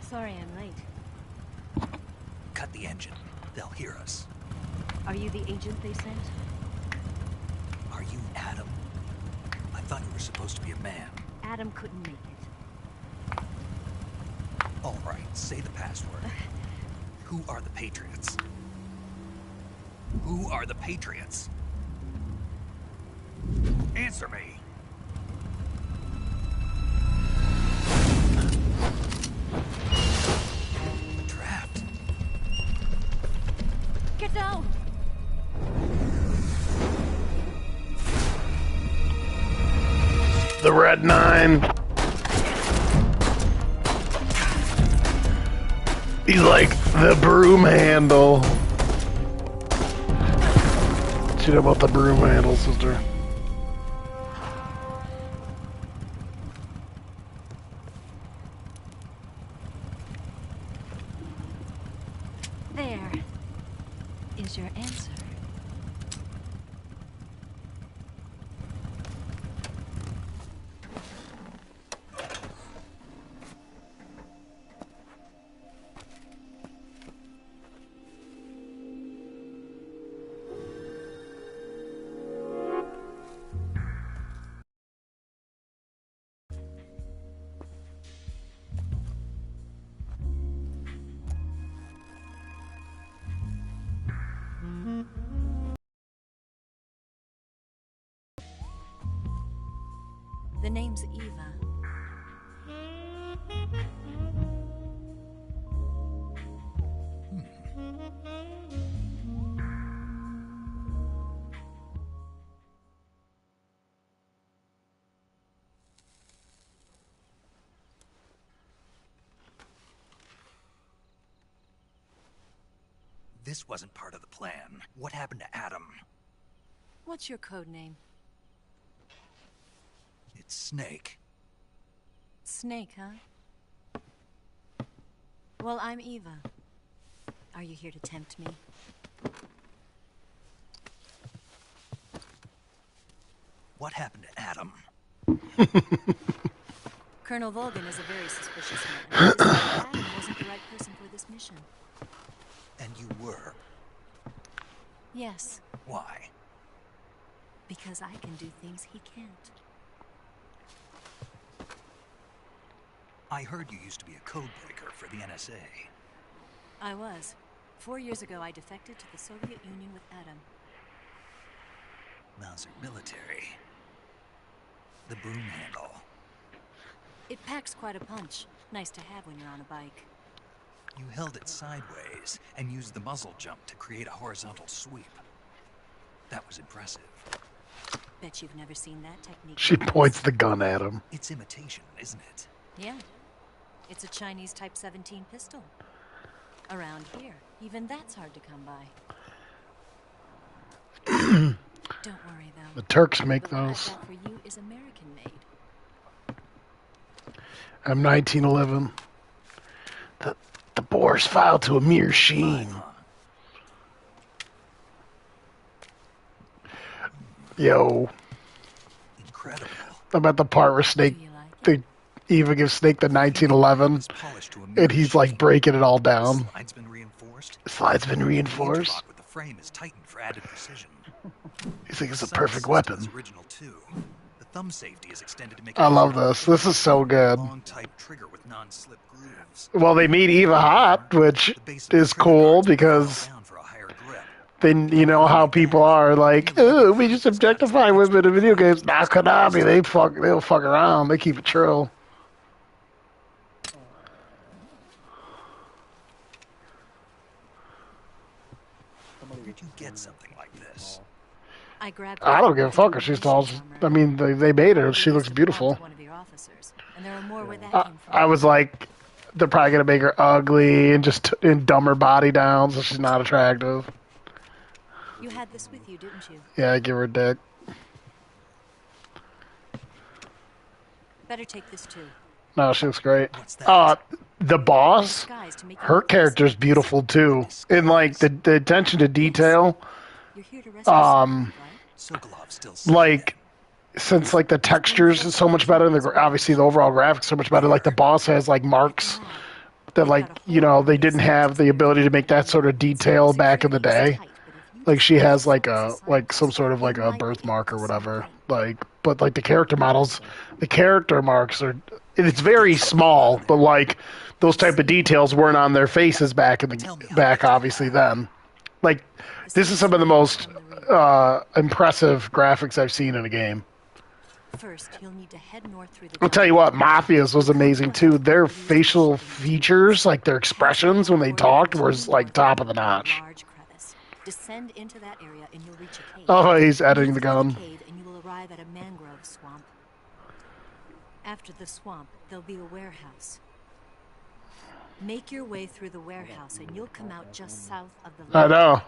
Sorry I'm late. Cut the engine. They'll hear us. Are you the agent they sent? Are you Adam? I thought you were supposed to be a man. Adam couldn't make it. All right, say the password. Who are the Patriots? Who are the Patriots? Answer me. Trapped. Get down! The Red 9. He's like the broom handle. You know about the broom handle, sister. There is your answer. The name's Eva. This wasn't part of the plan. What happened to Adam? What's your code name? It's Snake. Snake, huh? Well, I'm Eva. Are you here to tempt me? What happened to Adam? Colonel Volgan is a very suspicious man. Adam wasn't the right person for this mission. And you were. Yes. Why? Because I can do things he can't. I heard you used to be a code breaker for the NSA. I was. 4 years ago, I defected to the Soviet Union with Adam. Mauser military. The broom handle. It packs quite a punch. Nice to have when you're on a bike. You held it sideways and used the muzzle jump to create a horizontal sweep. That was impressive. Bet you've never seen that technique. She points the gun at him. It's imitation, isn't it? Yeah. It's a Chinese Type 17 pistol. Around here, even that's hard to come by. Don't worry, though. The Turks make The one I've those. got for you is American-made. M1911. The bores filed to a mere sheen. Yo. Incredible. I'm at the part where Snake, they even give Snake the 1911, and he's like breaking it all down. Slide's been reinforced. Slide's been The reinforced. interlock with the frame is tightened for added precision. You think it's a The perfect sight system is weapon. original too. The thumb safety is extended to make I it love easier to this. This is so good. long type trigger with non-slip grooves. Well, they meet Eva Hot, which The base of the is trigger cool guards will because fall down for a higher grip. then you know how people are like, oh, we just objectify women in video games. Nah, Konami, they'll fuck around. They keep it true. Where did you get something like this? I grabbed I don't give a fuck if she's tall. I mean, they made her. She looks beautiful. One of your officers, and there are more where that I, came from. I was like, they're probably gonna make her ugly and dumb her body down so she's not attractive. You had this with you, didn't you? Yeah, I give her a dick. Better take this too. No, she looks great. What's that? The boss, Disguise to make you her look character's beautiful too. And like the attention to detail, You're here to rescue someone, right? Sokolov still like since like the textures is so much better, and obviously the overall graphics so much better. Like the boss has like marks that like they didn't have the ability to make that sort of detail back in the day. Like she has like some sort of like a birthmark or whatever. Like, but like the character models, the character marks are. It's very small, but like those type of details weren't on their faces back in the back, obviously then. Like, this is some of the most impressive graphics I've seen in a game. First, you'll need to head north through the I'll tell you what, Mafia's was amazing too. Their facial features, like their expressions when they talked, was like top of the notch. Descend into that area and you'll reach a cave. Oh, he's editing the gun. Cave and you will arrive at a mangrove swamp. After the swamp, there'll be a warehouse. Make your way through the warehouse and you'll come out just south of the lake. I know.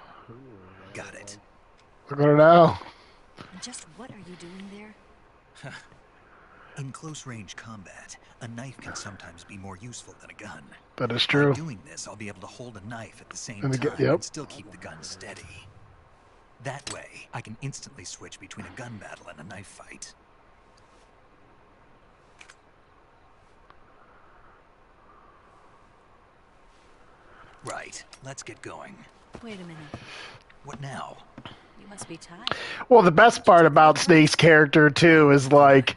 Got it. Look at her now. And just what are you doing there? In close-range combat, a knife can sometimes be more useful than a gun. That is true. By doing this, I'll be able to hold a knife at the same time and still keep the gun steady. That way, I can instantly switch between a gun battle and a knife fight. Right, let's get going. Wait a minute. What now? You must be tired. Well, the best part about Snake's character, too, is like,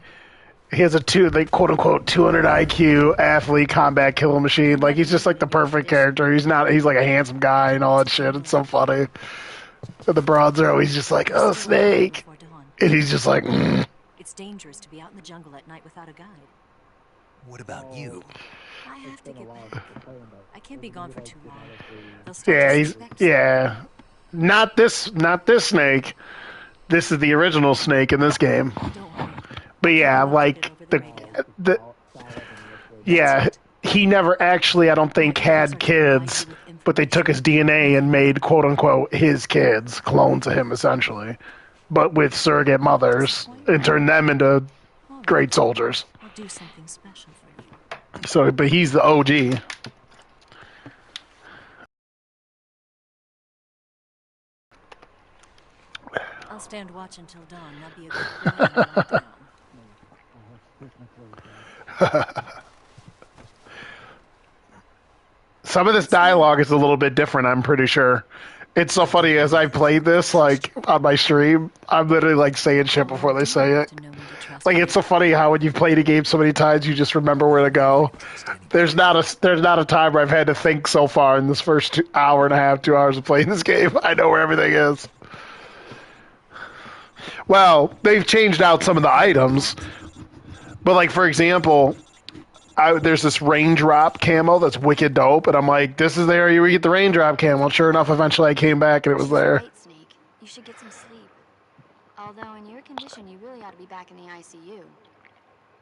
he has a quote unquote 200 IQ athlete combat killing machine. Like, he's just like the perfect character. He's like a handsome guy and all that shit. It's so funny. And the broads are always just like, oh, Snake. And he's just like, It's dangerous to be out in the jungle at night without a guide. What about you? I have to get back. I can't be gone for too long. Yeah. Not this Snake. This is the original Snake in this game. But yeah, like he never actually, I don't think, had kids, but they took his DNA and made quote unquote his kids, clones of him essentially, but with surrogate mothers, and turned them into great soldiers. I'll do something special for you. So, but he's the OG. I'll stand watch until dawn. That'll be a good point. Some of this dialogue is a little bit different, I'm pretty sure. It's so funny, as I played this, like, on my stream, I'm literally, like, saying shit before they say it. Like, it's so funny how when you've played a game so many times, you just remember where to go. There's not a time where I've had to think so far in this first hour and a half, 2 hours of playing this game. I know where everything is. Well, they've changed out some of the items. But, like, for example, there's this raindrop camo that's wicked dope, and I'm like, this is the area where you get the raindrop camo. Well, sure enough, eventually I came back, and it was there. Right, Snake. You should get some sleep. Although, in your condition, you really ought to be back in the ICU.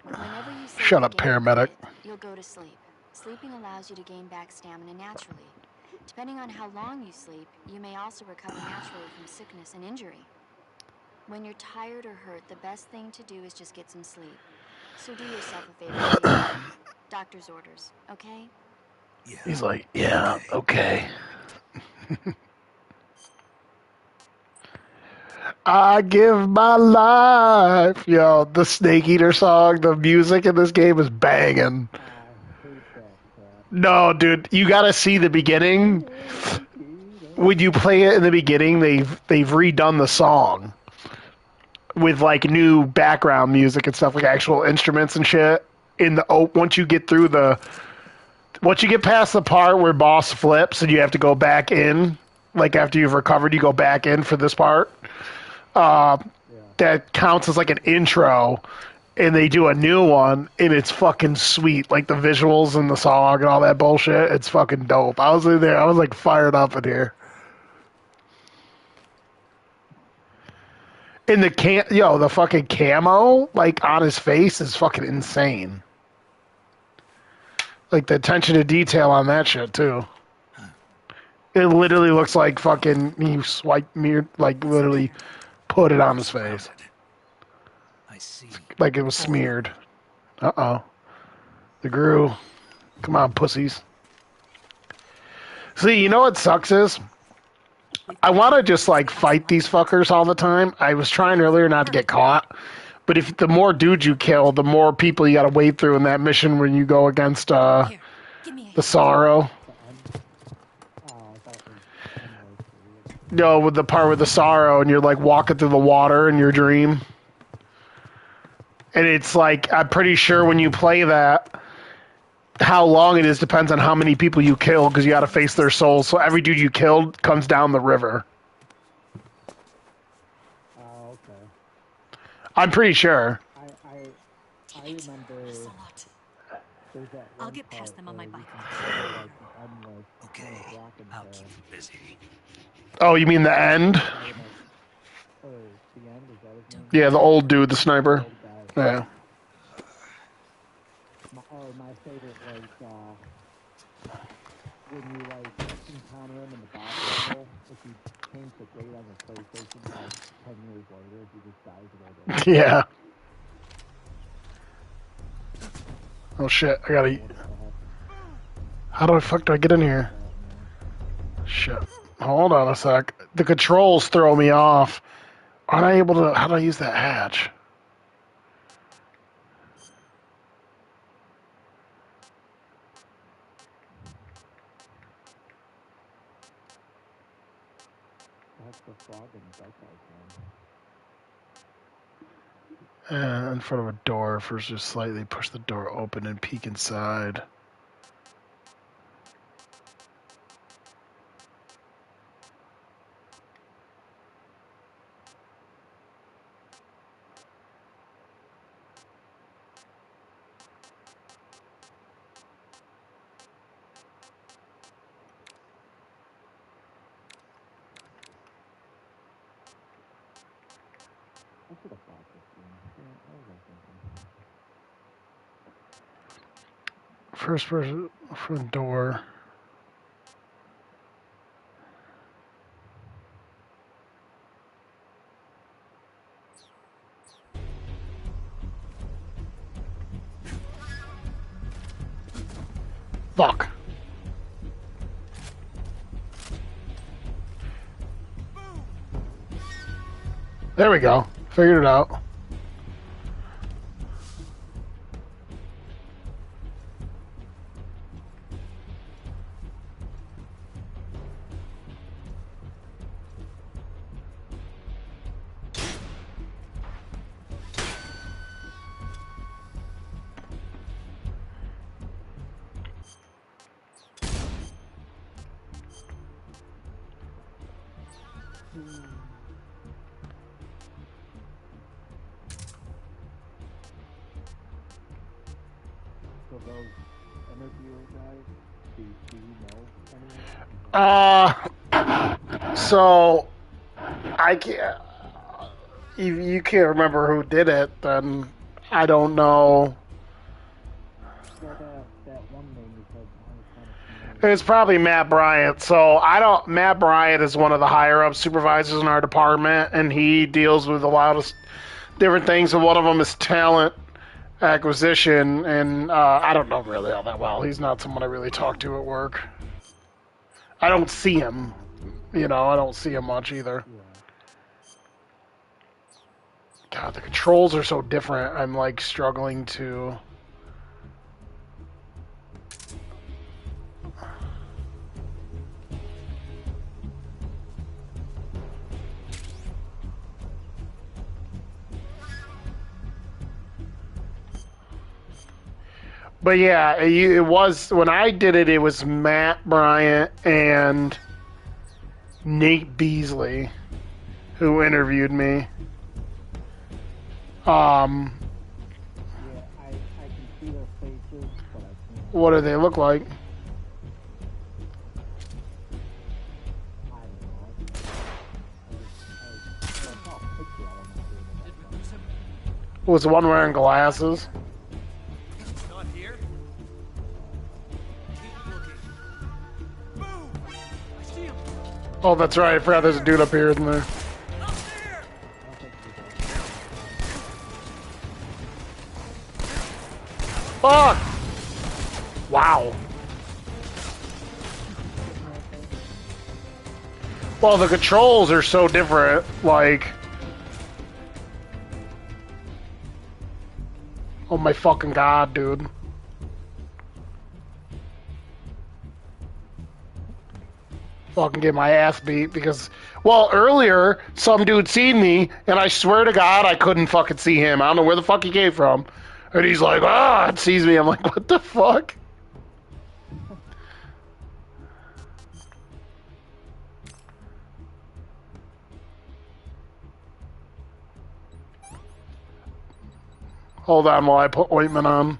Whenever you Shut up, paramedic. You'll go to sleep. Sleeping allows you to gain back stamina naturally. Depending on how long you sleep, you may also recover naturally from sickness and injury. When you're tired or hurt, the best thing to do is just get some sleep. So do yourself a favor. Doctor's orders, okay? Yeah. He's like, yeah, okay. I give my life. Yo, the Snake Eater song, the music in this game is banging. No, dude, you gotta see the beginning. When you play it in the beginning, they've redone the song with like new background music and stuff, like actual instruments and shit. Once you get past the part where boss flips and you have to go back in, like after you've recovered, you go back in for this part. That counts as like an intro, and they do a new one, and it's fucking sweet. Like the visuals and the song and all that bullshit, it's fucking dope. I was in there, I was like fired up in here. And the fucking camo, like, on his face is fucking insane. Like, the attention to detail on that shit, too. It literally looks like fucking, literally put it on his face. I see. Like it was smeared. Uh-oh. The Gooooooo. Come on, pussies. See, you know what sucks is? I want to just, like, fight these fuckers all the time. I was trying earlier not to get caught, But if the more dudes you kill, the more people you got to wade through in that mission when you go against Here, give me a the Sorrow. No, with the part with the Sorrow, and you're like walking through the water in your dream. And it's like, I'm pretty sure when you play that, how long it is depends on how many people you kill, because you got to face their souls. So every dude you killed comes down the river. Oh, okay. I'm pretty sure. I remember. There's a lot. There's that I'll one get past part them on my where bike. Okay, I'll keep you busy. Oh, you mean the end? Or the end, is that his name? Yeah, the old dude, the sniper. Old guy. Yeah. My favorite was when you like encounter him in the boss level. If you change the date on your PlayStation, like 10 years later, he just dies of old age. Yeah. Oh shit, I gotta... How the fuck do I get in here? Shit. Hold on a sec. The controls throw me off. Aren't I able to... How do I use that hatch? That's the frog in the dark In front of a door. First, just slightly push the door open and peek inside. I should have bought this game. What was I thinking? First person front door. Fuck. There we go. Figured it out. So those interviewer guys, do you know anyone? So I can't. If you can't remember who did it, then I don't know. Well, that one name you said I was kind of familiar. It's probably Matt Bryant. So I don't. Matt Bryant is one of the higher up supervisors in our department, and he deals with a lot of different things. And one of them is talent acquisition. And I don't know really all that well. He's not someone I really talk to at work. I don't see him. You know, I don't see him much either. Yeah. God, the controls are so different. I'm like struggling to. But yeah, it was when I did it. It was Matt Bryant and Nate Beasley who interviewed me. Yeah, I can see their faces, but I can't. What do they look like? I don't know. I saw a picture of them. Was the one wearing glasses? Not here. Keep looking. Boom! I see him. Oh, that's right. I forgot there's a dude up here, isn't there? Up there. Fuck! Wow. Well, the controls are so different. Like, Oh my fucking god, dude. Fucking get my ass beat because, well, earlier some dude seen me and I swear to God I couldn't fucking see him. I don't know where the fuck he came from. And he's like, ah, and sees me. I'm like, what the fuck? Hold on while I put ointment on.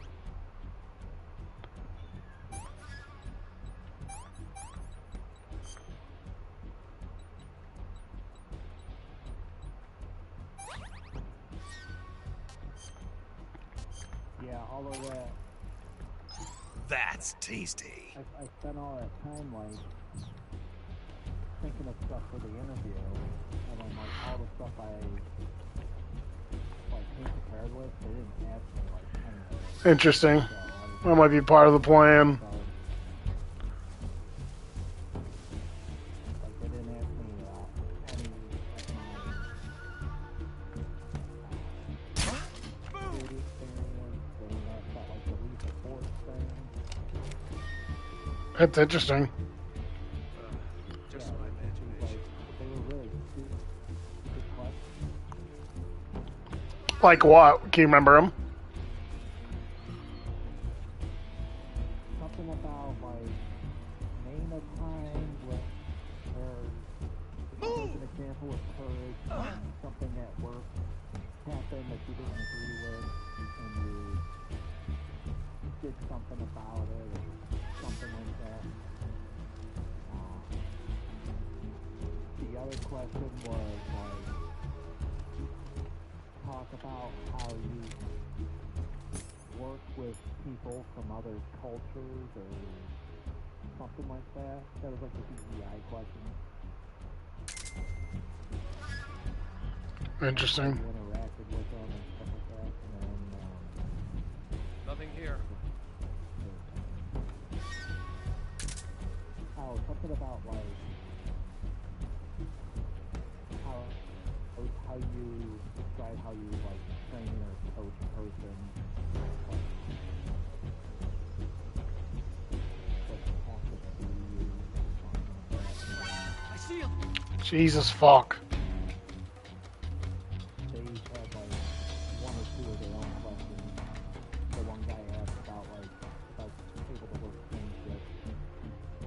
Yeah, all of that. That's tasty. I spent all that time, like, thinking of stuff for the interview, and then, like, all the stuff I, like, came prepared with, they didn't ask me, like, anything. Interesting. So That might be part of the plan. like, they didn't ask me, any, like, security experience, they didn't ask about, like, the lethal force thing. That's interesting. Just Yeah, my like, imagination. they were really stupid questions. Like what? Can you remember them? Something about, like, name a time where there's an example of courage, something at work happened that you didn't agree with, and you did something about it, or something like that. The other question was, like, talk about how you work with people from other cultures or something like that. That was like the DEI question. Interesting. You interacted with them and stuff like that. And then, Nothing here. oh, something about, like, how you describe how you, like, train or coach a person. Like, what tactics do you use? I see him. Jesus fuck. They each had, like, one or two of their own questions. The one guy asked about, like, if I was able to work swing shifts, if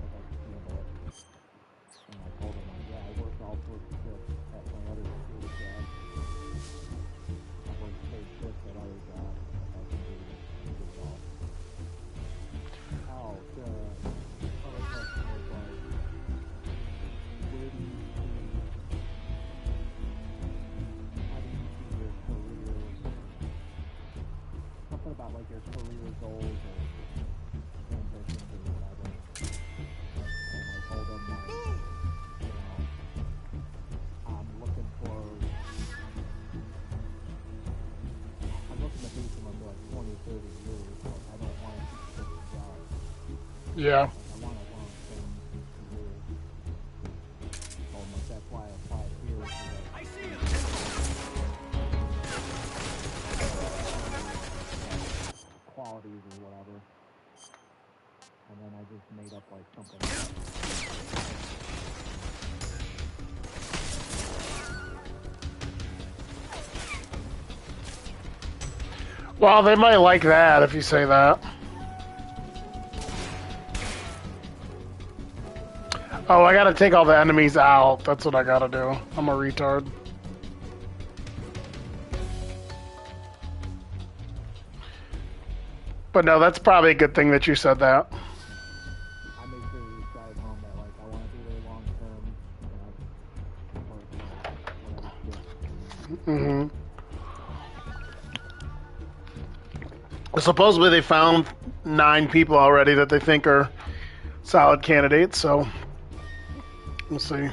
I could handle it. And I told him, like, yeah, I worked all sorts of shifts at my other security jobs. I worked third shift at other jobs. I can do it all. Oh, the other question was, like, where do you see, how do you see your career, something about, like, your career goals or ambitions or whatever. And I told him, like, you know, I'm looking to do something for, like, 20 or 30 years. Like, I don't want to keep switching jobs. Yeah. I want a long-term career. So, like, that's why I applied here. So that I see him. qualities or whatever. And then I just made up, like, something else. Well, they might like that if you say that. Oh, I gotta take all the enemies out. That's what I gotta do. I'm a retard. But no, that's probably a good thing that you said that. I made sure to drive home that, like, I want to be there long-term. And I work, whatever shift. Supposedly they found 9 people already that they think are solid candidates, so we'll see.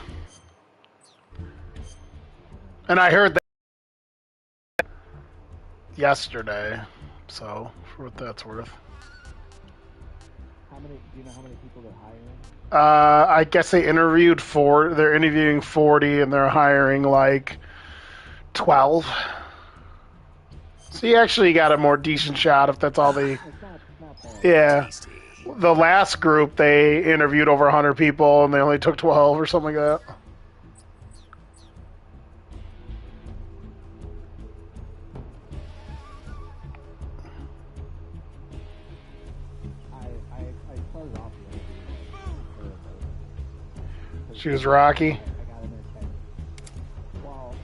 And I heard that yesterday, so for what that's worth. Do you know how many people they're hiring? I guess they interviewed 4. They're interviewing 40, and they're hiring like 12. So you actually got a more decent shot if that's all they... It's not bad. Yeah. Tasty. The last group, they interviewed over 100 people, and they only took 12 or something like that. I started off the interview. She was Rocky. I got in there 10. Well,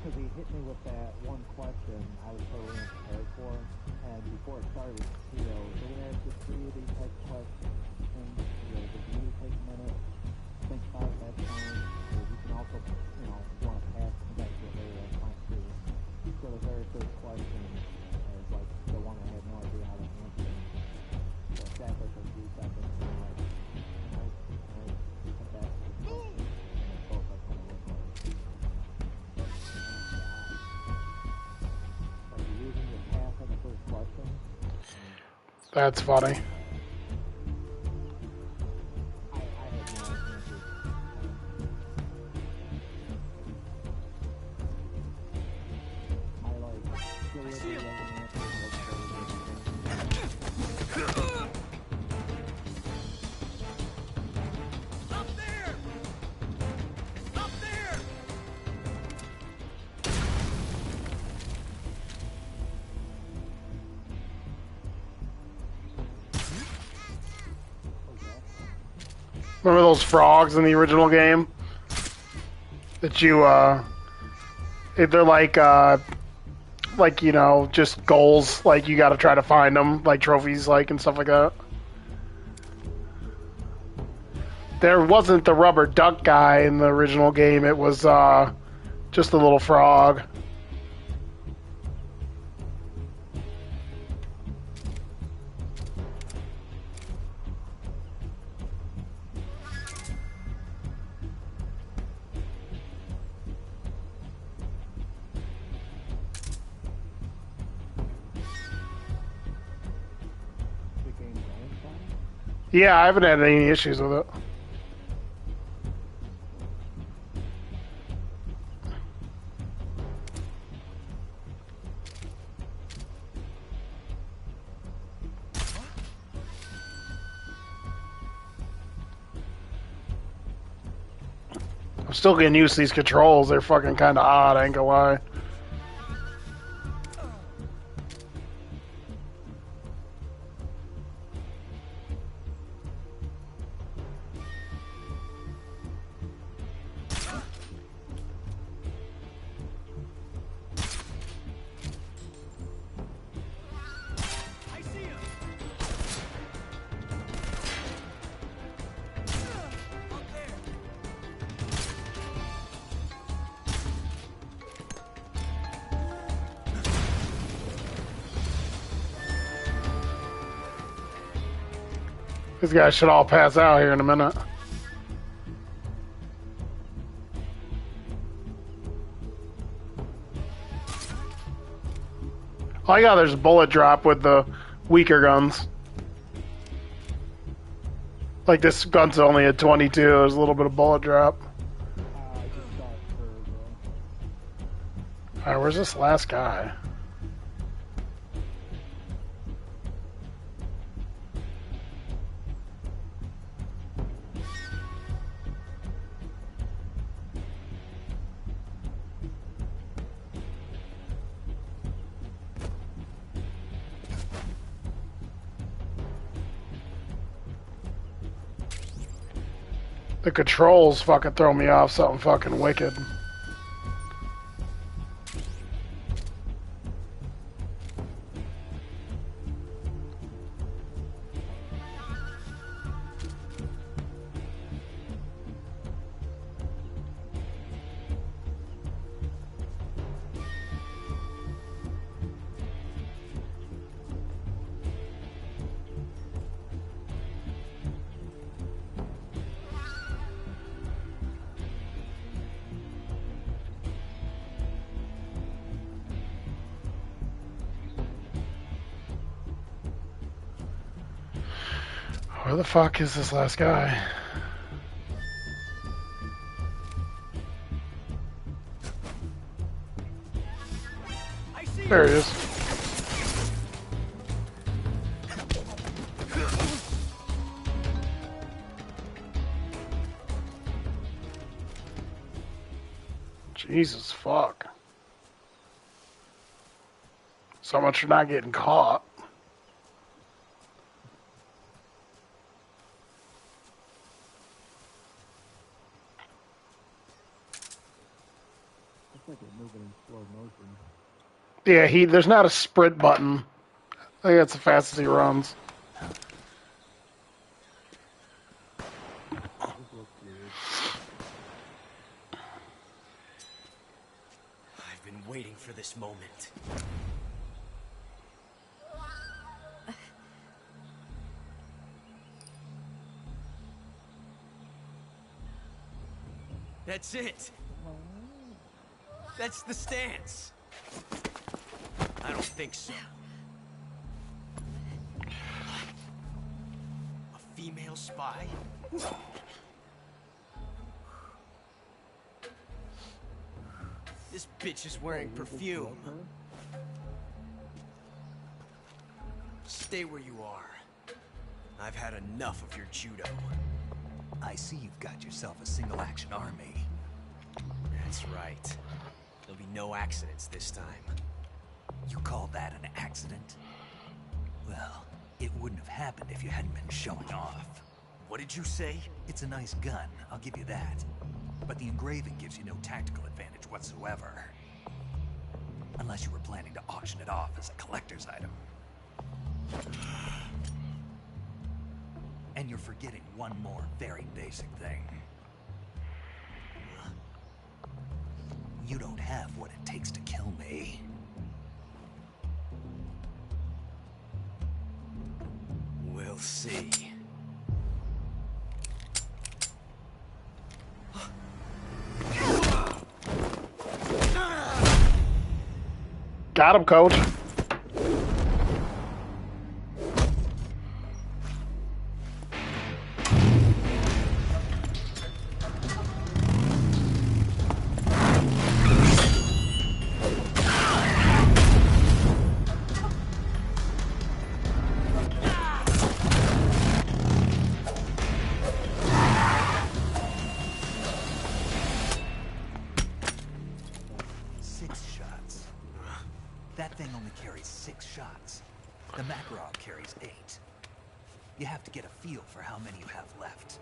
because he hit me with that one question I was totally unprepared for, and before it started, you know, we're going to ask you 3 of these type of questions, and, you know, if you need to take a minute, think about it, that's fine, or you can also, you know, if you want to pass, come back to it later, that's fine too. So the very first question is, like, the one I had no idea how to answer. So exactly for 3 seconds, and I'm like, come back to the question, and they both, like, kind of look like, like you're using your pass on the first question. That's funny. I had no answers. I like deliberately wasn't answering what Remember those frogs in the original game? That you, they're like, you know, just goals, like you gotta try to find them, like trophies, like, and stuff like that. There wasn't the rubber duck guy in the original game, it was, just a little frog. the game going fine. Yeah, I haven't had any issues with it. I'm still getting used to these controls. They're fucking kind of odd, I ain't gonna lie. These guys should all pass out here in a minute. Oh yeah, there's a bullet drop with the weaker guns. Like this gun's only at 22, there's a little bit of bullet drop. I just saw it for Alright, where's this last guy? The controls fucking throw me off something fucking wicked. Where the fuck is this last guy? There he is. Jesus fuck. So much for not getting caught. Looks like they're moving in slow motion. Yeah, there's not a sprint button. I think that's the fastest he runs. This looks weird. I've been waiting for this moment. That's it. That's the stance. I don't think so. A female spy? This bitch is wearing perfume. Stay where you are. I've had enough of your judo. I see you've got yourself a single-action army. That's right. There'll be no accidents this time. You call that an accident? Well, it wouldn't have happened if you hadn't been showing off. What did you say? It's a nice gun, I'll give you that. But the engraving gives you no tactical advantage whatsoever. Unless you were planning to auction it off as a collector's item. And you're forgetting one more very basic thing. You don't have what it takes to kill me. We'll see. Got him, coach. That thing only carries 6 shots. The Makarov carries 8. You have to get a feel for how many you have left.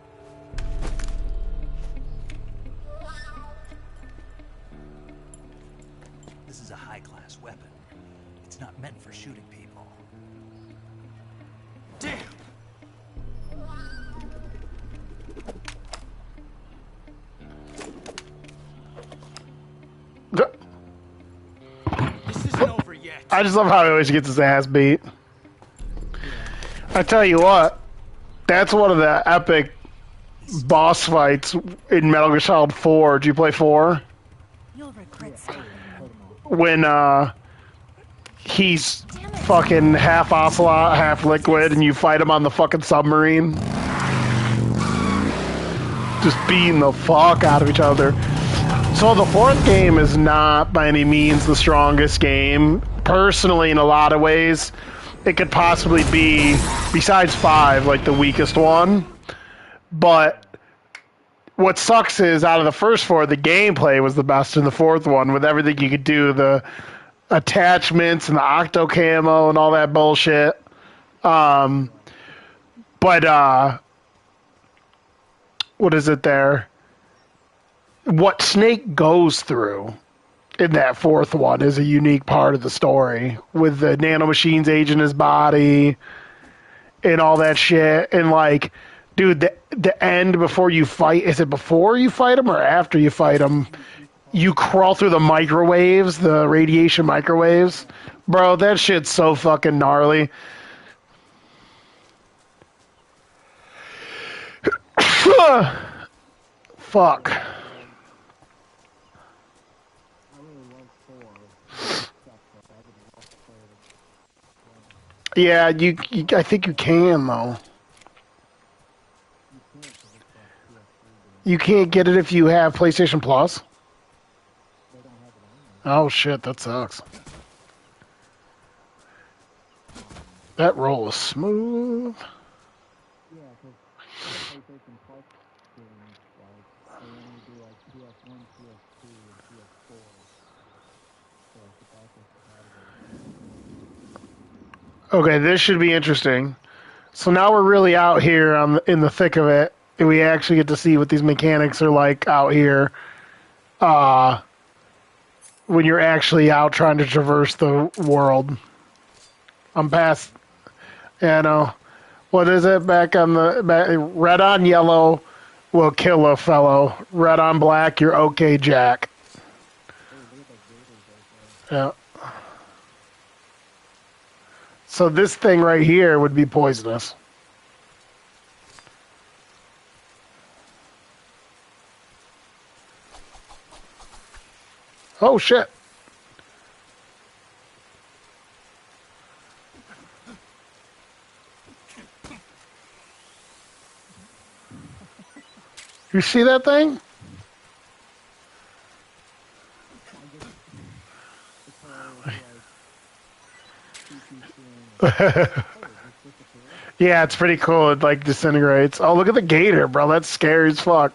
This is a high-class weapon. It's not meant for shooting people. Damn! This isn't over yet. I just love how he always gets his ass beat. I tell you what, that's one of the epic boss fights in Metal Gear Solid 4. Did you play 4? You'll regret saying When he's fucking half ocelot, half liquid, and you fight him on the fucking submarine. Just beating the fuck out of each other. So the 4th game is not by any means the strongest game. Personally, in a lot of ways, it could possibly be, besides 5, like the weakest one. But what sucks is, out of the first 4, the gameplay was the best in the 4th one, with everything you could do, the attachments and the octo camo and all that bullshit. But what is it there? What Snake goes through in that 4th one is a unique part of the story, with the nanomachines aging his body and all that shit. And like, dude, the end before you fight, is it before you fight him or after you fight him? You crawl through the microwaves, the radiation microwaves. Bro, that shit's so fucking gnarly. Fuck. Yeah, I think you can, though. You can't get it if you have PlayStation Plus? Oh, shit, that sucks. That roll is smooth. Yeah, because PlayStation Plus games, like, they only do like PS1, PS2, and PS4. Okay, this should be interesting. So now we're really out here in the thick of it, and we actually get to see what these mechanics are like out here. When you're actually out trying to traverse the world. I'm past. Yeah, no. What is it? Red on yellow will kill a fellow. Red on black, you're okay, Jack. Yeah. So this thing right here would be poisonous. Oh shit. You see that thing? Yeah, it's pretty cool. It like disintegrates. Oh, look at the gator, bro. That's scary as fuck.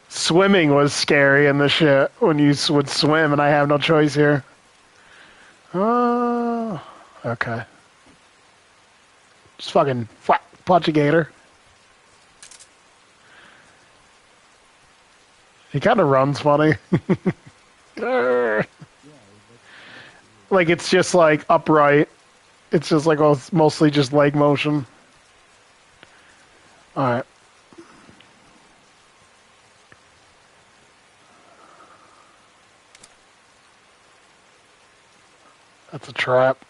Swimming was scary in the shit when you would swim, and I have no choice here. Oh, okay. Just fucking punch a gator. He kind of runs funny. Like it's just like upright. It's just like mostly just leg motion. All right. That's a trap.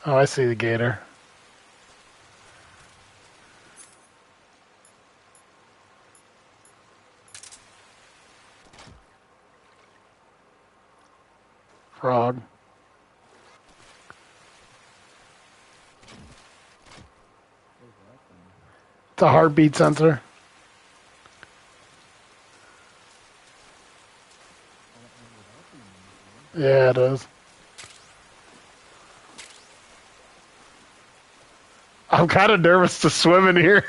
Oh, I see the gator. Frog. It's a heartbeat sensor. Yeah, it is. I'm kind of nervous to swim in here.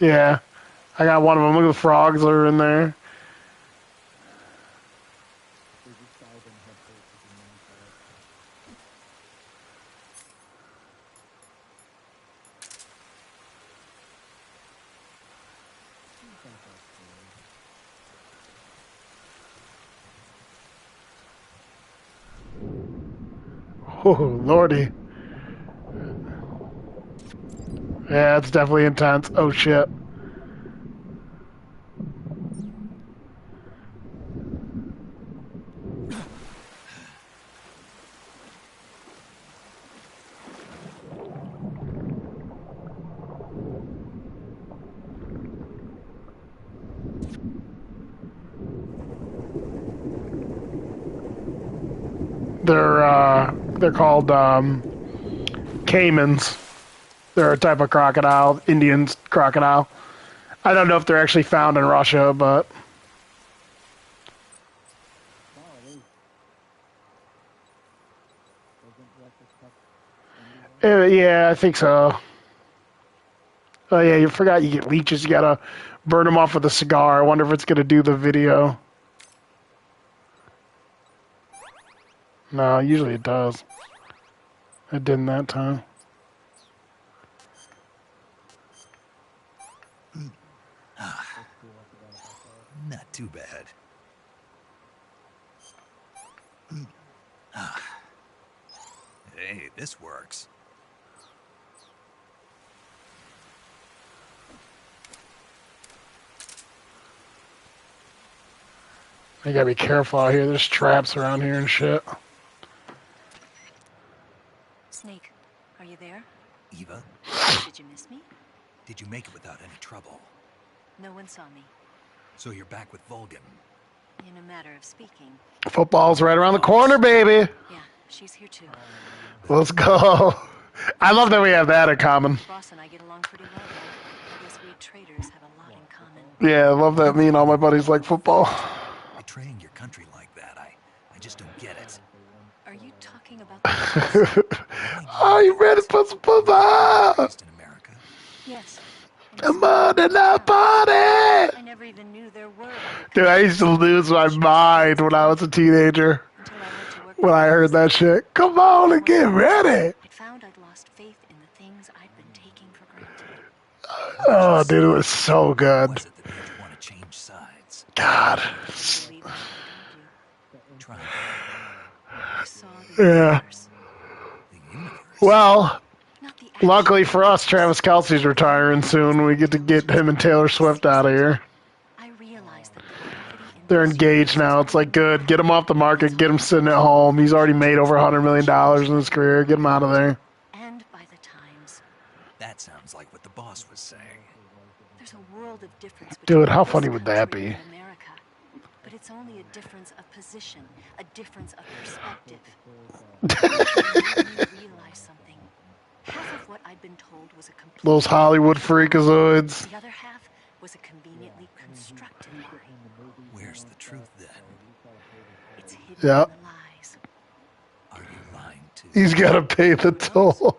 Yeah. I got one of them. Look at the frogs that are in there. Oh, lordy. Yeah, it's definitely intense. Oh, shit. They're called caimans. They're a type of crocodile, Indian crocodile. I don't know if they're actually found in Russia, but yeah, I think so. Oh yeah, you forgot you get leeches. You gotta burn them off with a cigar. I wonder if it's gonna do the video. No, usually it does. It didn't that time. Not too bad. Hey, this works. You gotta be careful out here. There's traps around here and shit. Snake, are you there? Eva, Did you miss me? did you make it without any trouble? No one saw me. So you're back with Vulcan. In a matter of speaking. Football's right around the corner, baby. Yeah, she's here too. Let's go. I love that we have that in common. Boss and I get along pretty well, though. I guess we traders have a lot in common. Yeah, I love that me and all my buddies like football. It betraying your country like that. I just don't get it. Are you talking about the Oh, you ready for some football? Raised in America. Yes. Come on to the party! I never even knew there were other Dude, I used to lose my mind when I was a teenager until I went to work when I heard that shit. Come on and get ready! I found I'd lost faith in the things I'd been taking for granted. Oh, dude, it was so good. Was it that made you want to change sides? God. You believe that, don't you? Try You saw the Yeah. universe, the universe. Well, not the actual luckily for us, universe. Travis Kelce's retiring soon. We get to get him and Taylor Swift out of here. I realized that the gravity in They're this engaged universe now. is It's like, good. Get him off the market. Get him sitting at home. He's already made over $100 million in his career. Get him out of there. and by the times. That sounds like what the boss was saying. There's a world of difference between Dude, how this funny would that country be? and America. But it's only a difference of position, a difference of perspective. It made me realize something. Half of what I'd been told was a complete Those Hollywood freakazoids. The other half was a conveniently constructed lie. Where's the truth then? It's hidden Yeah. in the lies. Are you lying too? He's got to pay the toll.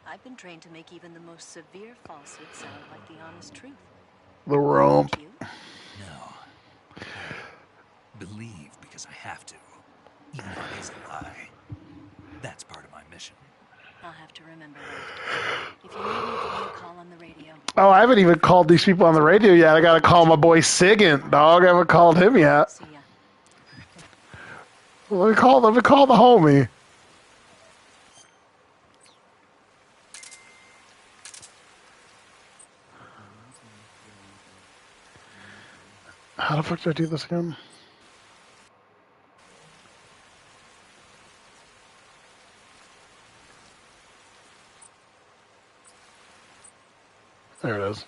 I've been trained to make even the most severe falsehood sound like the honest truth. The rump. You? No. Believe because I have to. Even if it is a lie. That's part of my mission. I'll have to remember that. If you need me, give me a call on the radio. Oh, I haven't even called these people on the radio yet. I got to call my boy Sigint, dog. I haven't called him yet. See ya. Let me call the homie. How the fuck do I do this again? There it is.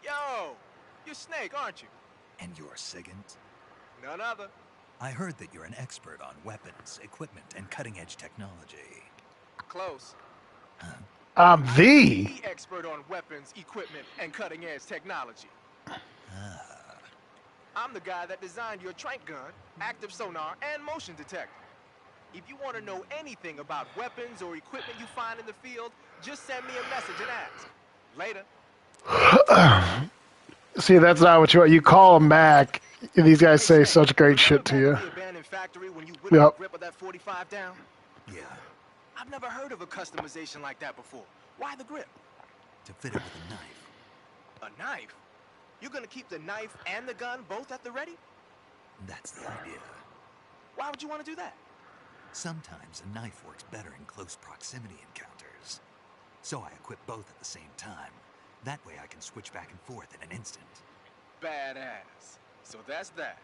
Yo, you're Snake, aren't you? And you're Sigint? None other. I heard that you're an expert on weapons, equipment, and cutting-edge technology. Close. I'm the. The expert on weapons, equipment, and cutting-edge technology. I'm the guy that designed your trank gun, active sonar, and motion detector. If you want to know anything about weapons or equipment you find in the field, just send me a message and ask. Later. See, that's not what you want. You call them back. And these guys say such great shit to you. The abandoned factory when you whip the grip of that 45 down? Yeah, I've never heard of a customization like that before. Why the grip? to fit it with a knife. A knife? You're gonna keep the knife and the gun both at the ready? That's the idea. Why would you want to do that? Sometimes a knife works better in close proximity encounters. So I equip both at the same time. That way I can switch back and forth in an instant. Badass. So that's that.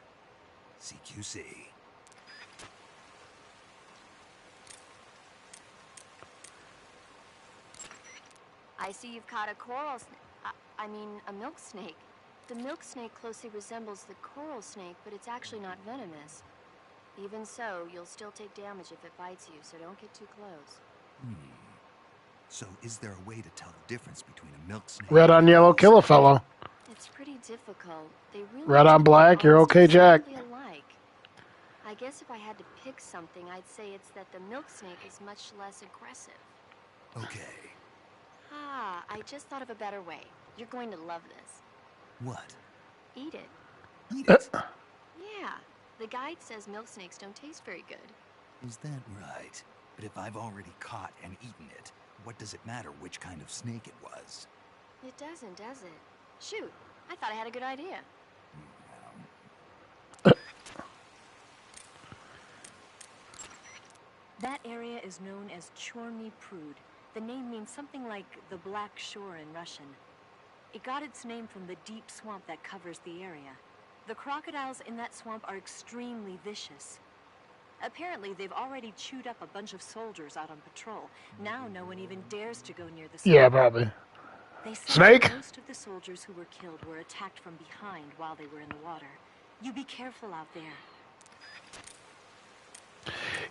CQC. I see you've caught a coral I mean, a milk snake. The milk snake closely resembles the coral snake, but it's actually not venomous. Even so, you'll still take damage if it bites you, so don't get too close. So is there a way to tell the difference between a milk snake Red on yellow, kill a fellow. It's pretty difficult. They really Red on do black, you're almost okay, Jack. exactly alike. I guess if I had to pick something, I'd say it's that the milk snake is much less aggressive. Okay. Ah, I just thought of a better way. You're going to love this. What? Eat it. Eat it? Yeah. The guide says milk snakes don't taste very good. Is that right? But if I've already caught and eaten it, what does it matter which kind of snake it was? It doesn't, does it? Shoot, I thought I had a good idea. That area is known as Chorny Prud. The name means something like the Black Shore in Russian. It got its name from the deep swamp that covers the area. The crocodiles in that swamp are extremely vicious. Apparently, they've already chewed up a bunch of soldiers out on patrol. Now no one even dares to go near the swamp. Yeah, probably. They say Snake? that most of the soldiers who were killed were attacked from behind while they were in the water. You be careful out there.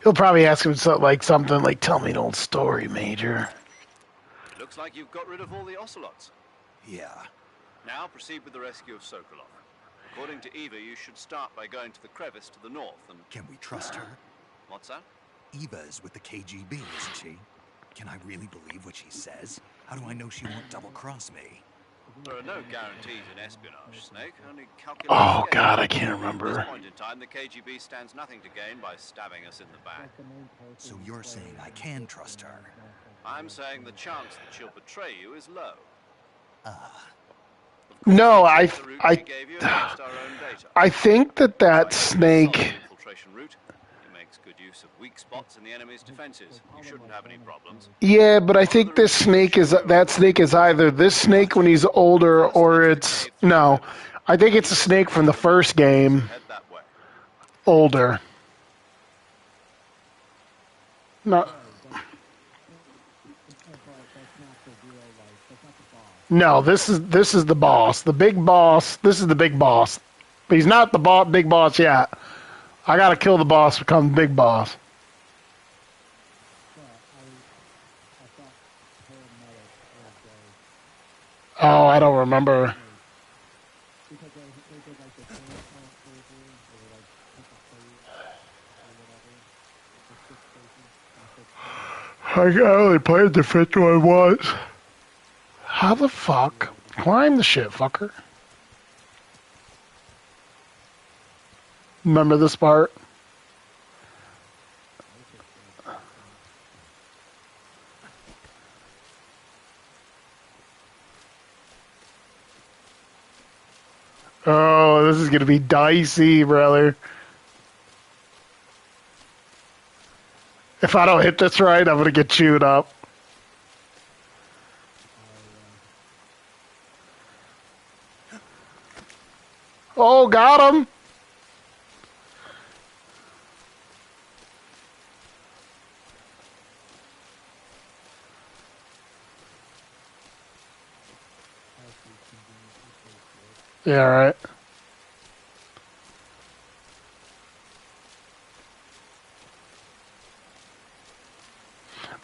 He'll probably ask him something like, tell me an old story, Major. Looks like you've got rid of all the ocelots. Yeah. Now proceed with the rescue of Sokolov. According to Eva, you should start by going to the crevice to the north and... Can we trust her? What's that? Eva is with the KGB, isn't she? Can I really believe what she says? How do I know she won't double-cross me? There are no guarantees in espionage, Snake. Only calculated Oh guesses. God, I can't At remember. this point in time, the KGB stands nothing to gain by stabbing us in the back. So you're saying I can trust her? I'm saying the chance that she'll betray you is low. No, We checked the route we gave you against our own data. I think that Solid snake. infiltration route. It makes good use of weak spots in the enemy's defenses. You shouldn't have any problems. Yeah, but I think that snake is either this snake when he's older or it's no. I think it's a snake from the first game, Head that way. older. No. No, this is the boss, the big boss. This is the big boss, but he's not the big boss yet. I gotta kill the boss to become the big boss. Oh, I don't remember. I only played the fifth one once. How the fuck? Climb the shit, fucker. Remember this part? Oh, this is gonna be dicey, brother. If I don't hit this right, I'm gonna get chewed up. Oh, got him! Yeah, right.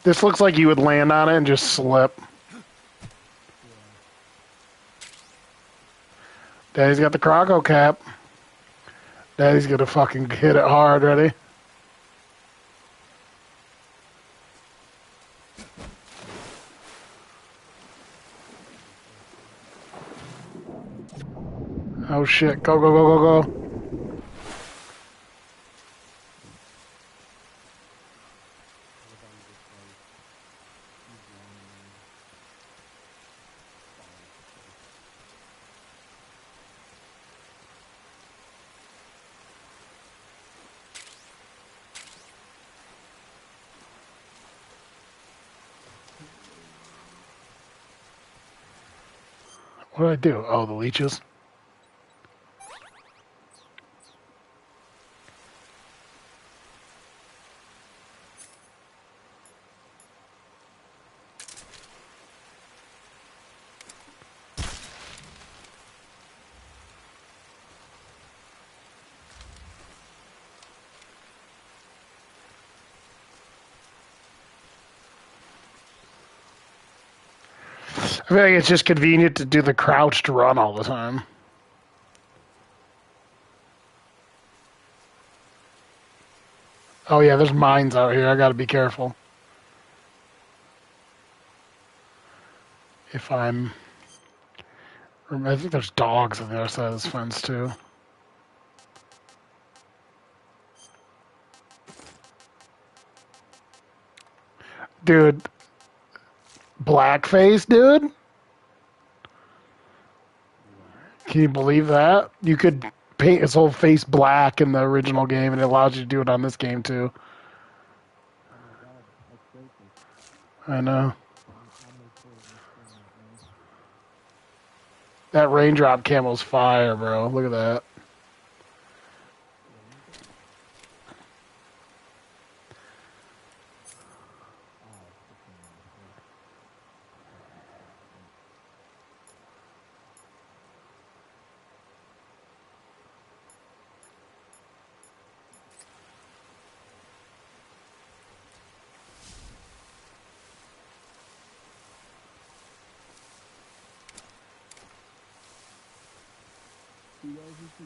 This looks like you would land on it and just slip. Daddy's got the Croco cap. Daddy's gonna fucking hit it hard, ready? Oh shit, go, go, go, go, go. What did I do? Oh, the leeches. I feel like it's just convenient to do the crouched run all the time. Oh yeah, there's mines out here. I gotta be careful. If I'm... I think there's dogs on the other side of this fence too. Dude. Blackface, dude? Can you believe that? You could paint his whole face black in the original game, and it allows you to do it on this game too. I know. That raindrop camo's fire, bro. Look at that. You guys see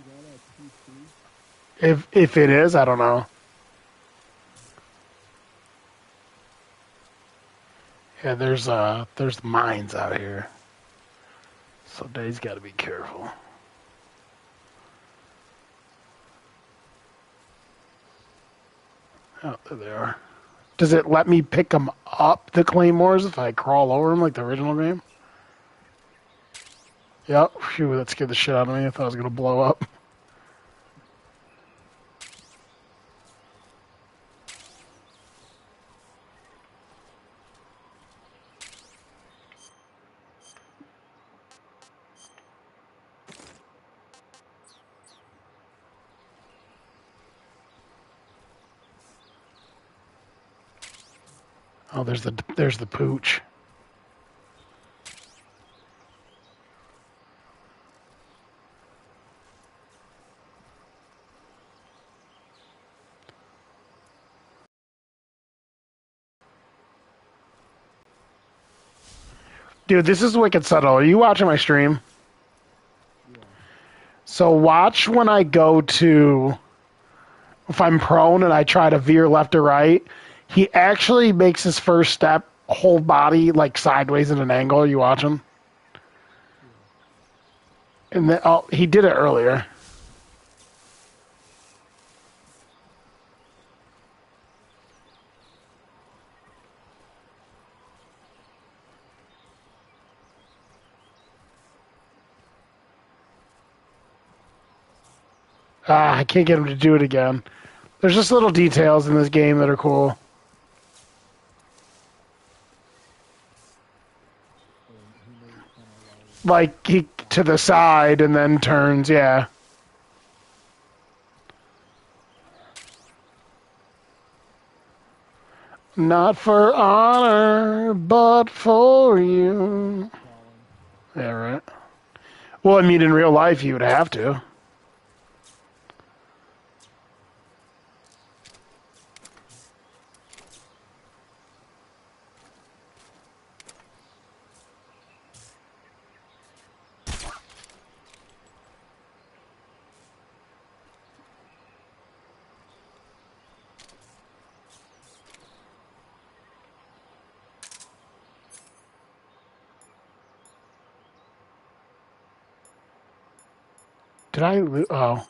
that at PC? If it is, I don't know. Yeah, there's mines out here. So Dave's got to be careful. Oh, there they are. Does it let me pick them up, the claymores, if I crawl over them like the original game? Yep. Phew, that scared the shit out of me. I thought I was going to blow up. Oh, there's the pooch. Dude, this is wicked subtle. Are you watching my stream? Yeah. So watch when I go to, if I'm prone and I try to veer left or right, he actually makes his first step whole body like sideways at an angle. Are you watching? And then, oh, he did it earlier. I can't get him to do it again. There's just little details in this game that are cool. He moves kind of Like he to the side and then turns, yeah. Not for honor, but for you. Yeah, right. Well, I mean, in real life, you would have to. Did I? Oh.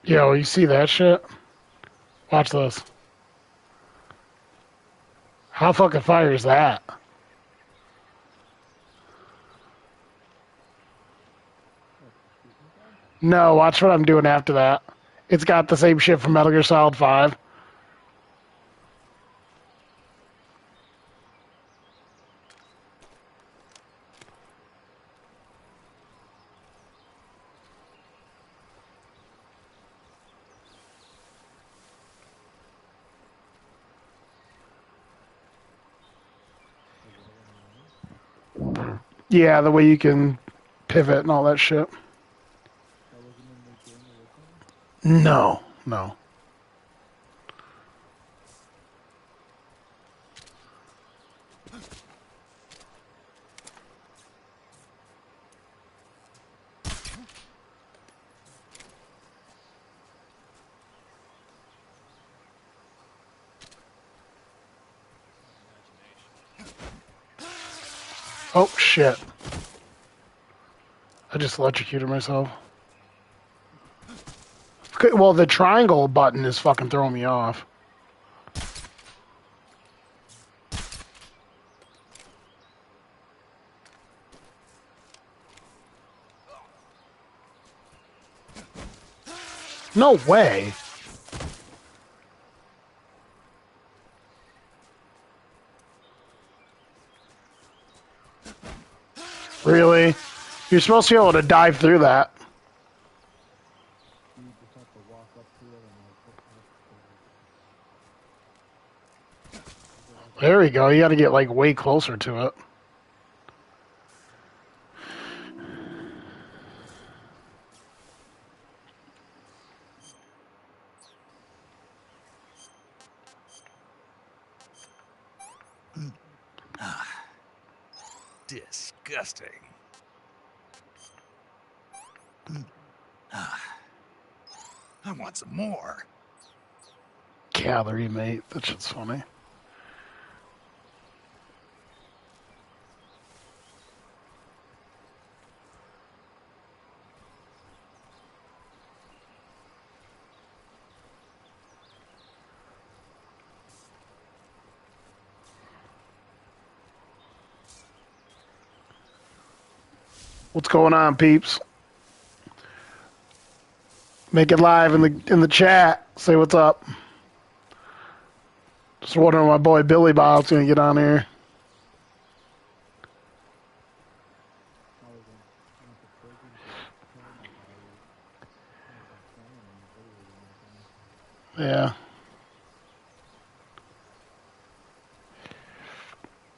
Yo, you see that shit? Watch this. How fucking fire is that? No, watch what I'm doing after that. It's got the same shit from Metal Gear Solid 5. Yeah, the way you can pivot and all that shit. That wasn't in the game originally? No, no. Oh, shit. I just electrocuted myself. Okay, well, the triangle button is fucking throwing me off. No way. Really? You're supposed to be able to dive through that. You just have to walk up to it and like... There we go. You gotta get, like, way closer to it. Disgusting. I want some more. Calorie, mate. That shit's funny. What's going on, peeps? Make it live in the chat. Say what's up. Just wondering my boy Billy Bob's gonna get on here. Yeah.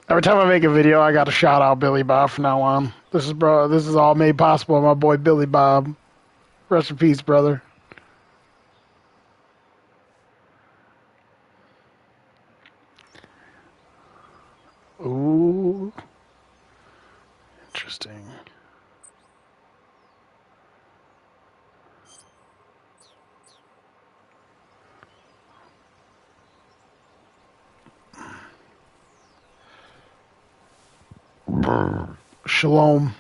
Every time I make a video, I gotta shout out Billy Bob from now on. This is all made possible by my boy Billy Bob. Rest in peace, brother. Ooh. Interesting. Shalom.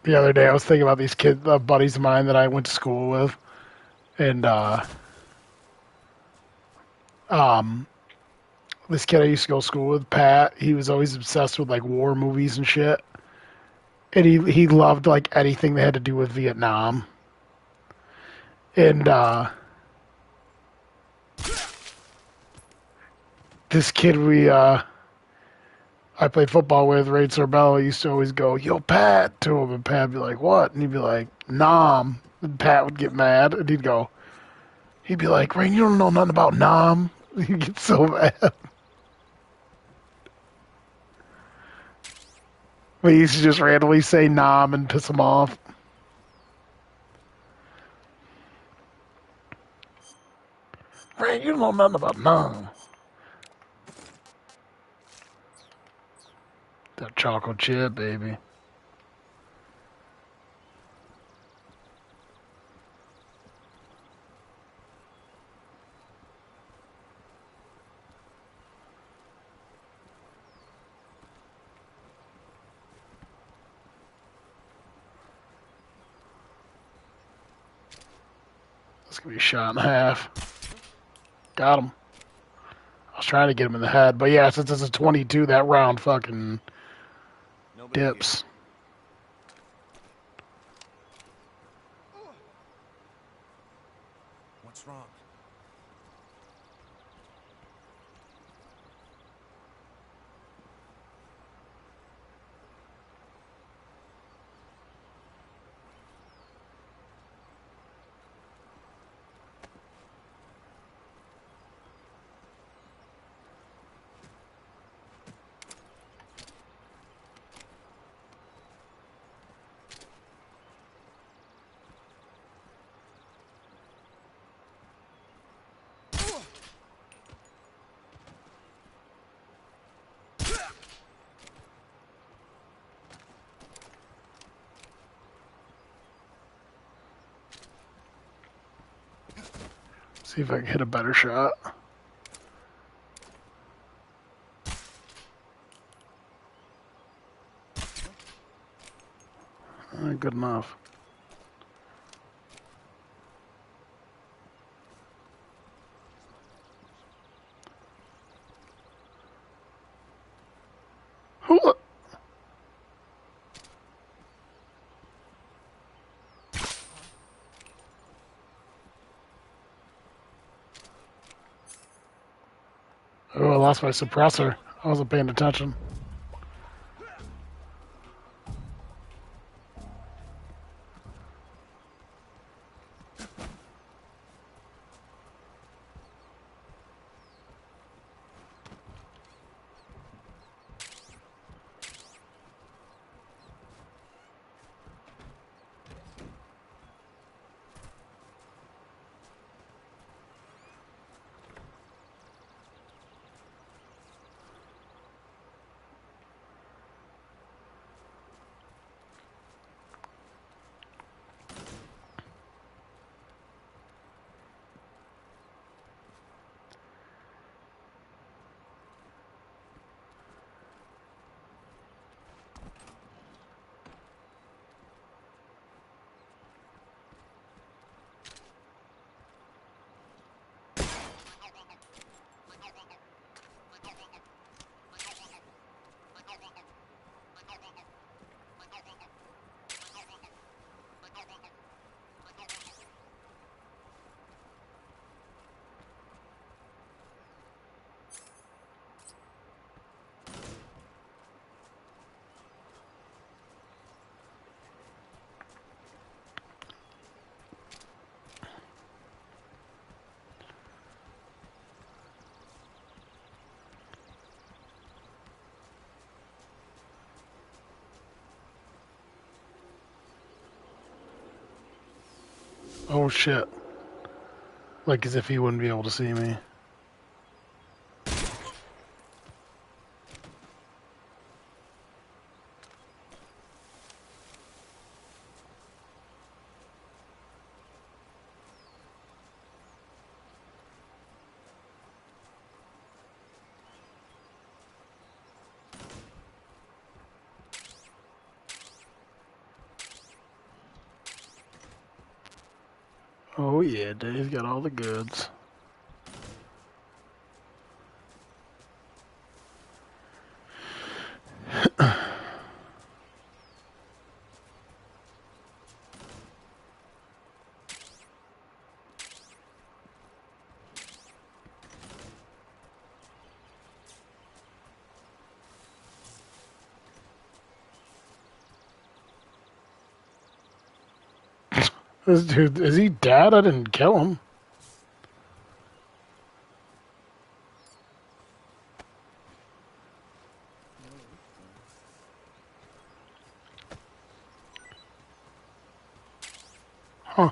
The other day I was thinking about these kids, buddies of mine that I went to school with. And this kid I used to go to school with, Pat, he was always obsessed with like war movies and shit. And he loved like anything that had to do with Vietnam. And this kid I played football with, Ray Sorbella, used to always go, "Yo, Pat," to him, and Pat'd be like, "What?" And he'd be like, "Nom." And Pat would get mad, and he'd be like, "Ray, you don't know nothing about Nom." He'd get so mad. But he used to just randomly say Nom and piss him off. Ray, you don't know nothing about Nom. That chocolate chip, baby. That's gonna be shot in half. Got him. I was trying to get him in the head, but yeah, since it's a 22, that round fucking dips. What's wrong? See if I can hit a better shot. Good enough. Who? Oh, I lost my suppressor. I wasn't paying attention. Oh shit. Like as if he wouldn't be able to see me. Oh yeah, Dave's got all the goods. This dude, is he dead? I didn't kill him. Huh.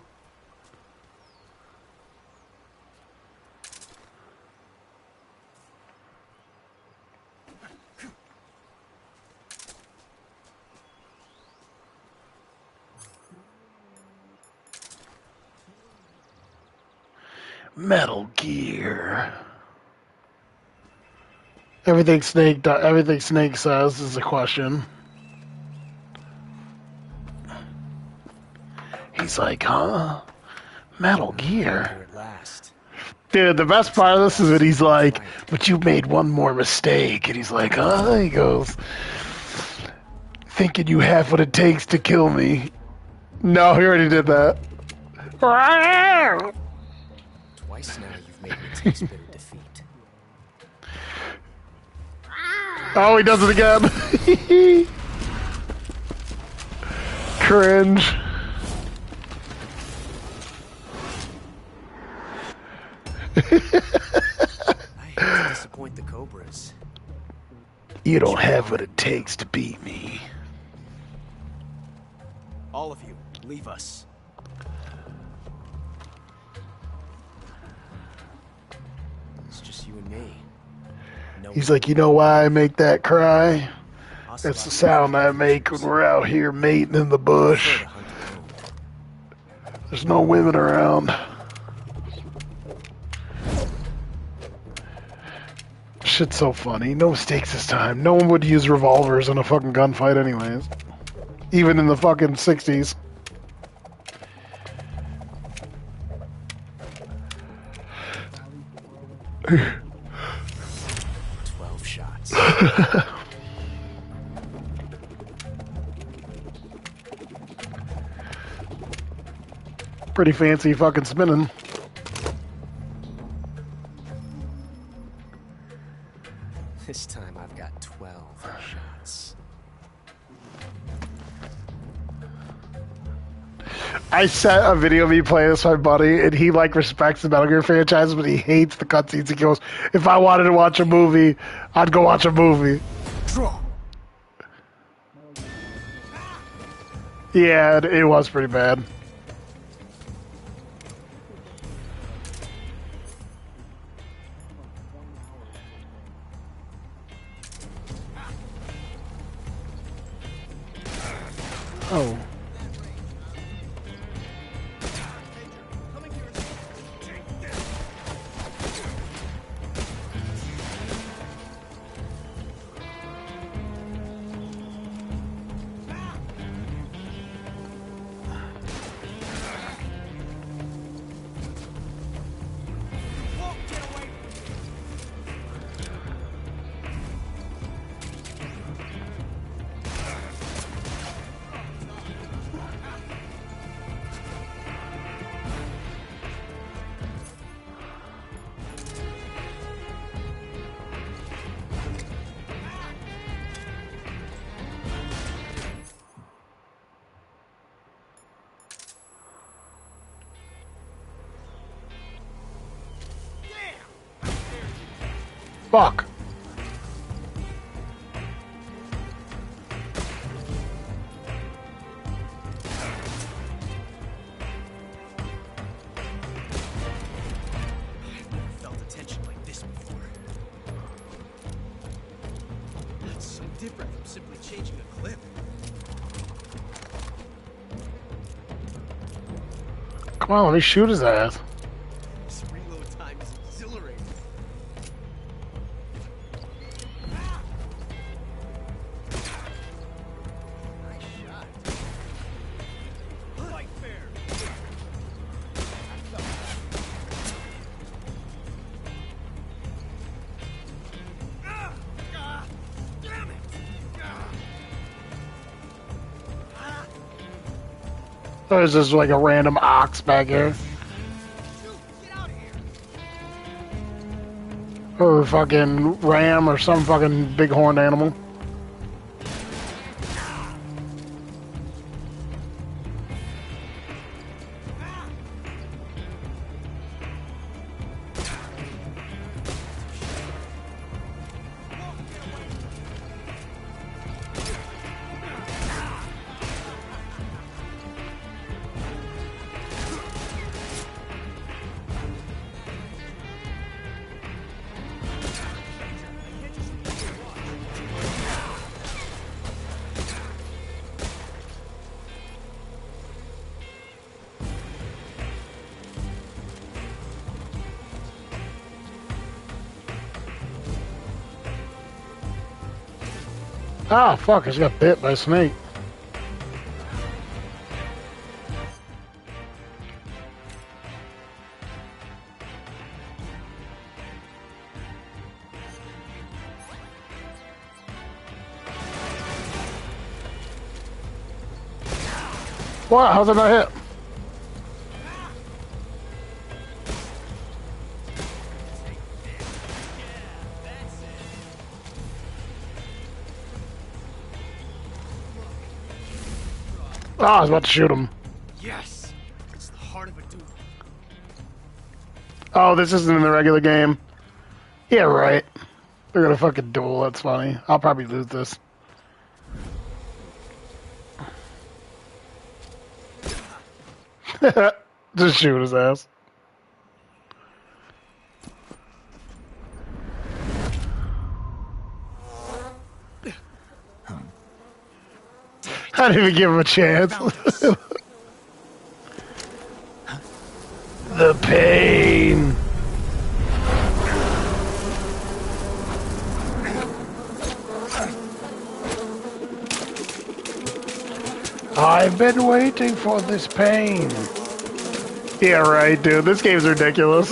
Metal Gear. Everything Snake says is a question. He's like, huh? Metal Gear. Here at last. Dude, the best part of this is when he's like, but you made one more mistake. And he's like, huh? He goes, thinking you have what it takes to kill me. No, he already did that. Twice now you've made me taste bitter defeat. Oh, he does it again. Cringe. I hate to disappoint the Cobras. You don't have what it takes to beat me. All of you, leave us. It's just you and me. No He's like, you know why I make that cry? That's the sound I make when we're out here mating in the bush. There's no women around. Shit's so funny. No mistakes this time. No one would use revolvers in a fucking gunfight anyways. Even in the fucking 60s. .12 shots. Pretty fancy fucking spinning. This time I've got 12 shots. I sent a video of me playing this with my buddy, and he like respects the Metal Gear franchise, but he hates the cutscenes. He goes, "If I wanted to watch a movie, I'd go watch a movie." Draw. Yeah, it was pretty bad. Oh. Fuck. I've never felt a tension like this before. That's so different from simply changing a clip. Come on, let me shoot his ass. This reload time is exhilarating. Nice shot. Fight fair. Damn it! There's just like a random ox back here. Get out of here! Or fucking ram or some fucking big horned animal. Ah, fuck, I just got bit by a snake. What? How's that not hit? Oh, I was about to shoot him. Yes! It's the heart of a duel. Oh, this isn't in the regular game. Yeah, right. They're gonna fucking duel. That's funny. I'll probably lose this. Just shoot his ass. I didn't even give him a chance. The pain. I've been waiting for this pain. Yeah, right, dude. This game's ridiculous.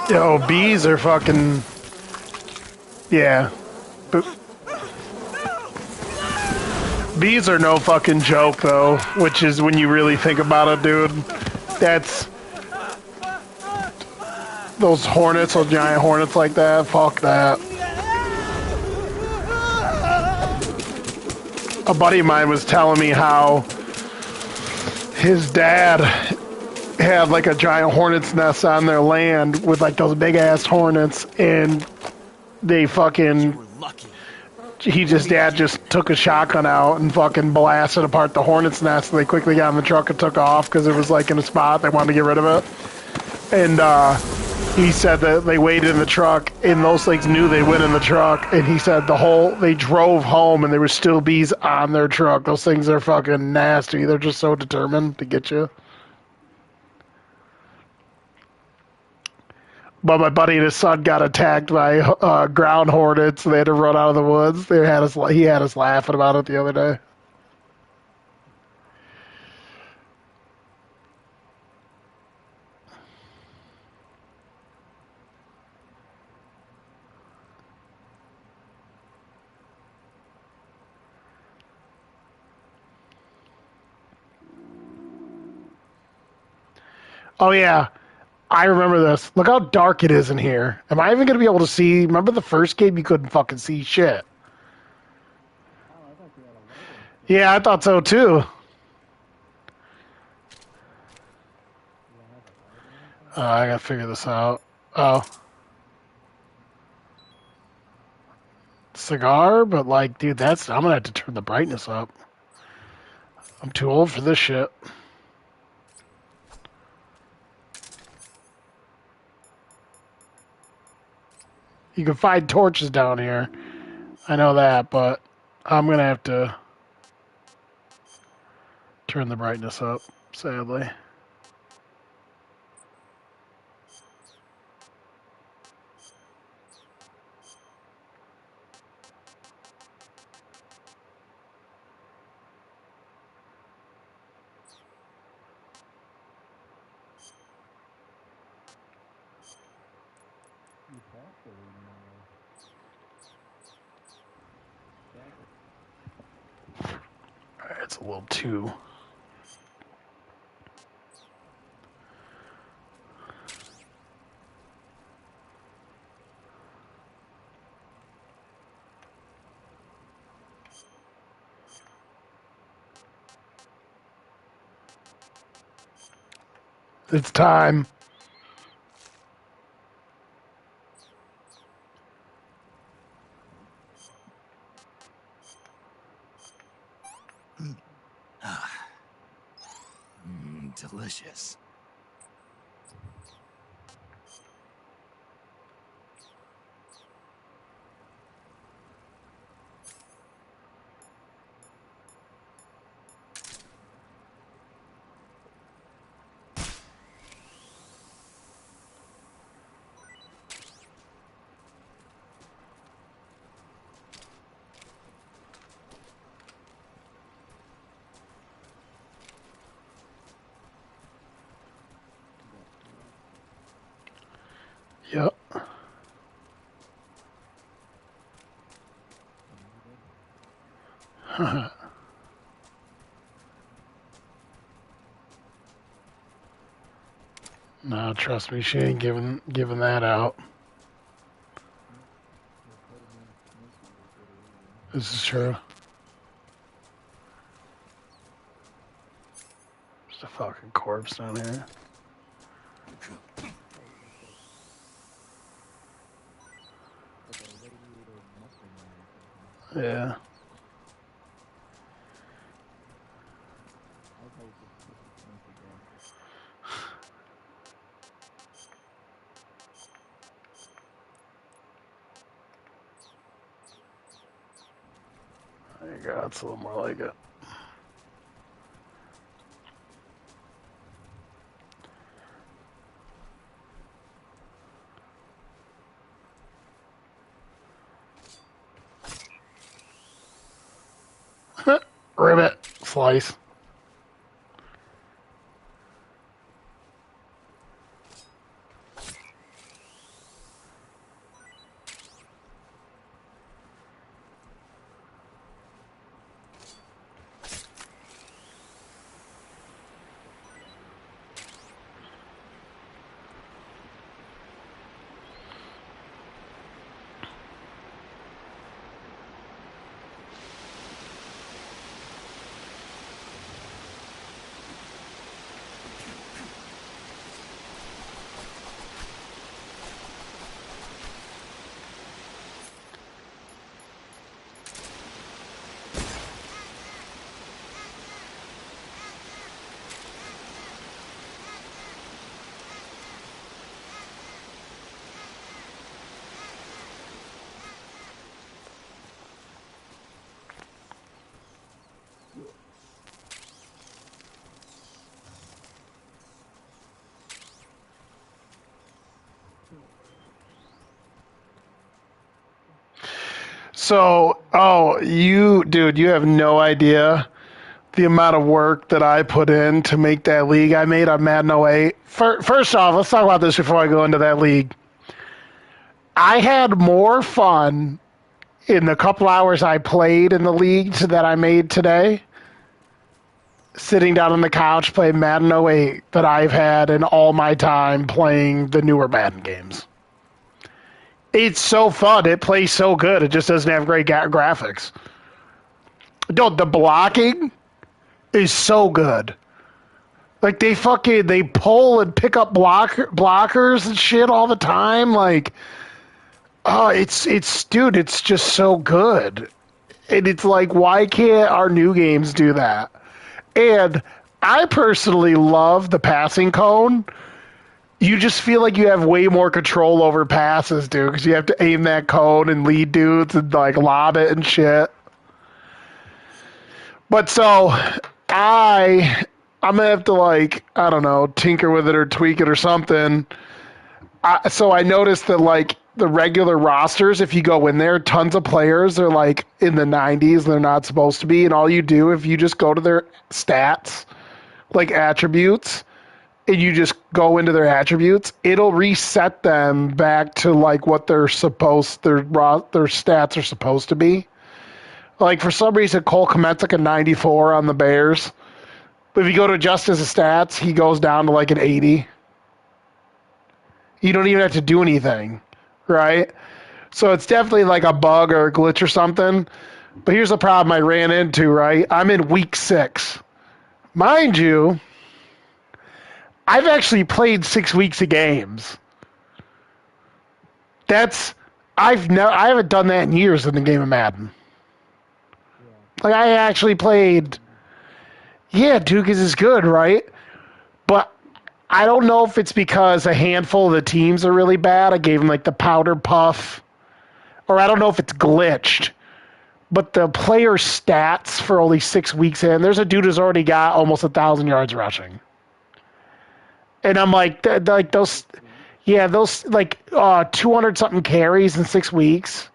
Yo, bees are fucking... Yeah. Bees are no fucking joke, though. Which is, when you really think about it, dude, that's... Those hornets, those giant hornets like that, fuck that. A buddy of mine was telling me how his dad had like a giant hornet's nest on their land with like those big ass hornets, and they fucking... Dad just took a shotgun out and fucking blasted apart the hornet's nest, and they quickly got in the truck and took off because it was like in a spot they wanted to get rid of it. And he said that they waited in the truck, and those things knew they went in the truck, and he said they drove home and there were still bees on their truck. Those things are fucking nasty. They're just so determined to get you. But my buddy and his son got attacked by ground hornets. They had to run out of the woods. He had us laughing about it the other day. Oh, yeah. I remember this. Look how dark it is in here. Am I even going to be able to see? Remember the first game? You couldn't fucking see shit. Yeah, I thought so, too. I gotta figure this out. Oh. Cigar? But, like, dude, I'm gonna have to turn the brightness up. I'm too old for this shit. You can find torches down here. I know that, but I'm going to have to turn the brightness up, sadly. It's a little too... It's time. Delicious. Yep. No, trust me, she ain't giving that out. This is true. There's a fucking corpse down here. Yeah. There you go. It's a little more like it. Ribbit. Slice. So, dude, you have no idea the amount of work that I put in to make that league I made on Madden 08. First off, let's talk about this before I go into that league. I had more fun in the couple hours I played in the leagues that I made today, sitting down on the couch playing Madden 08, that I've had in all my time playing the newer Madden games. It's so fun. It plays so good. It just doesn't have great graphics. Dude, the blocking is so good. Like, they pull and pick up blockers and shit all the time. Like, oh, dude, it's just so good. And it's like, why can't our new games do that? And I personally love the passing cone. You just feel like you have way more control over passes, dude, because you have to aim that cone and lead dudes and, like, lob it and shit. But so, I'm going to have to, like, I don't know, tinker with it or tweak it or something. So I noticed that, like, the regular rosters, if you go in there, tons of players are, like, in the 90s. They're not supposed to be. And all you do, if you just go to their stats, like attributes, and you just go into their attributes, it'll reset them back to, like, what their stats are supposed to be. Like, for some reason, Cole Kmet's like a 94 on the Bears. But if you go to adjust his stats, he goes down to, like, an 80. You don't even have to do anything, right? So it's definitely like a bug or a glitch or something. But here's the problem I ran into, right? I'm in week 6. Mind you, I've actually played 6 weeks of games. I haven't done that in years in the game of Madden. Like, I actually played. Yeah, Duke is good, right? But I don't know if it's because a handful of the teams are really bad. I gave them, like, the powder puff. Or I don't know if it's glitched. But the player stats for only 6 weeks in, there's a dude who's already got almost 1,000 yards rushing. And I'm like, those 200-something carries in 6 weeks.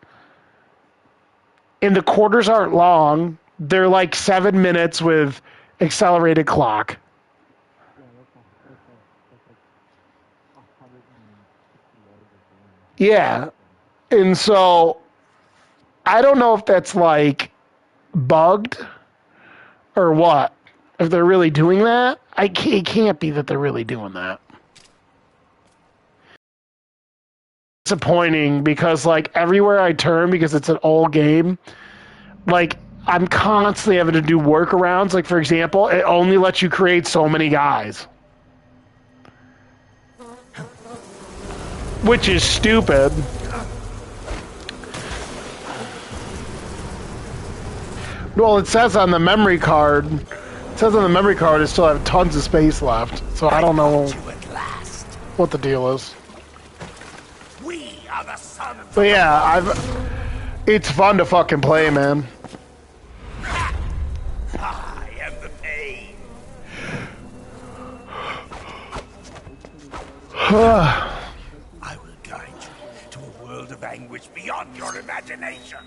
And the quarters aren't long. They're like 7 minutes with accelerated clock. Yeah. And so I don't know if that's, like, bugged or what. If they're really doing that, it can't be that they're really doing that. Disappointing because, like, everywhere I turn, because it's an old game, like, I'm constantly having to do workarounds. Like, for example, it only lets you create so many guys. Which is stupid. Well, it says on the memory card, I still have tons of space left. So I don't know what the deal is. We are the sons. But yeah, it's fun to fucking play, man. I am the pain. I will guide you to a world of anguish beyond your imagination.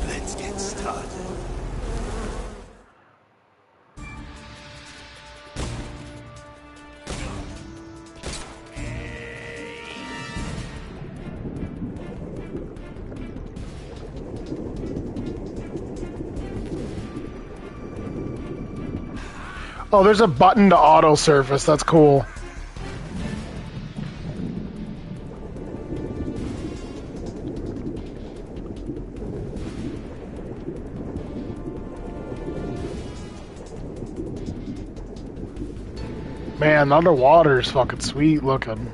Let's get started. Oh, there's a button to auto surface. That's cool. Man, underwater is fucking sweet looking.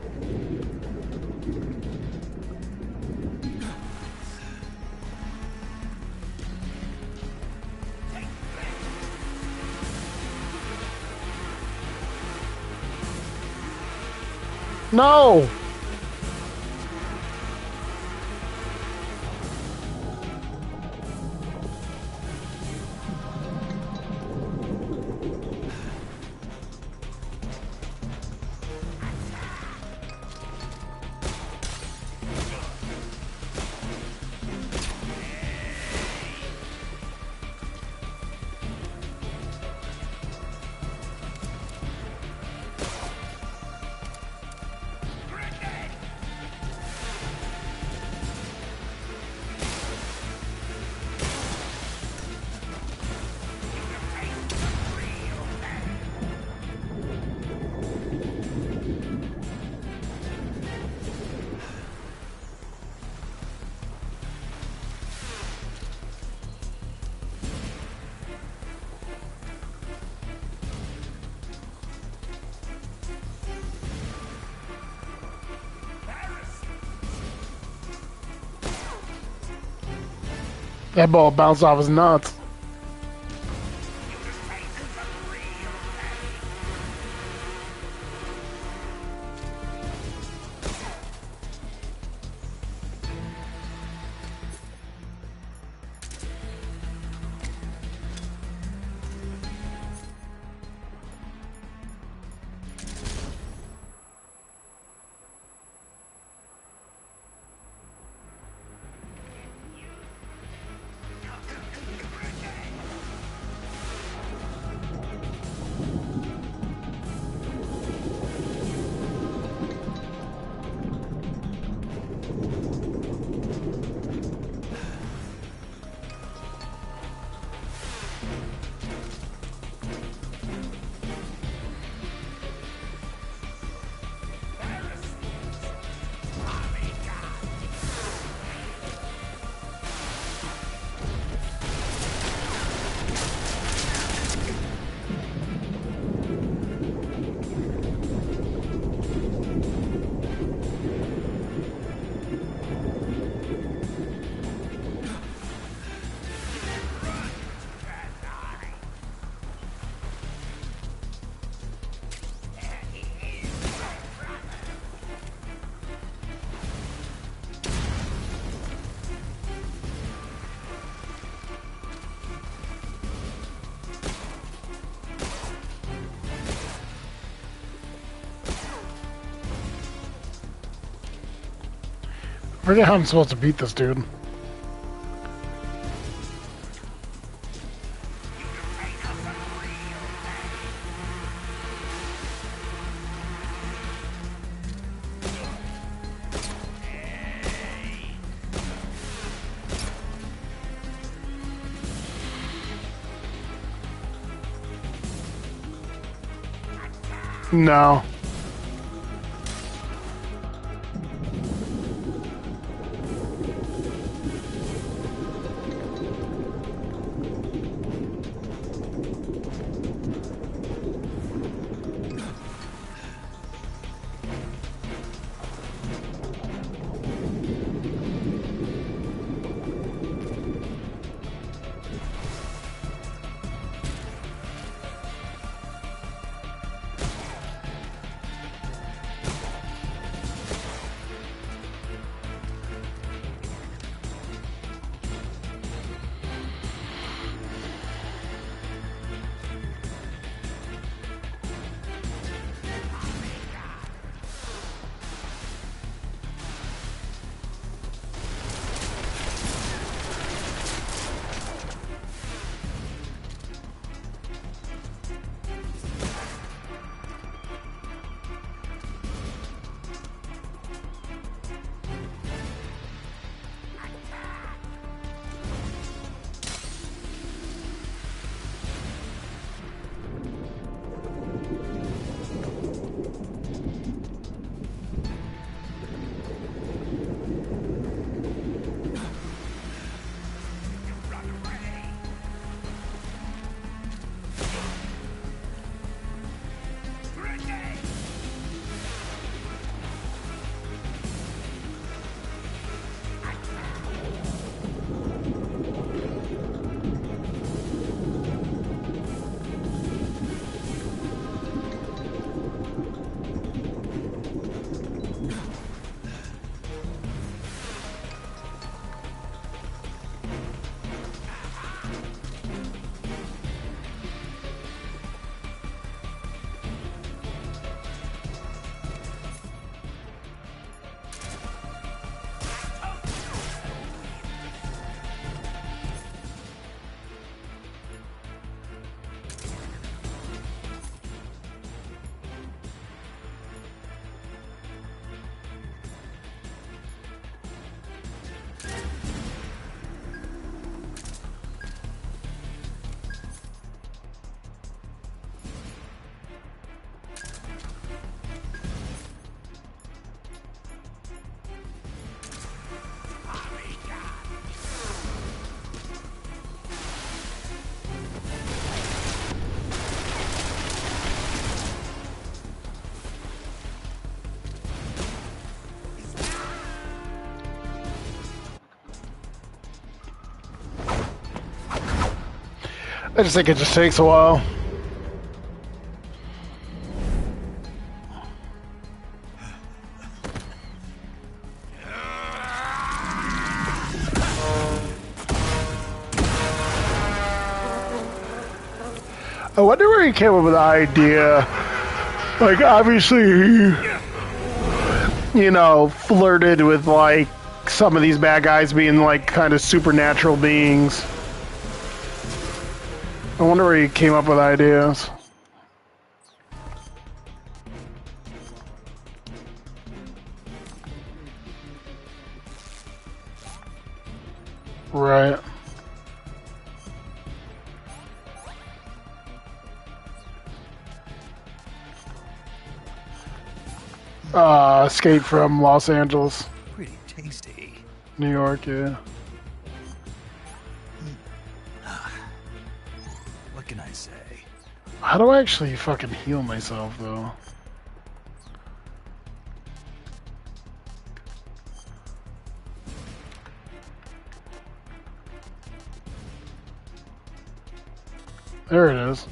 No! That ball bounced off his nuts. I forget how I'm supposed to beat this dude. No. I just think it just takes a while. I wonder where he came up with the idea. Like, obviously, you know, flirted with, like, some of these bad guys being, like, kind of supernatural beings. I wonder where he came up with ideas. Right. Escape from Los Angeles. Pretty tasty. New York, yeah. What can I say? How do I actually fucking heal myself, though? There it is.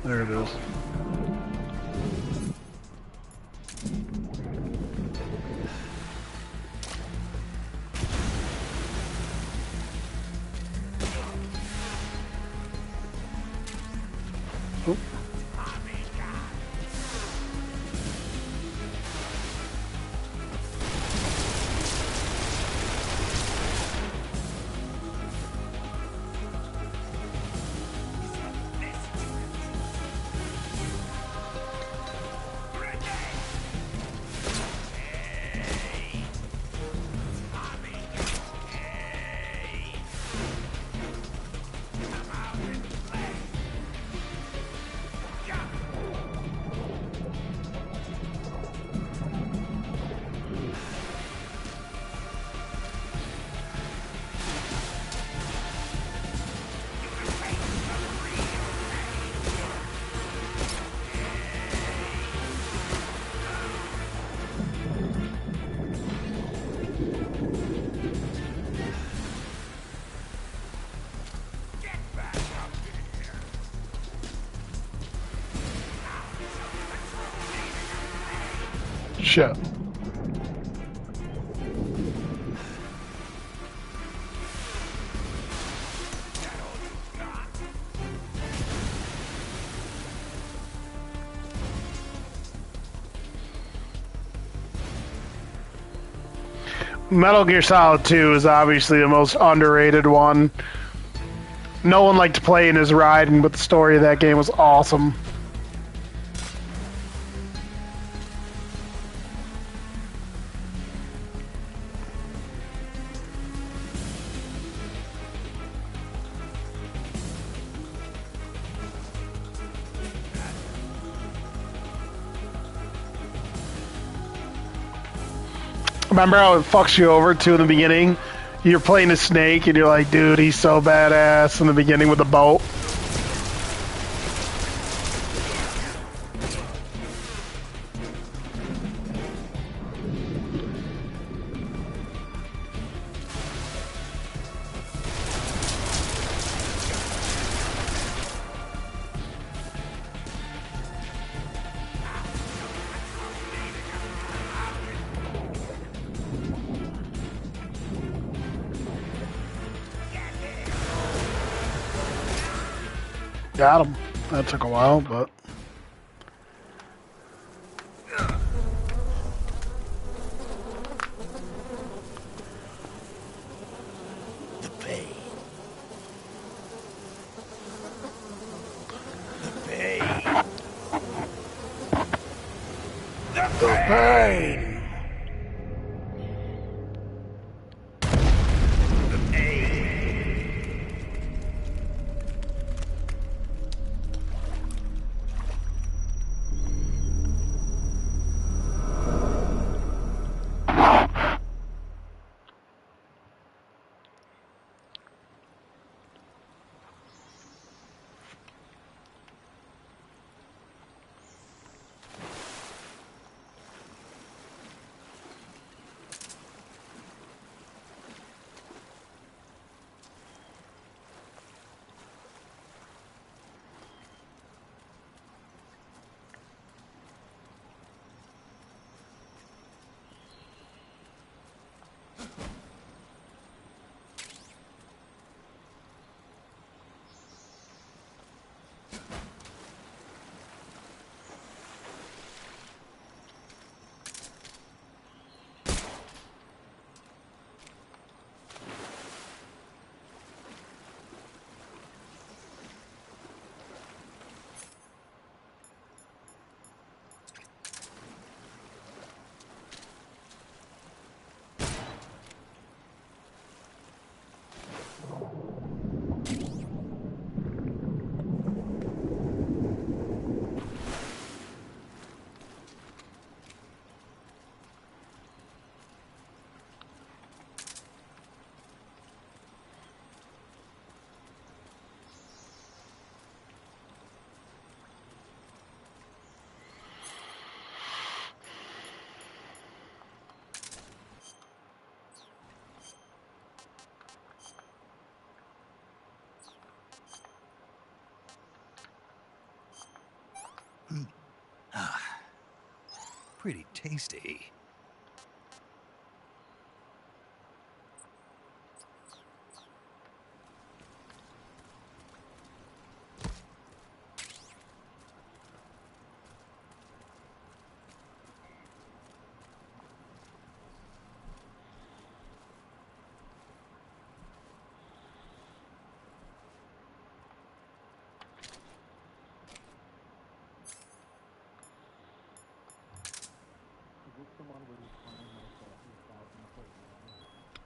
There it is. Oh. Shit. Metal Gear Solid 2 is obviously the most underrated one. No one liked playing as Raiden, but the story of that game was awesome. Remember how it fucks you over too in the beginning? You're playing a snake and you're like, dude, he's so badass in the beginning with the boat. Got him. That took a while, but... The pain. The pain. The pain. Pretty tasty.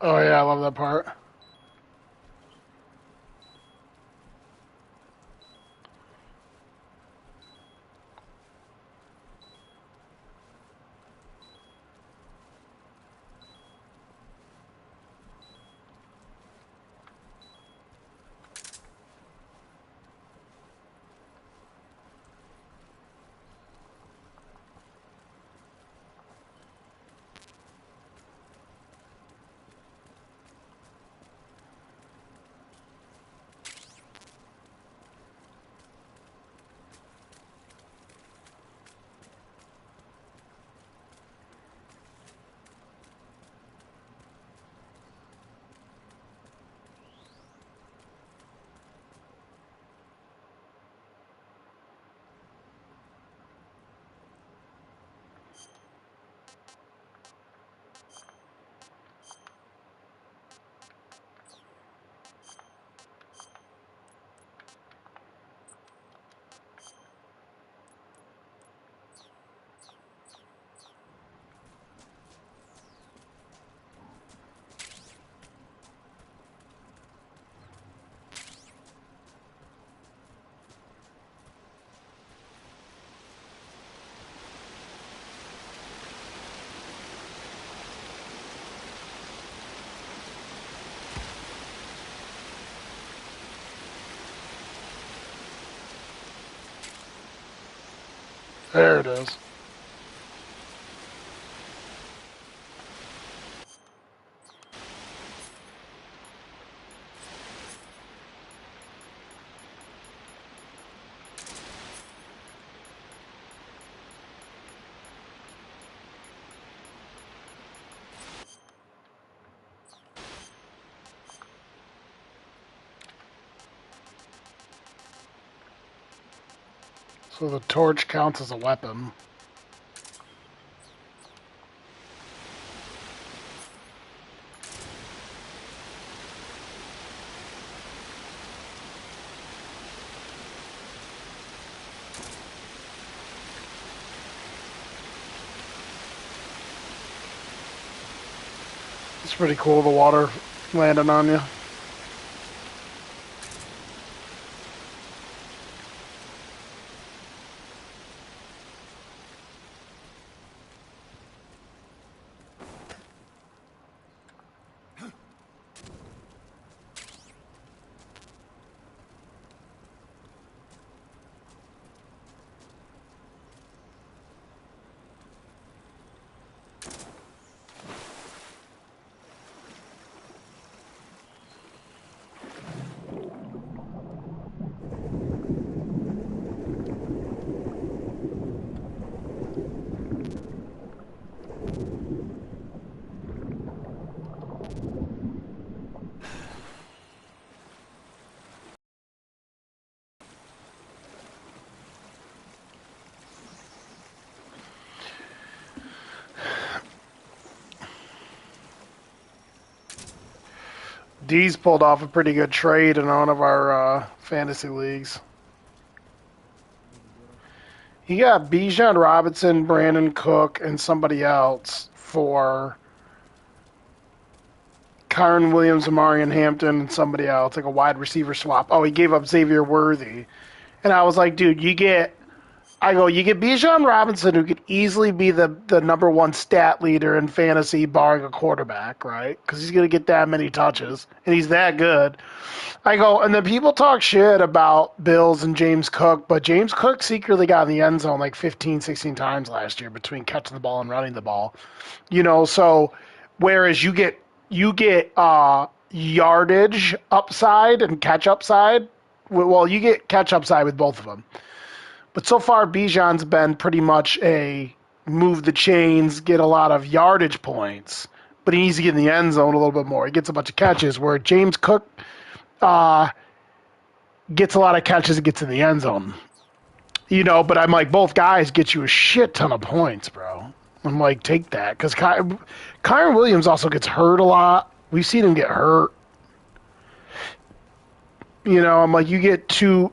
Oh yeah, I love that part. There it is. So the torch counts as a weapon. It's pretty cool, the water landing on you. D's pulled off a pretty good trade in one of our fantasy leagues. He got Bijan Robinson, Brandon Cook, and somebody else for Kyron Williams, Amarian Hampton, and somebody else, like a wide receiver swap. Oh, he gave up Xavier Worthy. And I was like, dude, you get Bijan Robinson, who could easily be the number one stat leader in fantasy, barring a quarterback, right? Because he's going to get that many touches, and he's that good. I go, and then people talk shit about Bills and James Cook, but James Cook secretly got in the end zone like 15, 16 times last year between catching the ball and running the ball. So whereas you get yardage upside and catch upside, well, you get catch upside with both of them. But so far, Bijan's been pretty much a move the chains, get a lot of yardage points, but he needs to get in the end zone a little bit more. He gets a bunch of catches, where James Cook gets a lot of catches and gets in the end zone. But I'm like, both guys get you a shit ton of points, bro. I'm like, take that. Because Kyron Williams also gets hurt a lot. We've seen him get hurt. I'm like, you get two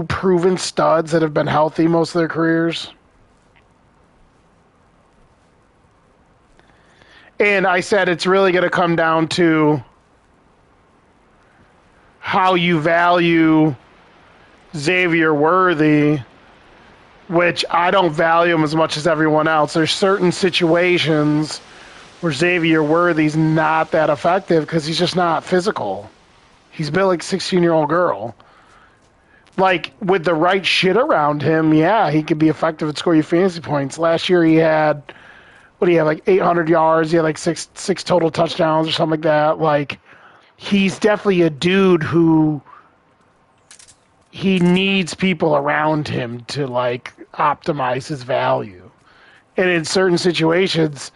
proven studs that have been healthy most of their careers. And I said it's really going to come down to how you value Xavier Worthy, which I don't value him as much as everyone else. There's certain situations where Xavier Worthy's not that effective because he's just not physical. He's built like a 16-year-old girl. Like, with the right shit around him, yeah, he could be effective and score you fantasy points. Last year he had, like 800 yards. He had like six total touchdowns or something like that. Like, he's definitely a dude who he needs people around him to, like, optimize his value. And in certain situations,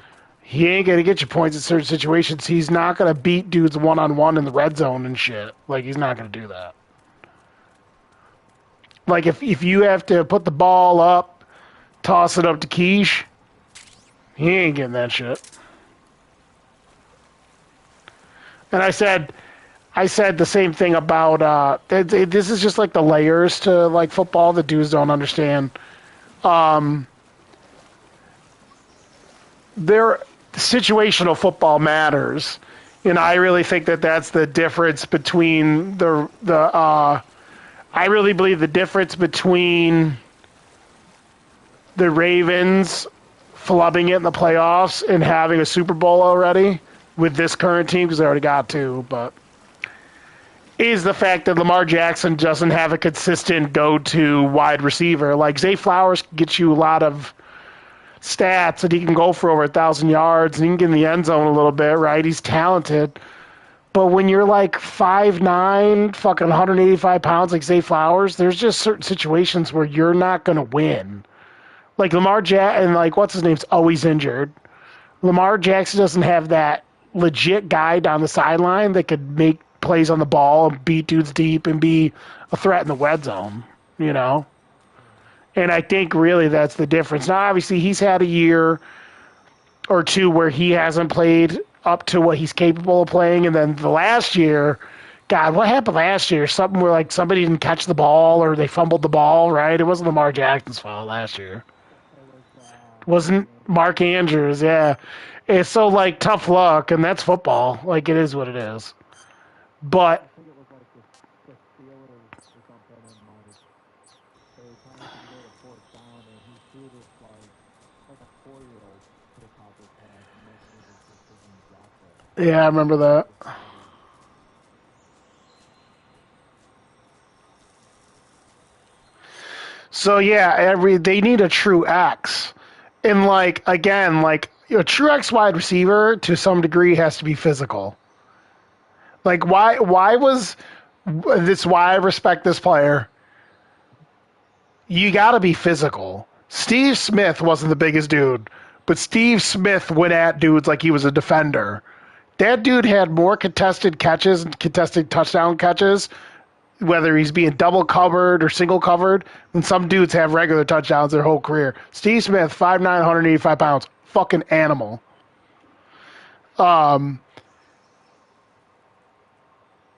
he ain't going to get you points in certain situations. He's not going to beat dudes one-on-one in the red zone and shit. Like, he's not going to do that. Like, if you have to put the ball up, toss it up to Quiche, he ain't getting that shit. And I said the same thing about, this is just like the layers to, like, football that dudes don't understand. Situational football matters. And I really think that that's the difference between I really believe the difference between the Ravens flubbing it in the playoffs and having a Super Bowl already with this current team, because they already got two, but is the fact that Lamar Jackson doesn't have a consistent go-to wide receiver. Like, Zay Flowers can get you a lot of stats, and he can go for over 1,000 yards, and he can get in the end zone a little bit, right? He's talented. But when you're like 5'9", fucking 185 pounds like Zay Flowers, there's just certain situations where you're not going to win. Like Lamar Jackson, and like, what's his name's always injured. Lamar Jackson doesn't have that legit guy down the sideline that could make plays on the ball and beat dudes deep and be a threat in the red zone, you know? And I think really that's the difference. Now, obviously, he's had a year or two where he hasn't played up to what he's capable of playing. And then the last year, God, what happened last year? Something where like somebody didn't catch the ball or they fumbled the ball, right? It wasn't Lamar Jackson's fault last year. It wasn't Mark Andrews, yeah. It's so like tough luck, and that's football. Like, it is what it is. But I think it was like the Steelers or something, and like they were trying to go to fourth down, and he threw this like a 4-year-old pick hopper pass, and most niggas just didn't drop it. yeah, I remember that. So yeah, they need a true X, and like again, like a true X wide receiver to some degree has to be physical. Like why was this? Why I respect this player. You got to be physical. Steve Smith wasn't the biggest dude, but Steve Smith went at dudes like he was a defender. That dude had more contested catches and contested touchdown catches, whether he's being double covered or single covered, than some dudes have regular touchdowns their whole career. Steve Smith, 5'9", 185 pounds, fucking animal.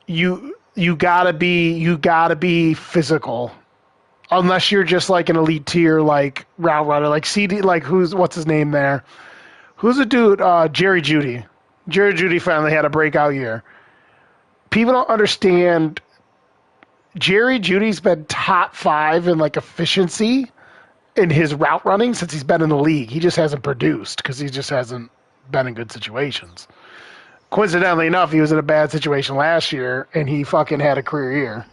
You gotta be physical. Unless you're just like an elite tier like route runner, like CD, like what's his name there? Who's a dude? Jerry Jeudy. Jerry Jeudy finally had a breakout year. People don't understand. Jerry Judy's been top 5 in like efficiency in his route running since he's been in the league. He just hasn't produced because he just hasn't been in good situations. Coincidentally enough, he was in a bad situation last year, and he fucking had a career year.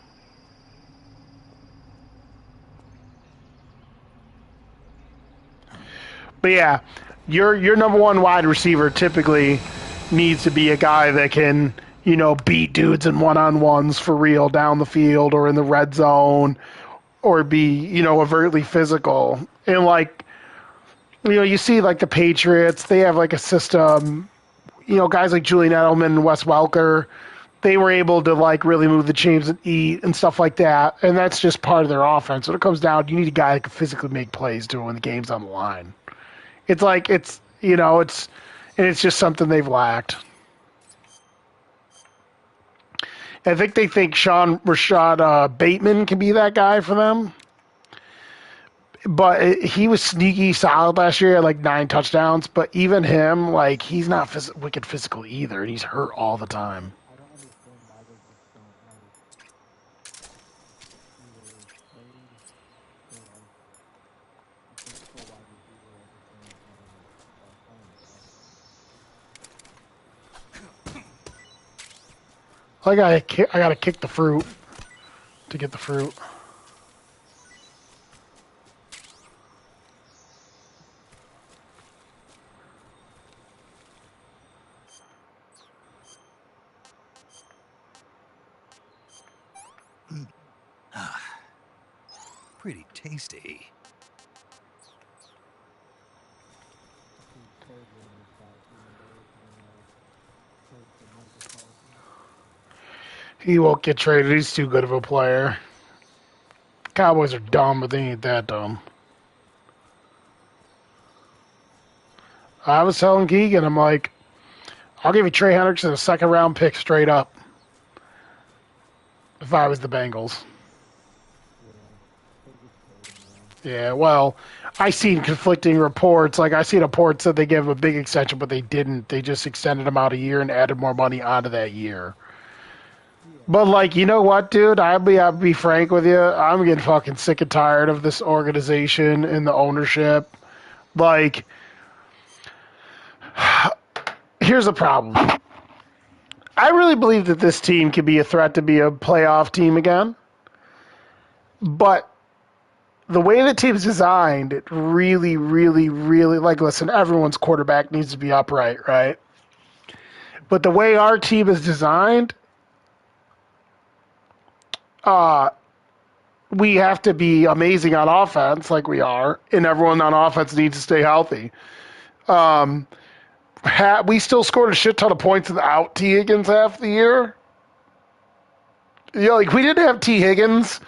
But yeah, your number one wide receiver typically needs to be a guy that can, you know, beat dudes in one-on-ones for real down the field or in the red zone, or be, you know, overtly physical. And like, you know, you see like the Patriots, they have like a system, you know, guys like Julian Edelman and Wes Welker, they were able to like really move the chains and eat and stuff like that. And that's just part of their offense. When it comes down, you need a guy that can physically make plays to when the game's on the line. It's like, you know, it's just something they've lacked. I think they think Rashad Bateman can be that guy for them. But he was sneaky solid last year at like 9 touchdowns. But even him, like, he's not wicked physical either. And he's hurt all the time. I don't understand why they just don't like either trade or like a physical wide receiver at the same time as playing I gotta kick the fruit to get the fruit. Pretty tasty. He won't get traded. He's too good of a player. Cowboys are dumb, but they ain't that dumb. I was telling Keegan, I'm like, I'll give you Trey Hendrickson a 2nd-round pick straight up if I was the Bengals. Yeah, well, I seen conflicting reports. Like, I seen reports that they gave him a big extension, but they didn't. They just extended him out a year and added more money onto that year. But, like, you know what, dude? I'll be frank with you. I'm getting fucking sick and tired of this organization and the ownership. Like, here's the problem. I really believe that this team could be a threat to be a playoff team again. But the way the team's designed, it really, really, really, like, listen, everyone's quarterback needs to be upright, right? But the way our team is designed, we have to be amazing on offense, like we are, and everyone on offense needs to stay healthy. We still scored a shit ton of points without T. Higgins half the year. You know, like, we didn't have T. Higgins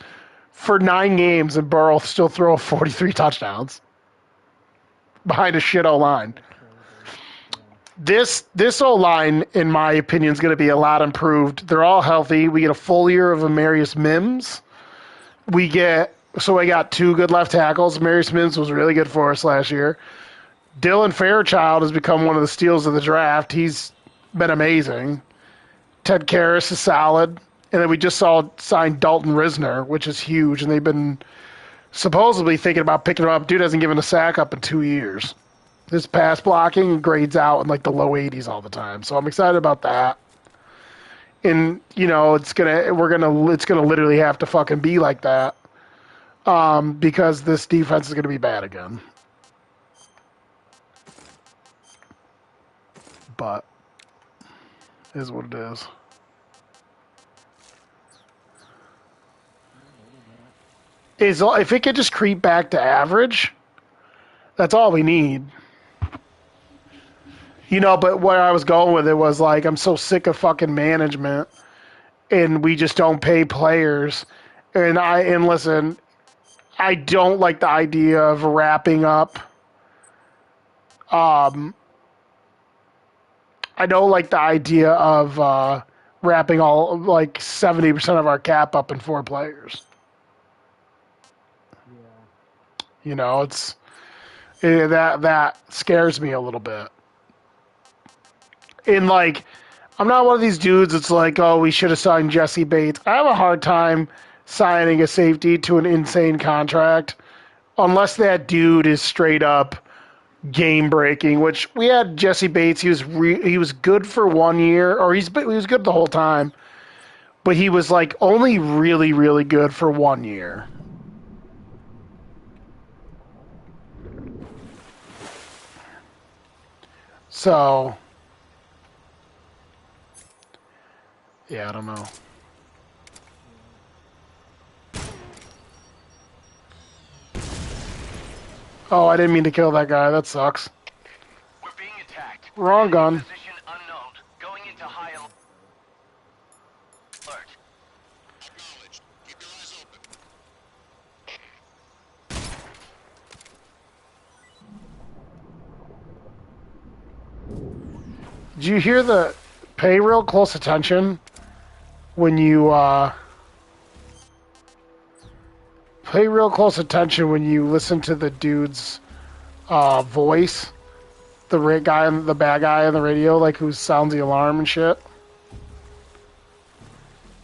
for 9 games, and Burrow still throw 43 touchdowns behind a shit O-line. This O-line, in my opinion, is going to be a lot improved. They're all healthy. We get a full year of Amarius Mims. I got 2 good left tackles. Amarius Mims was really good for us last year. Dylan Fairchild has become one of the steals of the draft. He's been amazing. Ted Karras is solid. And then we just signed Dalton Risner, which is huge. And they've been supposedly thinking about picking him up. Dude hasn't given a sack up in 2 years. His pass blocking grades out in like the low 80s all the time. So I'm excited about that. And, you know, it's gonna literally have to fucking be like that. Because this defense is gonna be bad again. But it is what it is. If it could just creep back to average, that's all we need. You know, but where I was going with it was like, I'm so sick of fucking management, and we just don't pay players. And listen, I don't like the idea of wrapping up. I don't like the idea of wrapping all like 70% of our cap up in 4 players. You know, that scares me a little bit. And like, I'm not one of these dudes that's like, oh, we should have signed Jesse Bates. I have a hard time signing a safety to an insane contract unless that dude is straight up game breaking. Which we had Jesse Bates. He was good for 1 year, or he was good the whole time, but he was like only really, really good for 1 year. So, yeah, I don't know. Oh, I didn't mean to kill that guy. That sucks. We're being attacked. Wrong gun. Position unknown. Going into high alert. Acknowledged. Keep your eyes open. Did you hear the pay real close attention when you pay real close attention when you listen to the dude's voice, the bad guy on the radio, like who sounds the alarm and shit.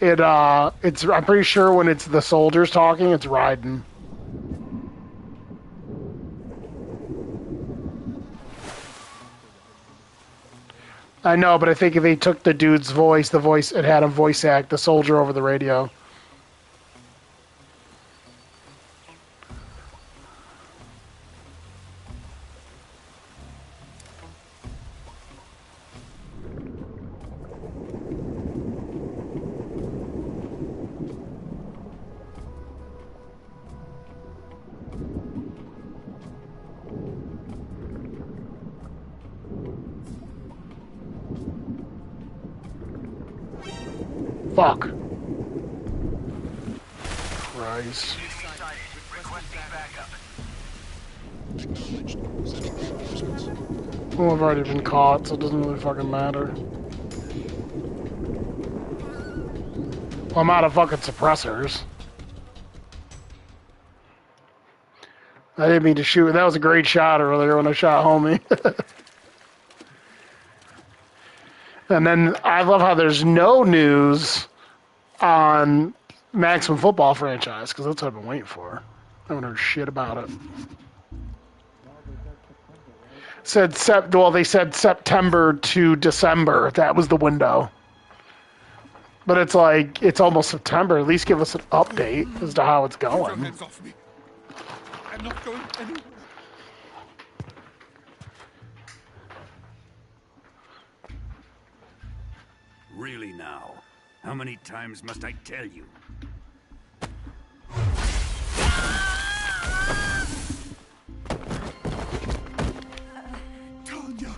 I'm pretty sure when it's the soldiers talking, it's Raiden. I know, but I think if they took the dude's voice, it had him voice act the soldier over the radio. Fuck. Christ. Acknowledged. Sending reinforcements. Well, I've already been caught, so it doesn't really fucking matter. Well, I'm out of fucking suppressors. I didn't mean to shoot. That was a great shot earlier when I shot homie. And then I love how there's no news on Maximum Football franchise, because that's what I've been waiting for. I haven't heard shit about it. They said September to December. That was the window. But it's like, it's almost September. At least give us an update as to how it's Get your going. hands off me. I'm not going anywhere. Really now? How many times must I tell you? Tanya.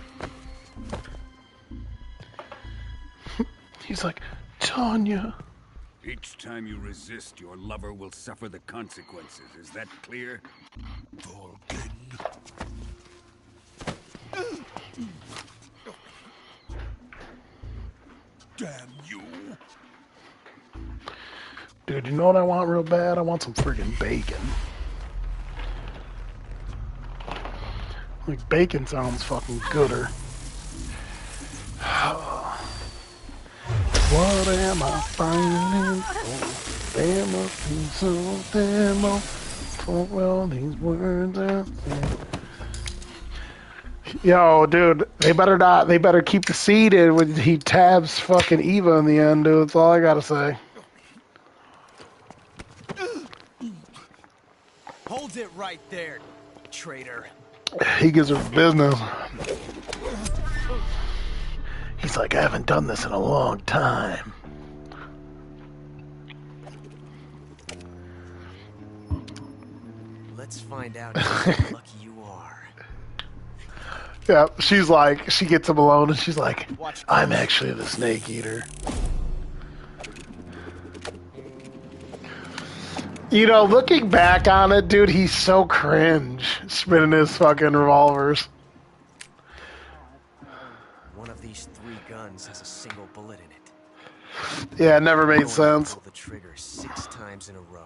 He's like, Tanya. Each time you resist, your lover will suffer the consequences. Is that clear? Vulcan. Damn you. Dude, you know what I want real bad? I want some friggin' bacon. Like, bacon sounds fucking gooder. What am I fighting for? Damn a piece of demo for all these words out there. Yo, dude, they better not. They better keep the seed in when he tabs fucking Eva in the end, dude. That's all I gotta say. Hold it right there, traitor. He gives her business. He's like, I haven't done this in a long time. Let's find out how lucky you are. Yeah, she's like, she gets him alone and she's like, I'm actually the snake eater. You know, looking back on it, dude, he's so cringe spinning his fucking revolvers. One of these 3 guns has a single bullet in it. Yeah, it never made sense. Pull the trigger 6 times in a row.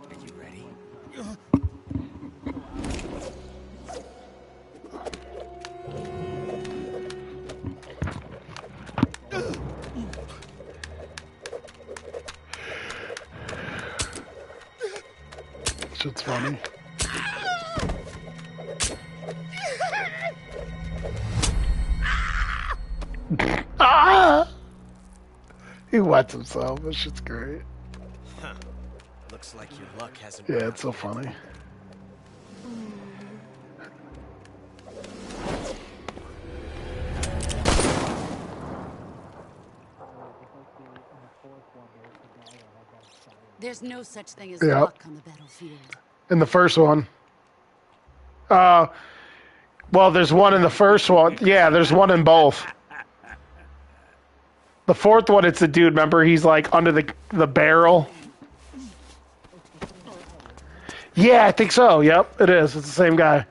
Are you ready? Shit's funny. Ah! He wets himself. That shit's great. Huh. Looks like your luck hasn't. Yeah, it's so funny. There's no such thing as Yep. luck on the battlefield. In the first one. Well, there's one in the first one. Yeah, there's one in both. The fourth one, it's a dude, remember? He's like under the barrel. Yeah, I think so. Yep, it is. It's the same guy.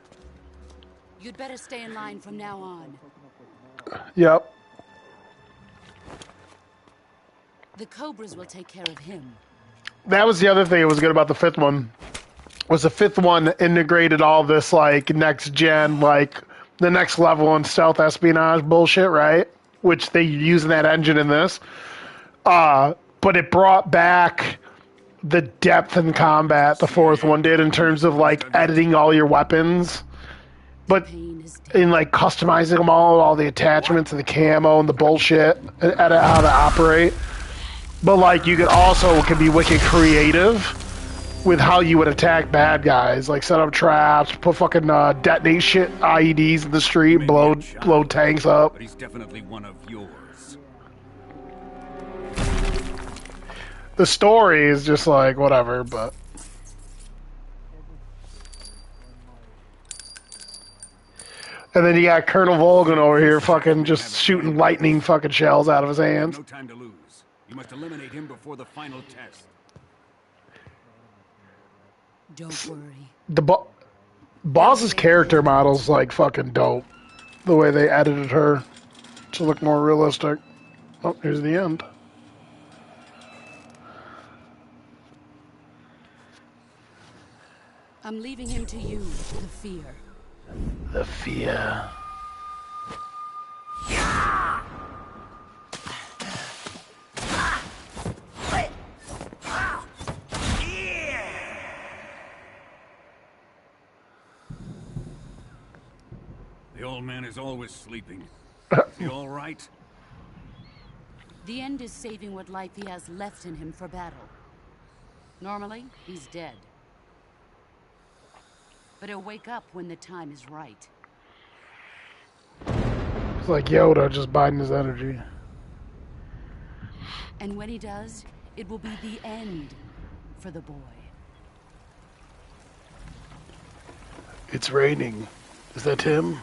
You'd better stay in line from now on. Yep. The Cobras will take care of him. That was the other thing that was good about the fifth one. Was the fifth one integrated all this like next gen, like the next level in stealth espionage bullshit, right? Which they using that engine in this. But it brought back the depth in combat the fourth one did in terms of like editing all your weapons, but in like customizing them all the attachments and the camo and the bullshit, and edit how to operate. But like you could be wicked creative with how you would attack bad guys, like set up traps, put fucking detonate shit IEDs in the street, blow tanks up. But he's definitely one of yours. The story is just like whatever, but and then you got Colonel Volgan over here fucking just shooting lightning fucking shells out of his hands. No time to lose. You must eliminate him before the final test. Don't worry. The boss's character model's like fucking dope. The way they edited her to look more realistic. Oh, here's the end. I'm leaving him to you, the fear. The fear. The old man is always sleeping. Is he all right? The end is saving what life he has left in him for battle. Normally, he's dead. But he'll wake up when the time is right. It's like Yoda just biding his energy. And when he does, it will be the end for the boy. It's raining. Is that him?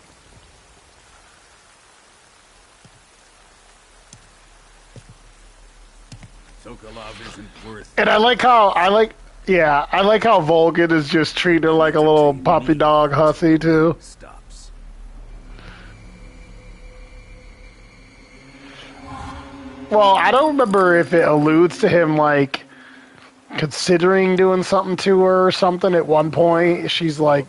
Sokolov isn't worth. And I like how Volgin is just treating her like a little puppy dog hussy too. Stops. Well, I don't remember if it alludes to him like considering doing something to her or something at one point. She's like,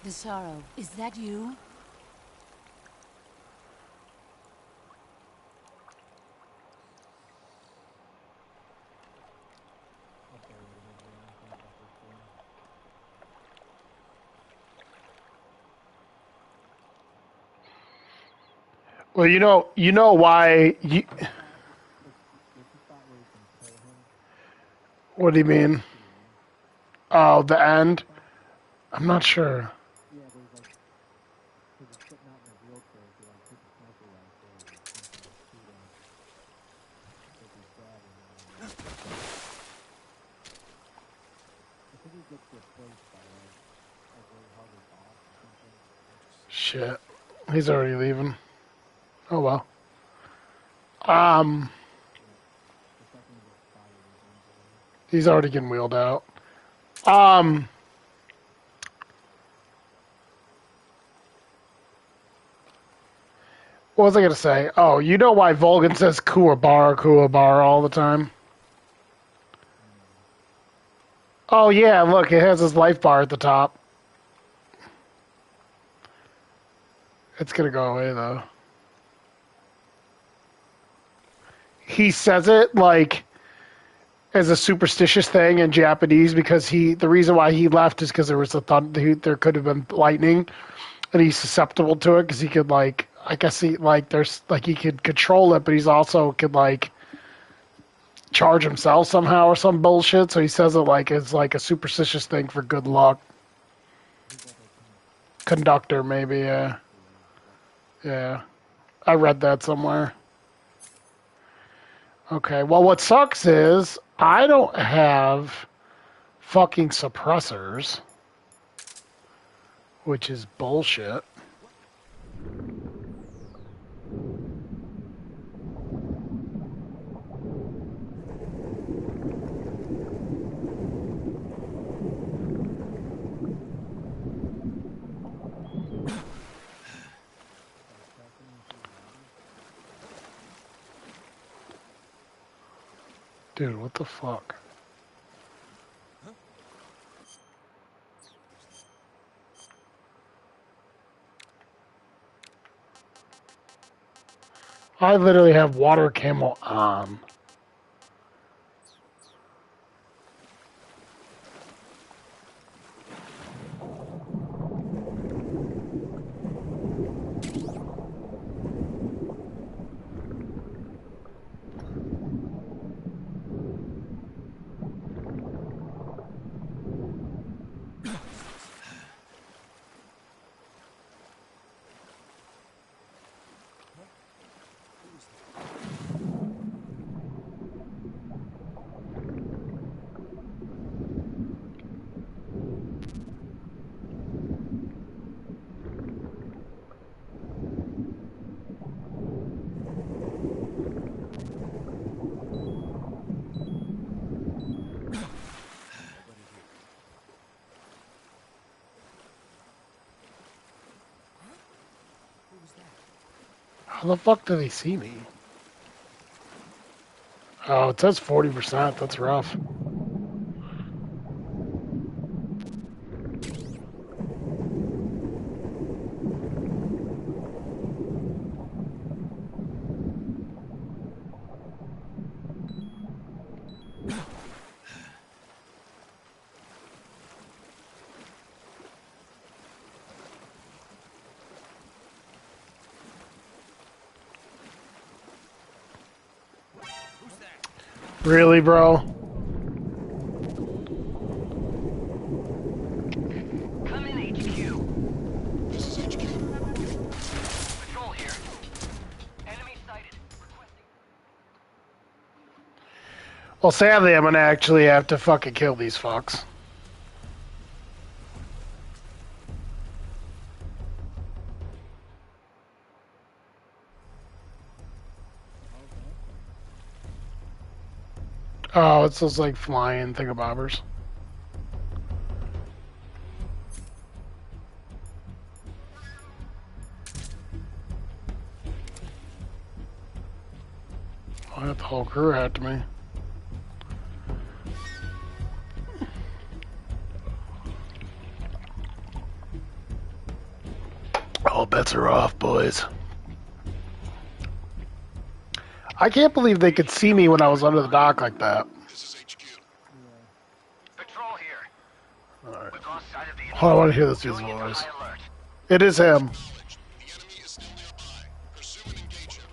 The sorrow, is that you? well, you know why you. What do you mean? Oh, the end? I'm not sure. Shit. He's already leaving. Oh well. He's already getting wheeled out. What was I gonna say? Oh, you know why Volgin says Kuwabara all the time? Oh yeah, look, it has his life bar at the top. It's gonna go away though. He says it like as a superstitious thing in Japanese because the reason why he left is because there was there could have been lightning, and he's susceptible to it because he could like, I guess he could control it, but he's also could like charge himself somehow or some bullshit. So he says it like it's like a superstitious thing for good luck. Conductor, maybe, yeah. Yeah. I read that somewhere. Okay, well, what sucks is I don't have fucking suppressors, which is bullshit. Dude, what the fuck? I literally have water camo on. How the fuck do they see me? Oh, it says 40%. That's rough. Really, bro? Come in, HQ. This is HQ. Patrol here. Enemy sighted. Requesting. Well, sadly, I'm gonna actually have to fucking kill these fucks. Oh, it's those like flying thingabobbers. I got the whole crew after me. All bets are off, boys. I can't believe they could see me when I was under the dock like that. This is HQ. Patrol here. Alright. We've lost sight of the Oh, I want to hear this dude's Going into voice. high alert. It is him. The enemy is still nearby. Pursue and engage him.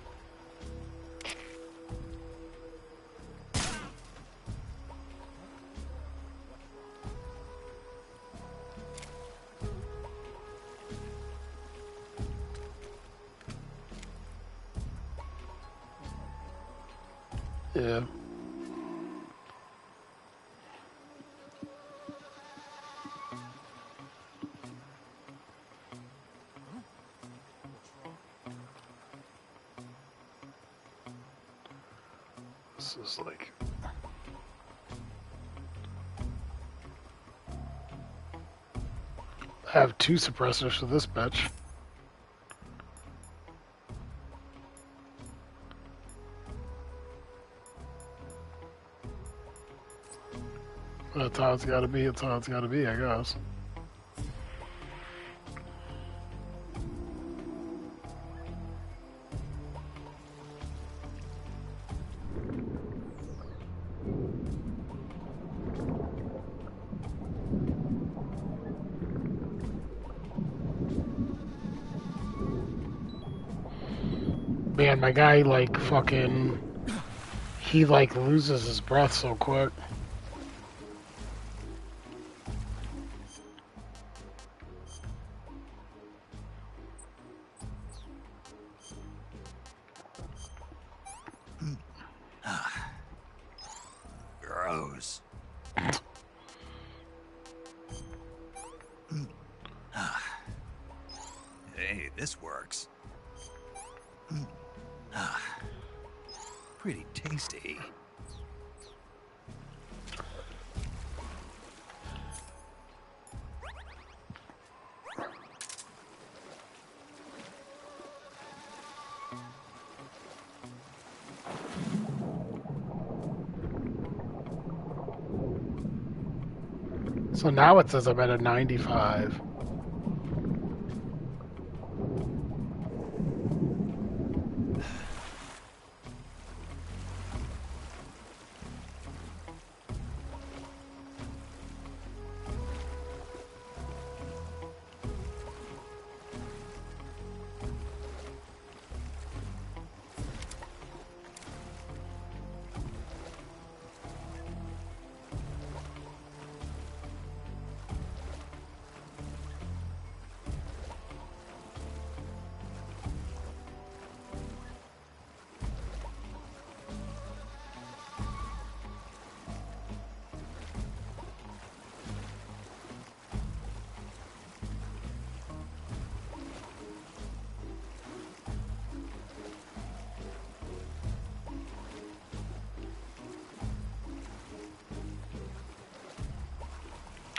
Yeah. This is like... I have 2 suppressors for this bitch. That's how it's gotta be, that's how it's gotta be, I guess. Man, my guy, like, fucking... He, like, loses his breath so quick. Gross. Hey, this works. Pretty tasty. So now it says I'm at a 95.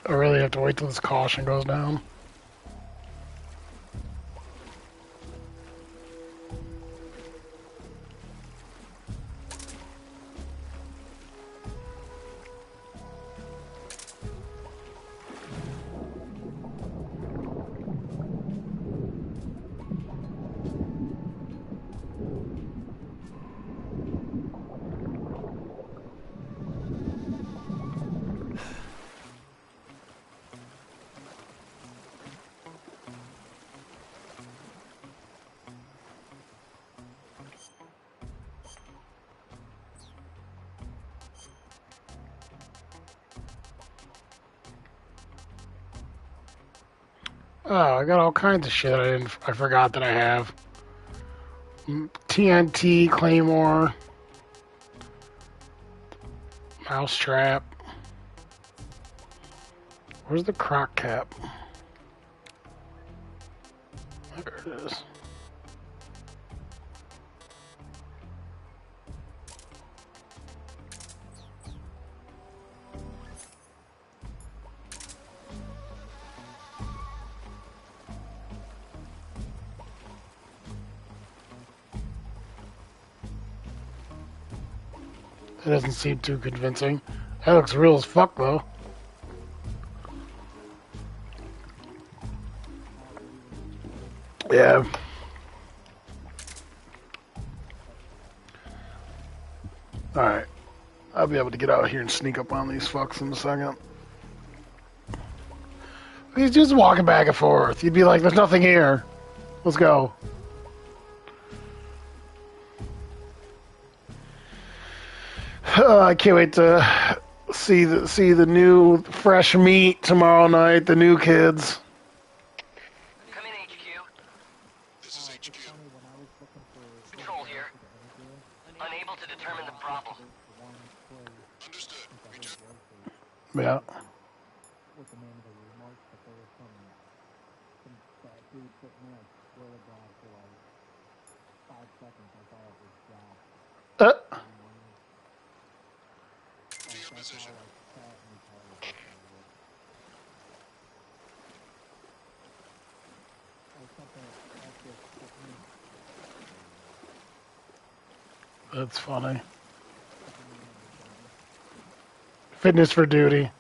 I really have to wait till this caution goes down. Oh, I got all kinds of shit I forgot that I have. TNT, Claymore, Mousetrap. Where's the crock cap? There it is. It doesn't seem too convincing. That looks real as fuck, though. Yeah. Alright. I'll be able to get out here and sneak up on these fucks in a second. He's just walking back and forth. You'd be like, there's nothing here. Let's go. I can't wait to see the new fresh meat tomorrow night. The new kids. Come in, HQ. This is HQ. Control here. Unable to determine the problem. Understood. Return. Yeah. With the name of the remarks, but there was some fat dude sitting there swirled down for like 5 seconds. I thought it was Josh. To your position. Fat and retarded. Or something like this. That's funny. Fitness for duty.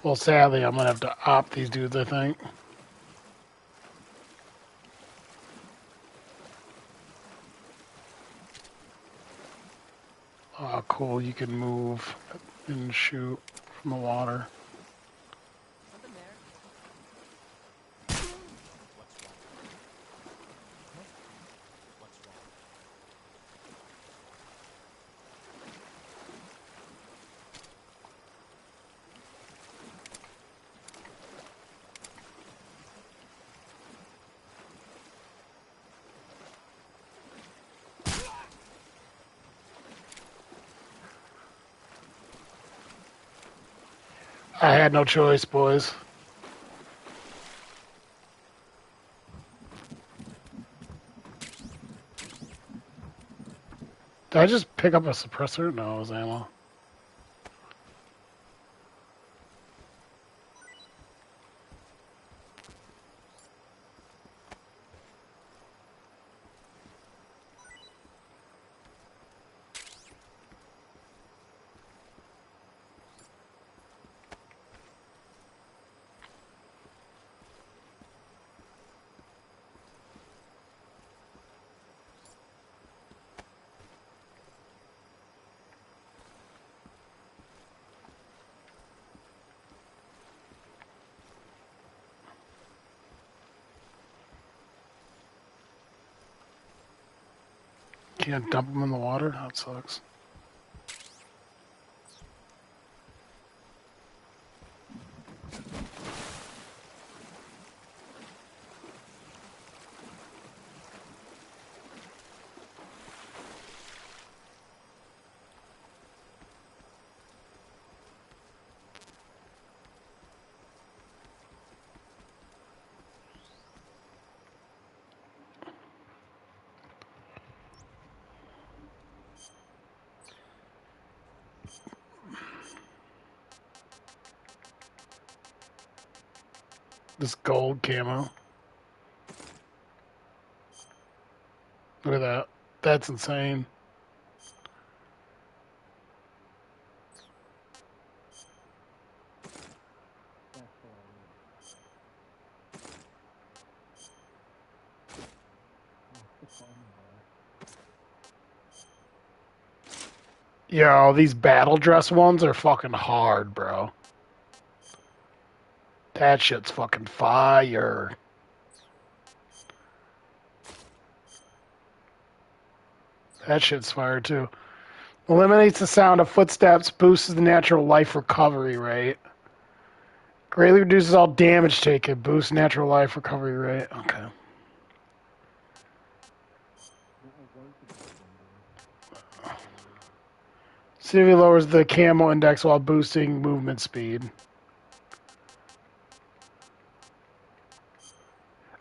Well, sadly, I'm gonna have to opt these dudes, I think. Oh, cool. You can move and shoot from the water. I had no choice, boys. Did I just pick up a suppressor? No, it was ammo. Can't dump them in the water? That sucks. This gold camo. Look at that. That's insane. Yo, these battle dress ones are fucking hard, bro. That shit's fucking fire. That shit's fire too. Eliminates the sound of footsteps, boosts the natural life recovery rate. Greatly reduces all damage taken, boosts natural life recovery rate. Okay. Significantly lowers the camo index while boosting movement speed.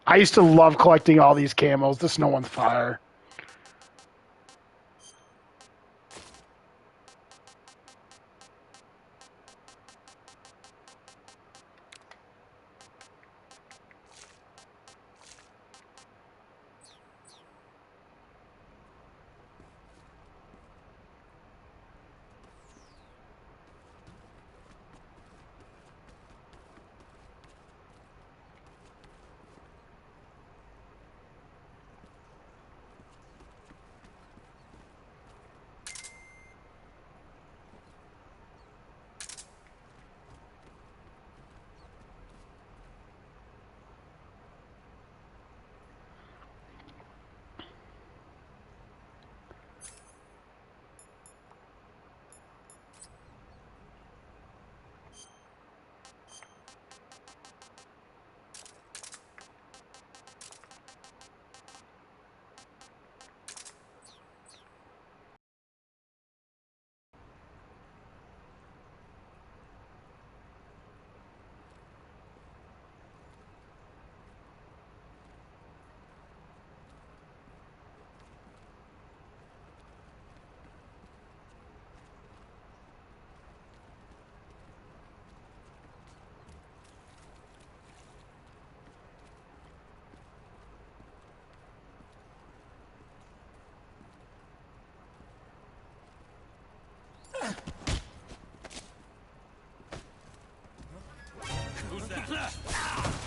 I used to love collecting all these camos. This no one's fire.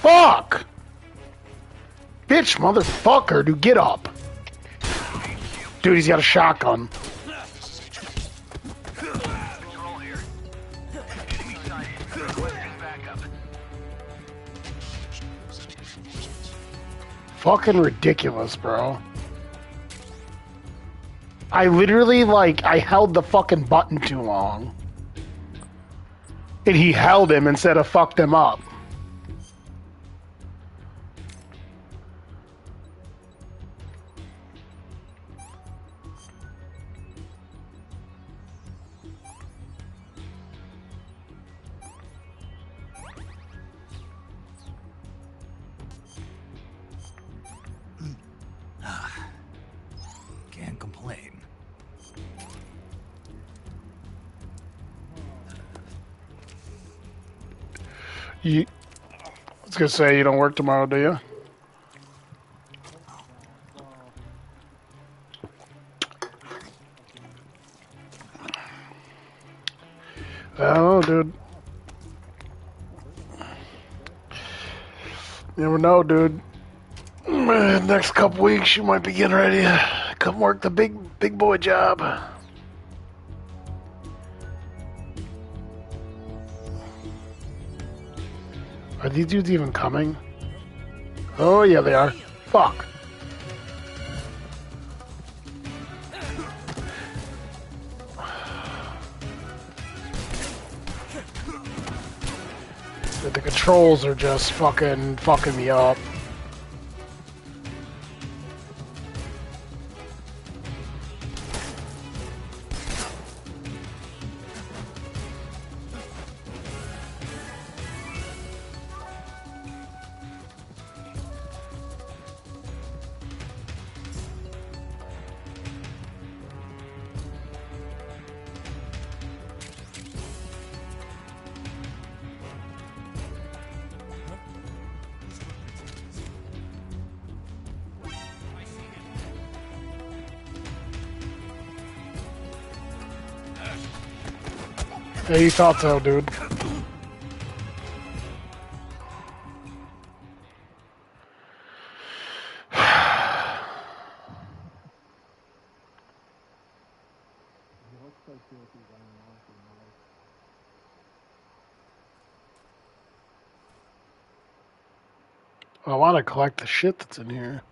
Fuck! Bitch, motherfucker, dude, get up. Dude, he's got a shotgun. Control here. Enemy sighted. Requesting backup. Fucking ridiculous, bro. I literally, I held the fucking button too long. And he held him instead of fucked him up. Can't complain. I was gonna say, you don't work tomorrow, do you? Oh, dude. You never know, dude. Next couple weeks, you might be getting ready to come work the big boy job. Are these dudes even coming? Oh, yeah, they are. Fuck. The controls are just fucking me up. Yeah, you thought so, dude. I want to collect the shit that's in here.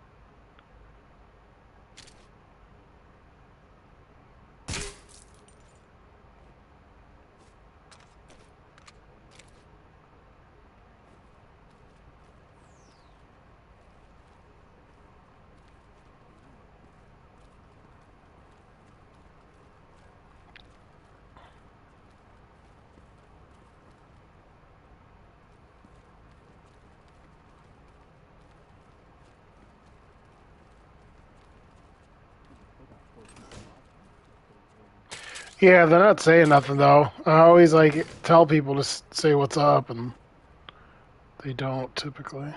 Yeah, they're not saying nothing though. I always like tell people to say what's up, and they don't typically.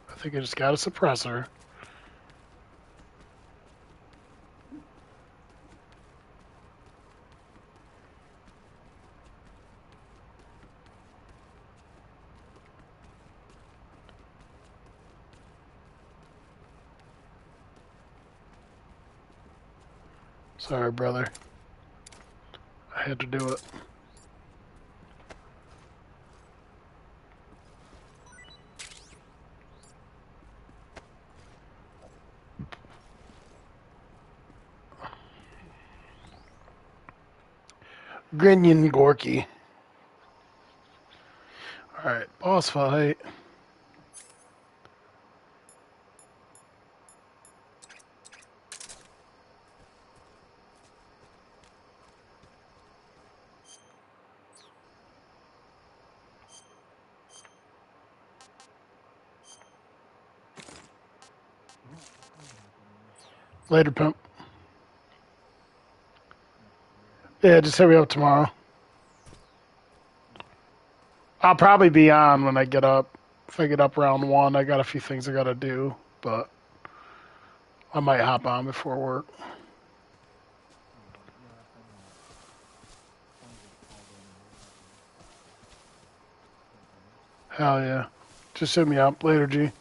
I think I just got a suppressor. Sorry, brother. I had to do it. Grinyon Gorky. Alright, boss fight. Later, pimp. Yeah, just hit me up tomorrow. I'll probably be on when I get up. If I get up around 1, I got a few things I gotta do, but I might hop on before work. Hell yeah. Just hit me up. Later, G.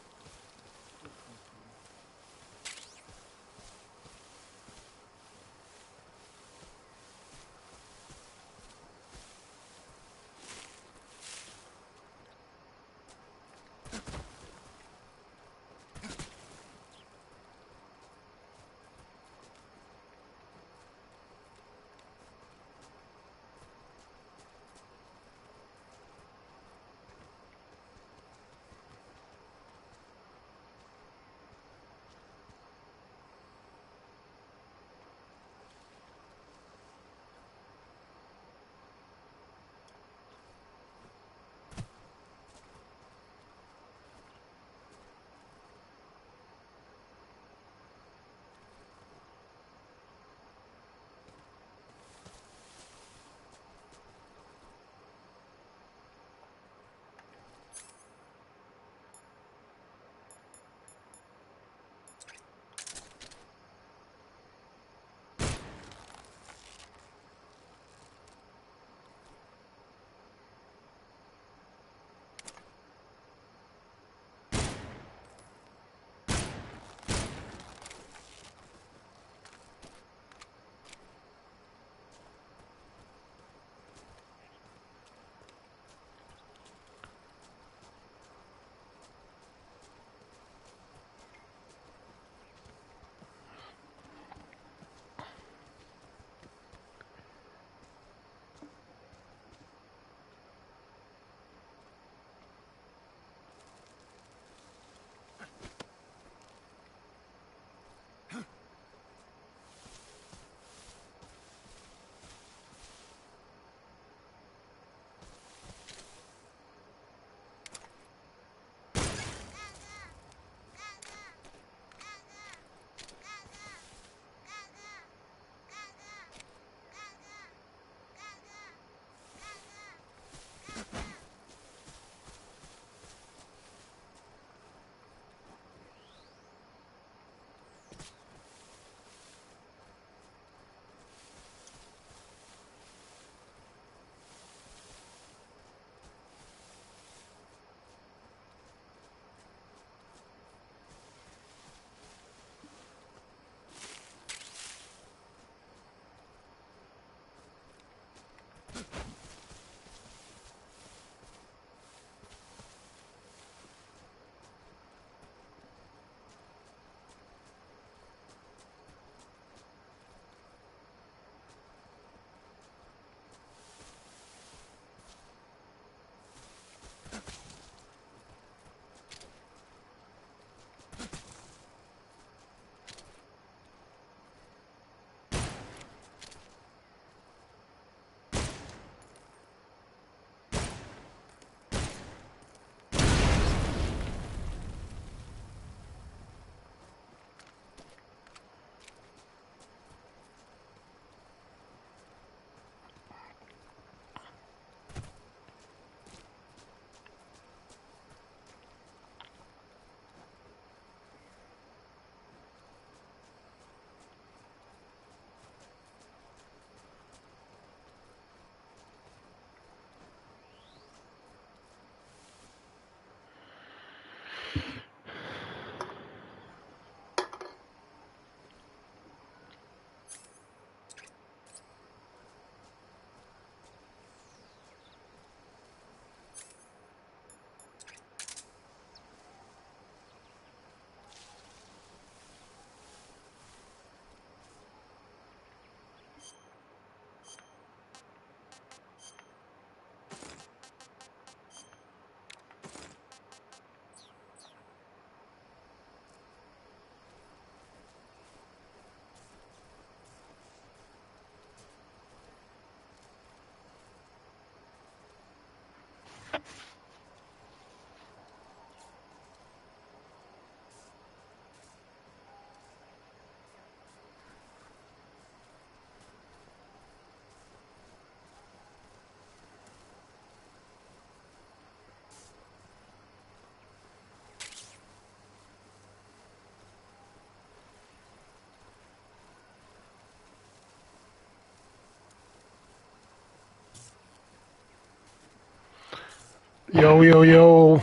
Yo, yo, yo.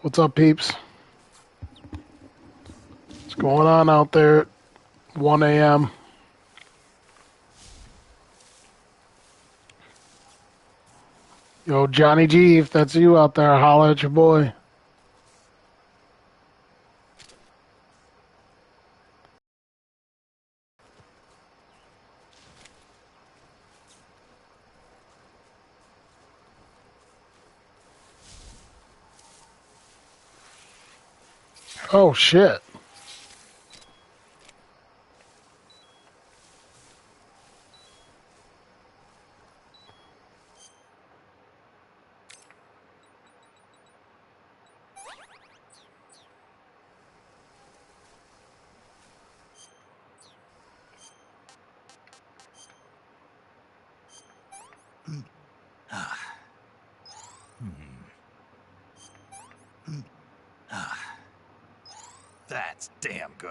What's up, peeps? What's going on out there at 1 a.m.? Yo, Johnny G, if that's you out there, holla at your boy. Oh, shit. That's damn good.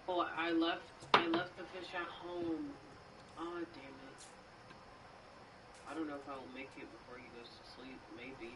Oh, I left the fish at home. Oh, damn it. I don't know if I will make it before he goes to sleep. Maybe.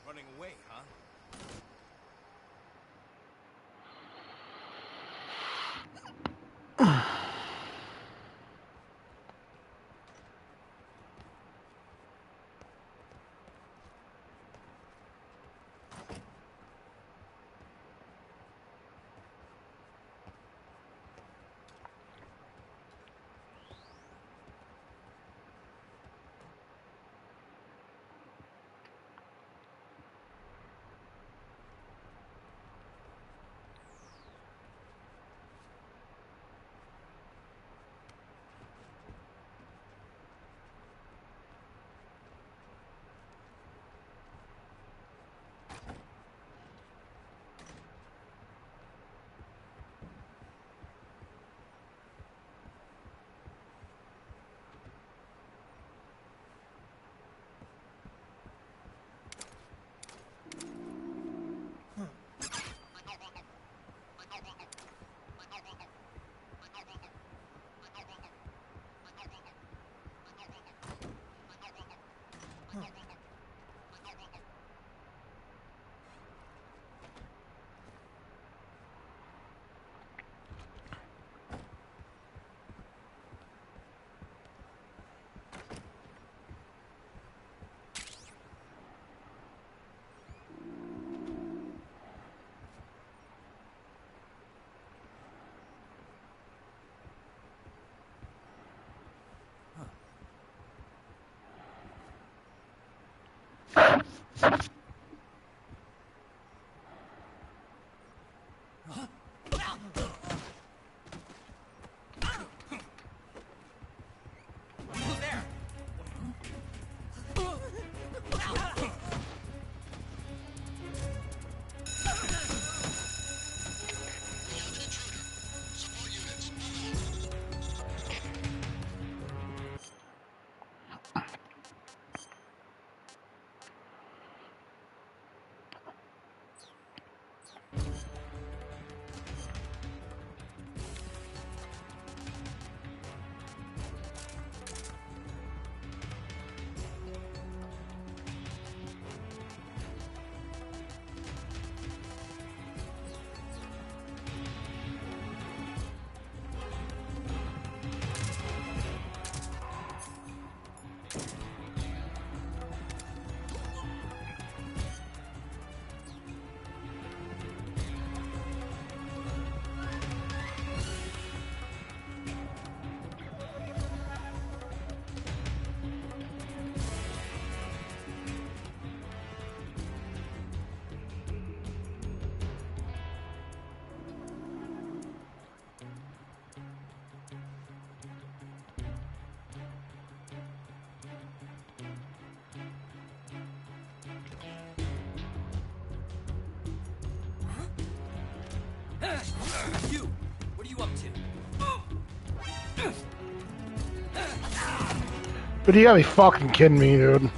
Running away, huh? You! What are you up to? But you gotta be fucking kidding me, dude.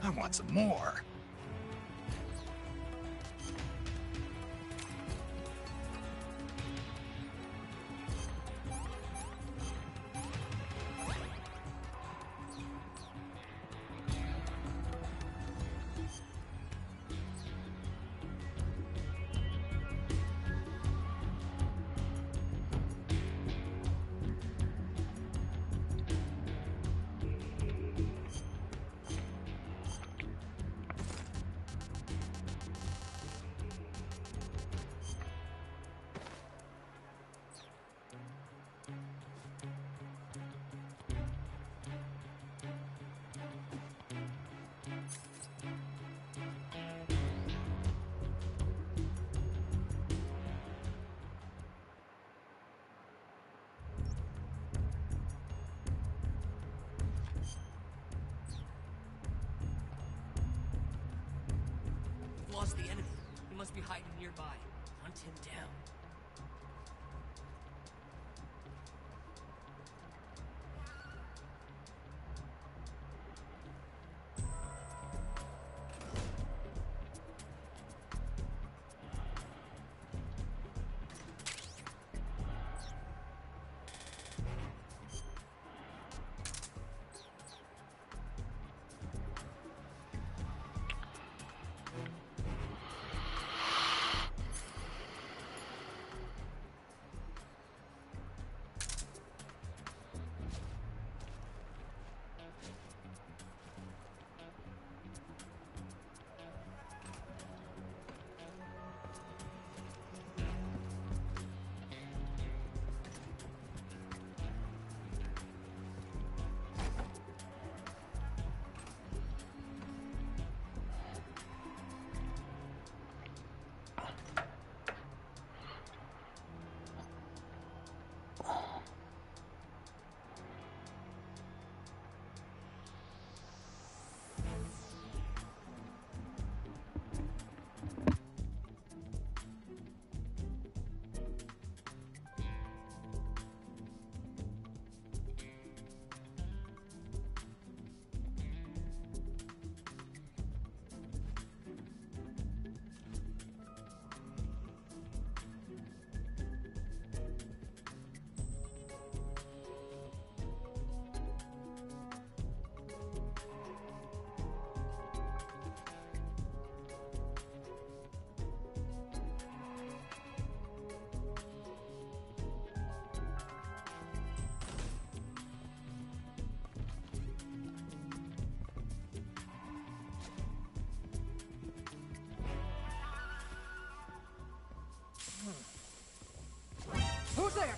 I want some more. We've lost the enemy. He must be hiding nearby. Hunt him down. Who's there?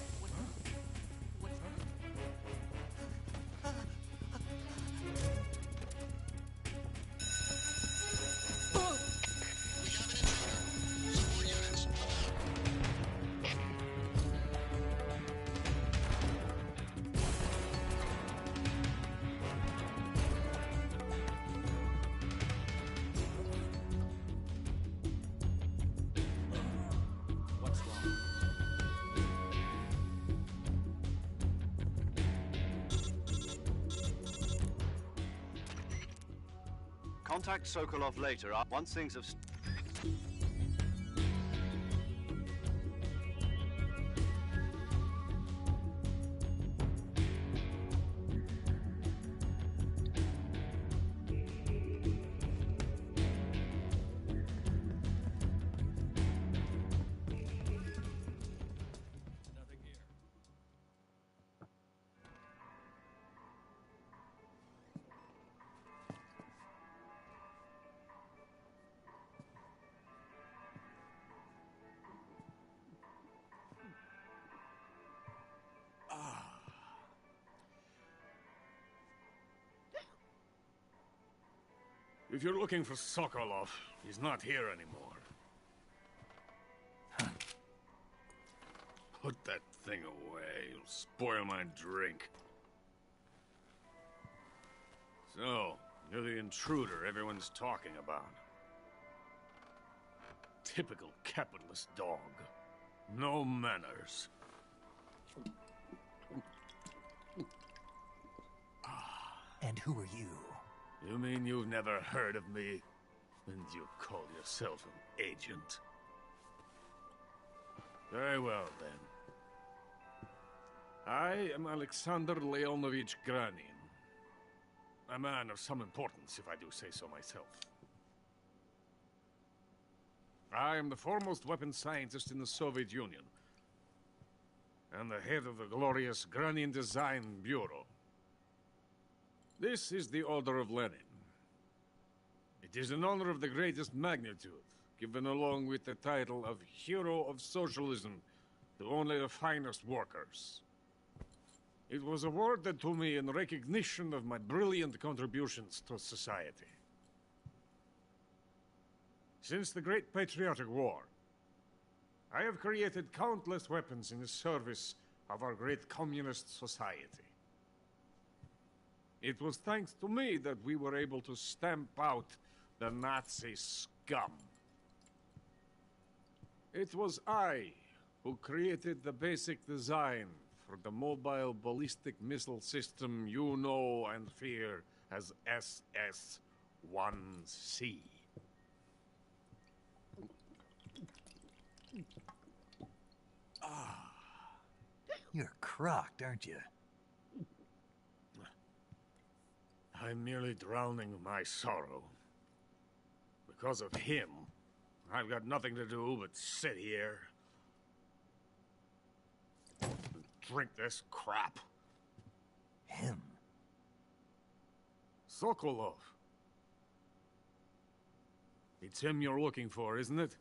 Contact Sokolov later. Once things have... If you're looking for Sokolov, he's not here anymore. Put that thing away. It'll spoil my drink. So, you're the intruder everyone's talking about. Typical capitalist dog. No manners. And who are you? You mean you've never heard of me? And you call yourself an agent? Very well, then. I am Alexander Leonovich Granin. A man of some importance, if I do say so myself. I am the foremost weapons scientist in the Soviet Union, and the head of the glorious Granin Design Bureau. This is the Order of Lenin. It is an honor of the greatest magnitude, given along with the title of Hero of Socialism to only the finest workers. It was awarded to me in recognition of my brilliant contributions to society. Since the Great Patriotic War, I have created countless weapons in the service of our great communist society. It was thanks to me that we were able to stamp out the Nazi scum. It was I who created the basic design for the mobile ballistic missile system you know and fear as SS-1C. You're crocked, aren't you? I'm merely drowning my sorrow. Because of him, I've got nothing to do but sit here and drink this crap. Him? Sokolov. It's him you're looking for, isn't it?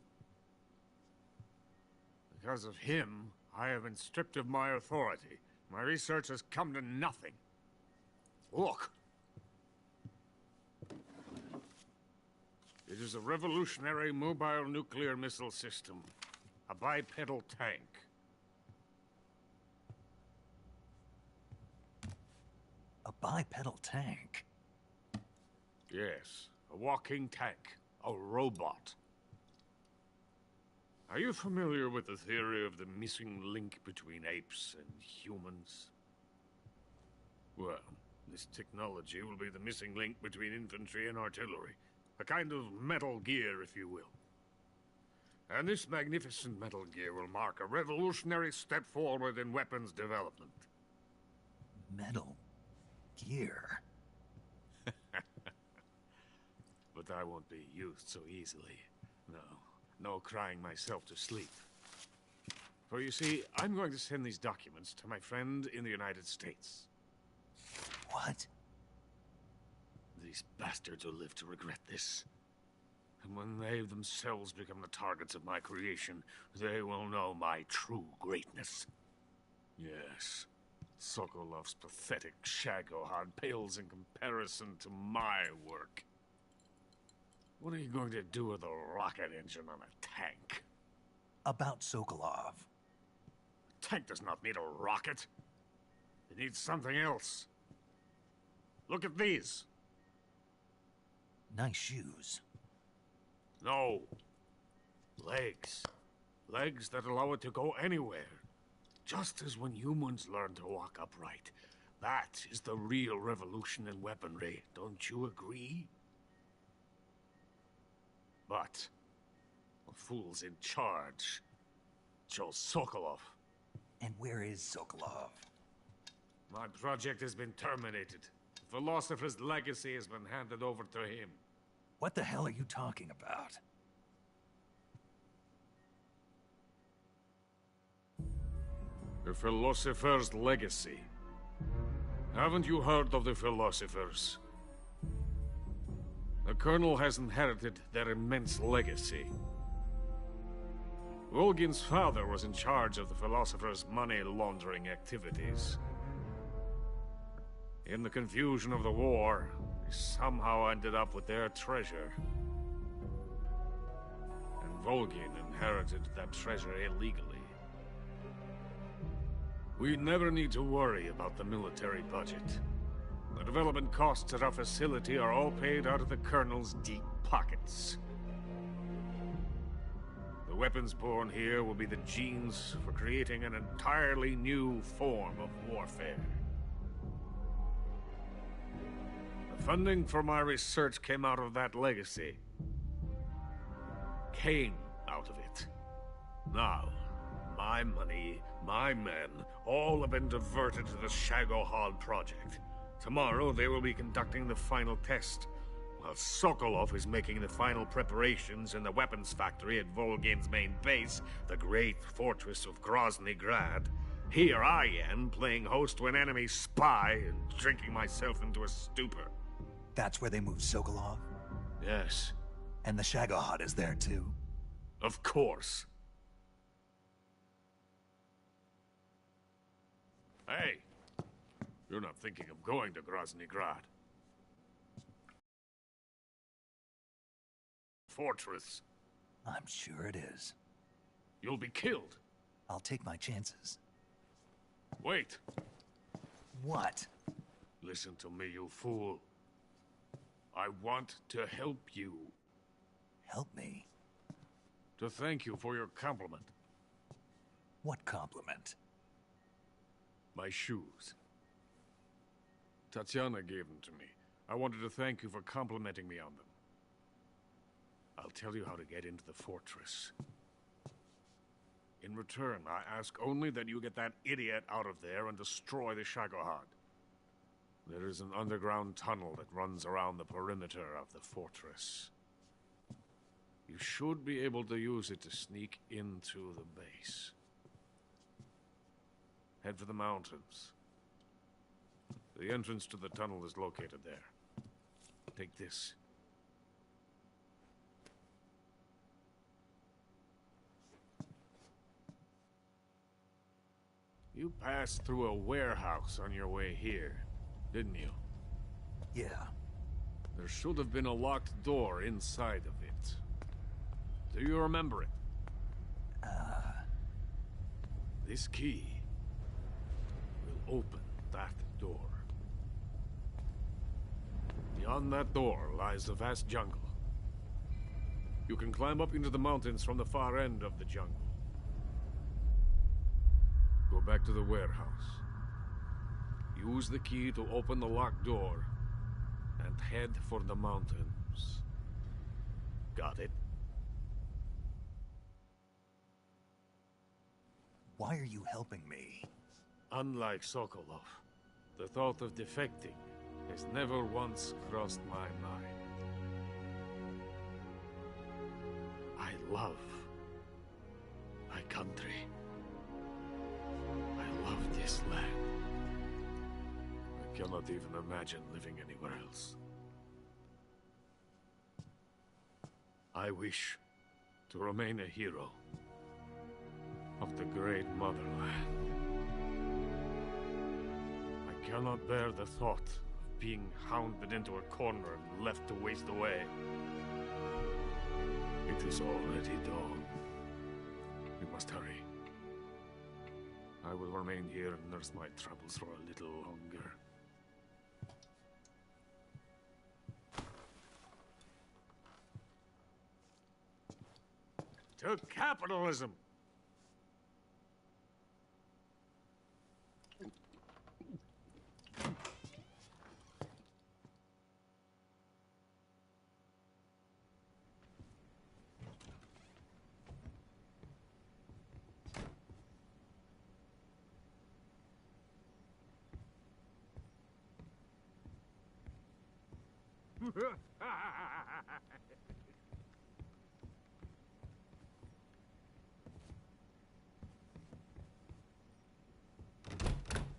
Because of him, I have been stripped of my authority. My research has come to nothing. Look. It is a revolutionary mobile nuclear missile system. A bipedal tank. A bipedal tank? Yes, a walking tank. A robot. Are you familiar with the theory of the missing link between apes and humans? Well, this technology will be the missing link between infantry and artillery. A kind of Metal Gear, if you will. And this magnificent Metal Gear will mark a revolutionary step forward in weapons development. Metal Gear? But I won't be used so easily. No crying myself to sleep. For you see, I'm going to send these documents to my friend in the United States. What? These bastards will live to regret this. And when they themselves become the targets of my creation, they will know my true greatness. Yes, Sokolov's pathetic shagohod pales in comparison to my work. What are you going to do with a rocket engine on a tank? About Sokolov. A tank does not need a rocket. It needs something else. Look at these. Nice shoes. No. Legs. Legs that allow it to go anywhere. Just as when humans learn to walk upright. That is the real revolution in weaponry. Don't you agree? But the fool's in charge. Joe Sokolov. And where is Sokolov? My project has been terminated. The philosopher's legacy has been handed over to him. What the hell are you talking about? The philosopher's legacy. Haven't you heard of the philosophers? The Colonel has inherited their immense legacy. Volgin's father was in charge of the philosopher's money laundering activities. In the confusion of the war, We somehow ended up with their treasure. And Volgin inherited that treasure illegally. We never need to worry about the military budget. The development costs at our facility are all paid out of the Colonel's deep pockets. The weapons born here will be the genes for creating an entirely new form of warfare. The funding for my research came out of that legacy. Came out of it. Now, my money, my men, all have been diverted to the Shagohod project. Tomorrow they will be conducting the final test, while Sokolov is making the final preparations in the weapons factory at Volgin's main base, the great fortress of Grozny Grad. Here I am, playing host to an enemy spy and drinking myself into a stupor. That's where they moved Sokolov? Yes. And the Shagohod is there too? Of course. Hey! You're not thinking of going to Grozny Grad. Fortress. I'm sure it is. You'll be killed. I'll take my chances. Wait. What? Listen to me, you fool. I want to help you. Help me? To thank you for your compliment. What compliment? My shoes. Tatiana gave them to me. I wanted to thank you for complimenting me on them. I'll tell you how to get into the fortress. In return, I ask only that you get that idiot out of there and destroy the Shagohod. There is an underground tunnel that runs around the perimeter of the fortress. You should be able to use it to sneak into the base. Head for the mountains. The entrance to the tunnel is located there. Take this. You passed through a warehouse on your way here, didn't you? Yeah. There should have been a locked door inside of it. Do you remember it? This key will open that door. Beyond that door lies the vast jungle. You can climb up into the mountains from the far end of the jungle. Go back to the warehouse. Use the key to open the locked door and head for the mountains. Got it? Why are you helping me? Unlike Sokolov, the thought of defecting has never once crossed my mind. I love my country. I love this land. I cannot even imagine living anywhere else. I wish to remain a hero of the great motherland. I cannot bear the thought of being hounded into a corner and left to waste away. It is already dawn. We must hurry. I will remain here and nurse my troubles for a little longer. To capitalism!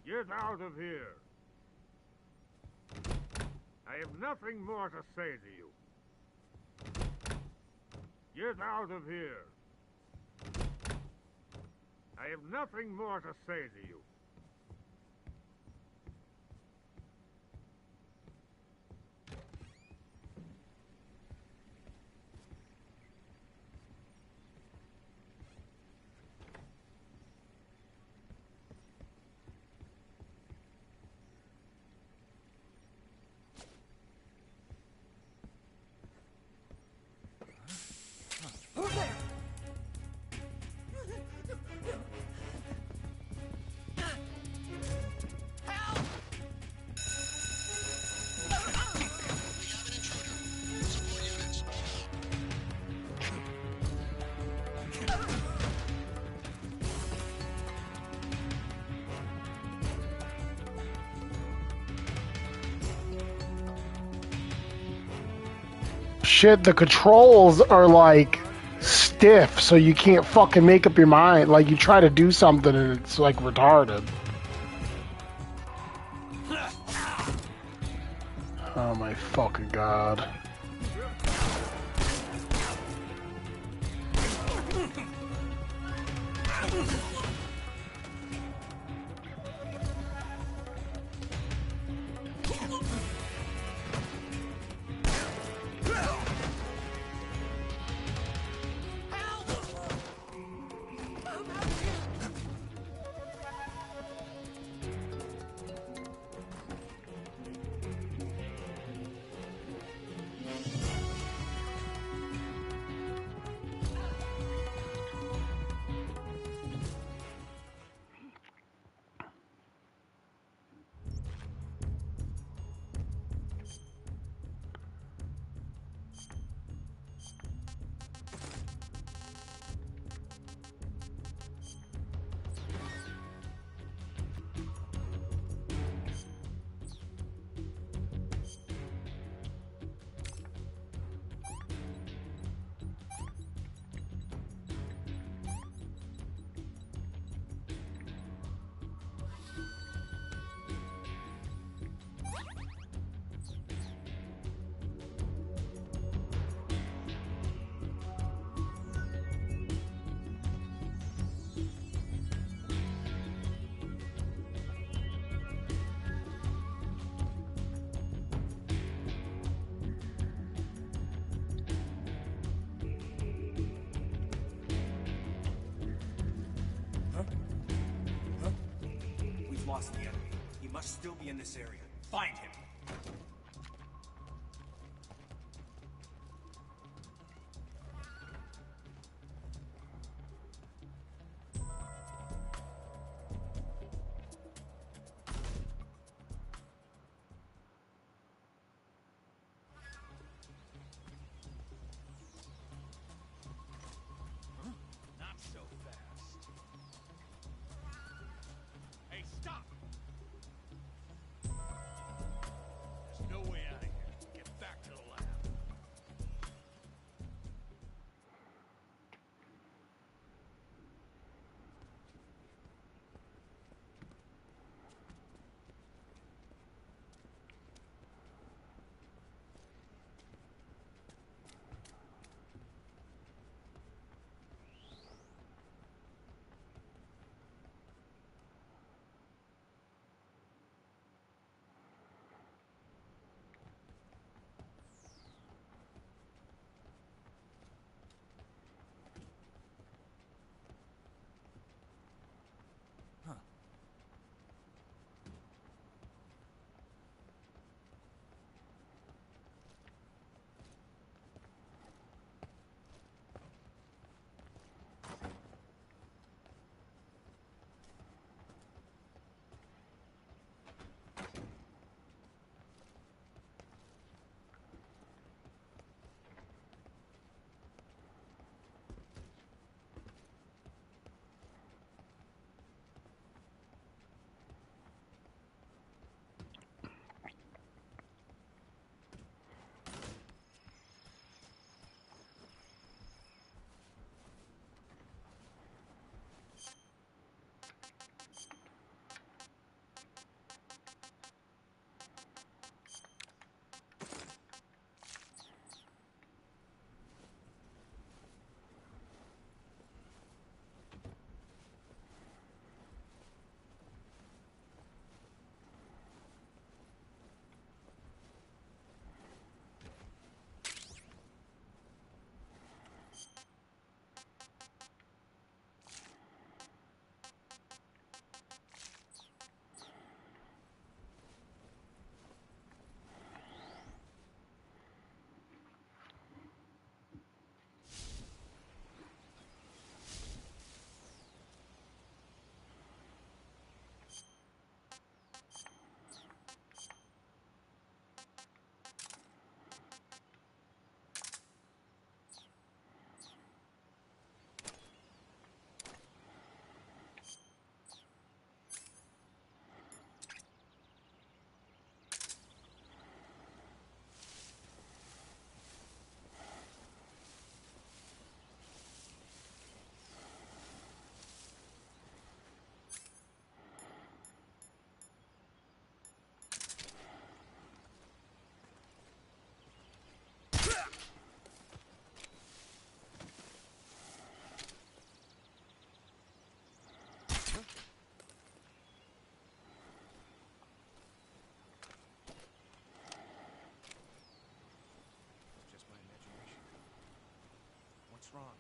Get out of here! I have nothing more to say to you. Get out of here! I have nothing more to say to you. shit, the controls are like stiff, so you can't fucking make up your mind. Like you try to do something and it's like retarded. Oh my fucking god. We've lost the enemy. He must still be in this area. Find him. Not so fast. Hey, stop! wrong?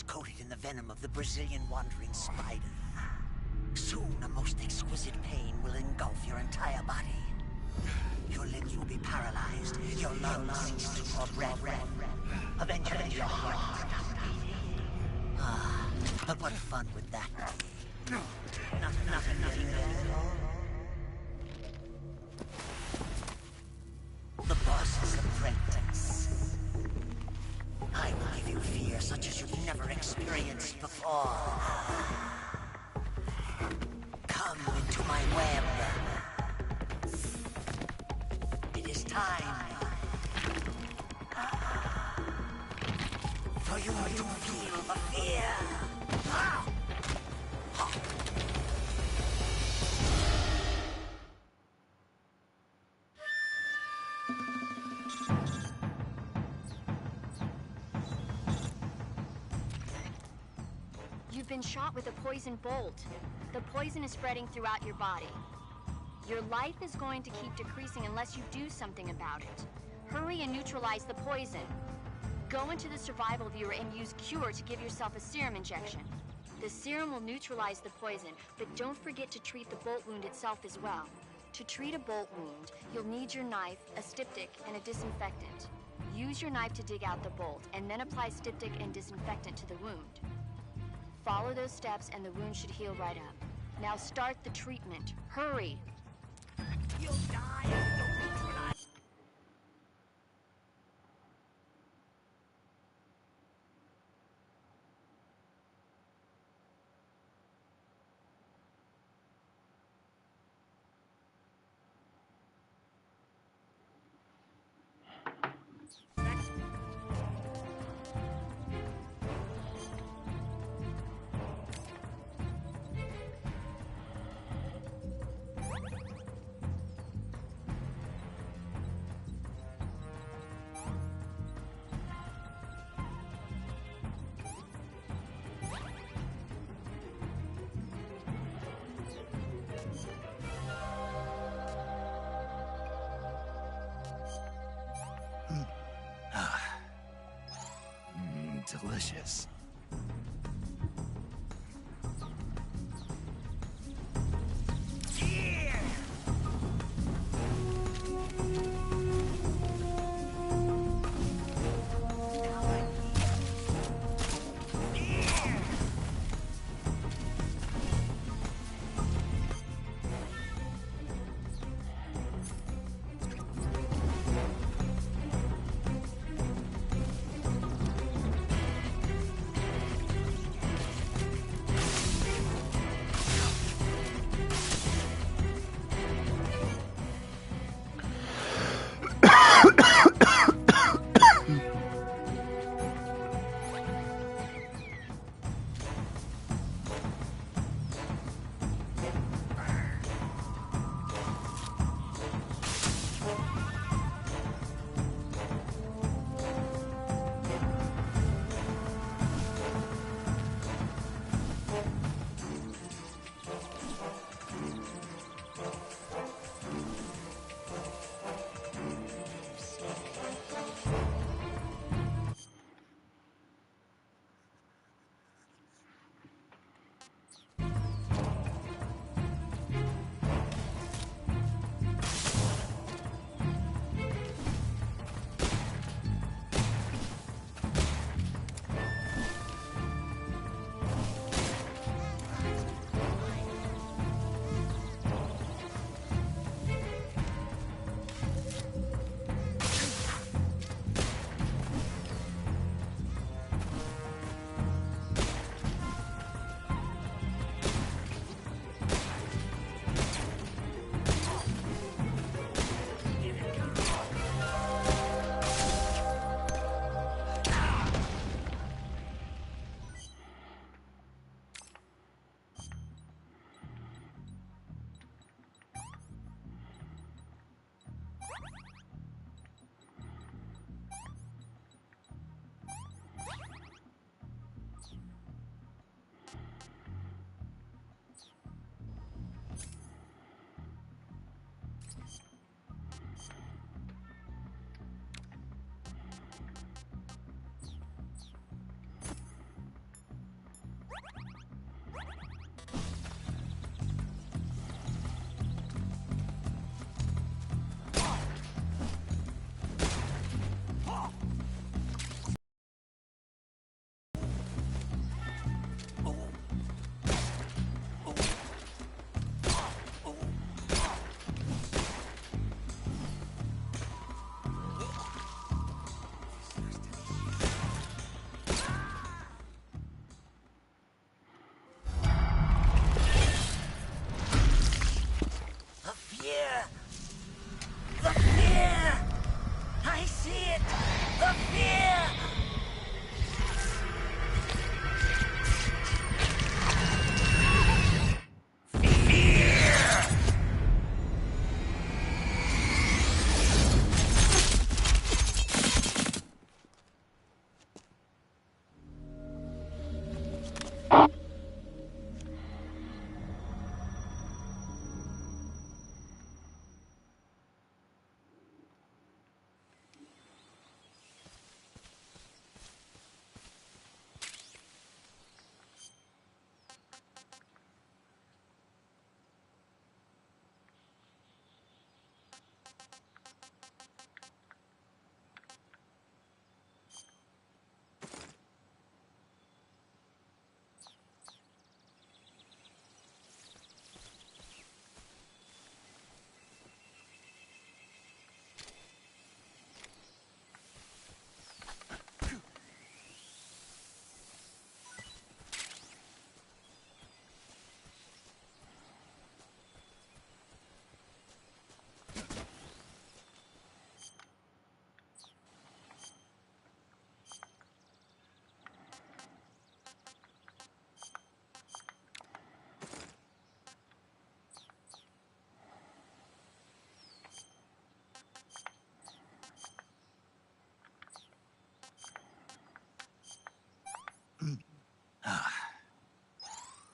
Coated in the venom of the Brazilian wandering spider. Soon, a most exquisite pain will engulf your entire body. Your limbs will be paralyzed, your lungs cease to draw breath. Eventually, your heart will stop beating. Ah, but what fun would that be? Nothing at all. The boss's apprentice. I will give you fear such as you've never experienced before. Come into my web. It is time for you to feel the fear. You've been shot with a poison bolt. The poison is spreading throughout your body. Your life is going to keep decreasing unless you do something about it. Hurry and neutralize the poison. Go into the survival viewer and use Cure to give yourself a serum injection. The serum will neutralize the poison, but don't forget to treat the bolt wound itself as well. To treat a bolt wound, you'll need your knife, a styptic, and a disinfectant. Use your knife to dig out the bolt, and then apply styptic and disinfectant to the wound. Follow those steps and the wound should heal right up. Now start the treatment. Hurry! You'll die if you don't neutralize. delicious.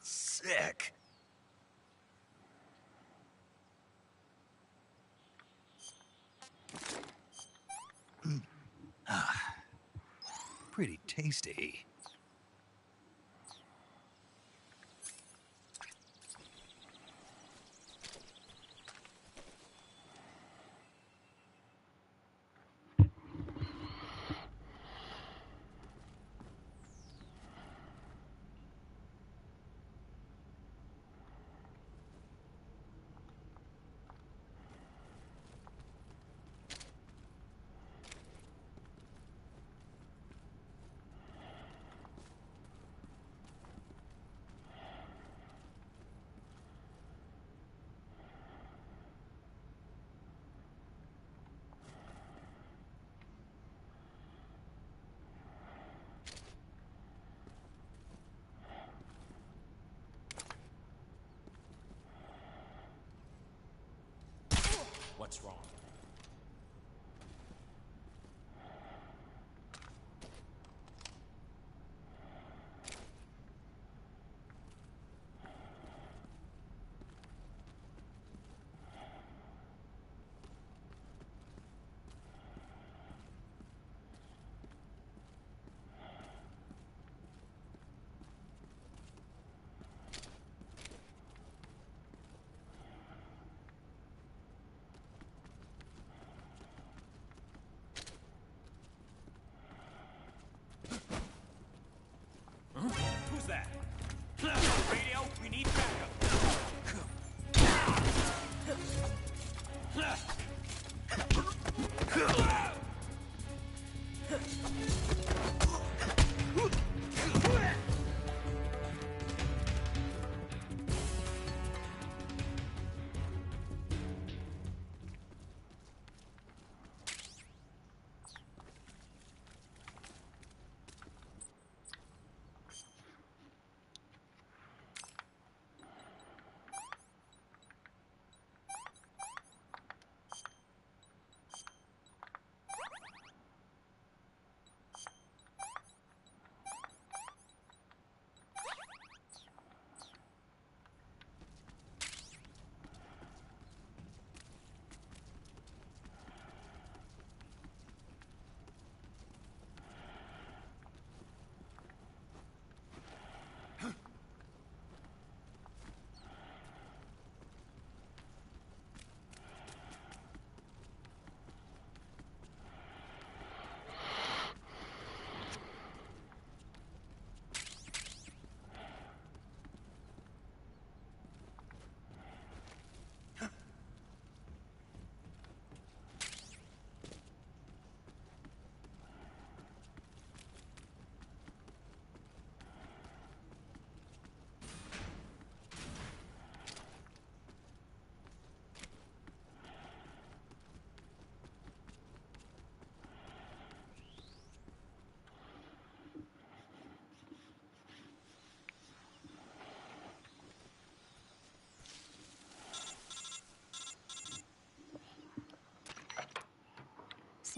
Sick. Pretty tasty. what's wrong. Who's that? Radio, we need backup.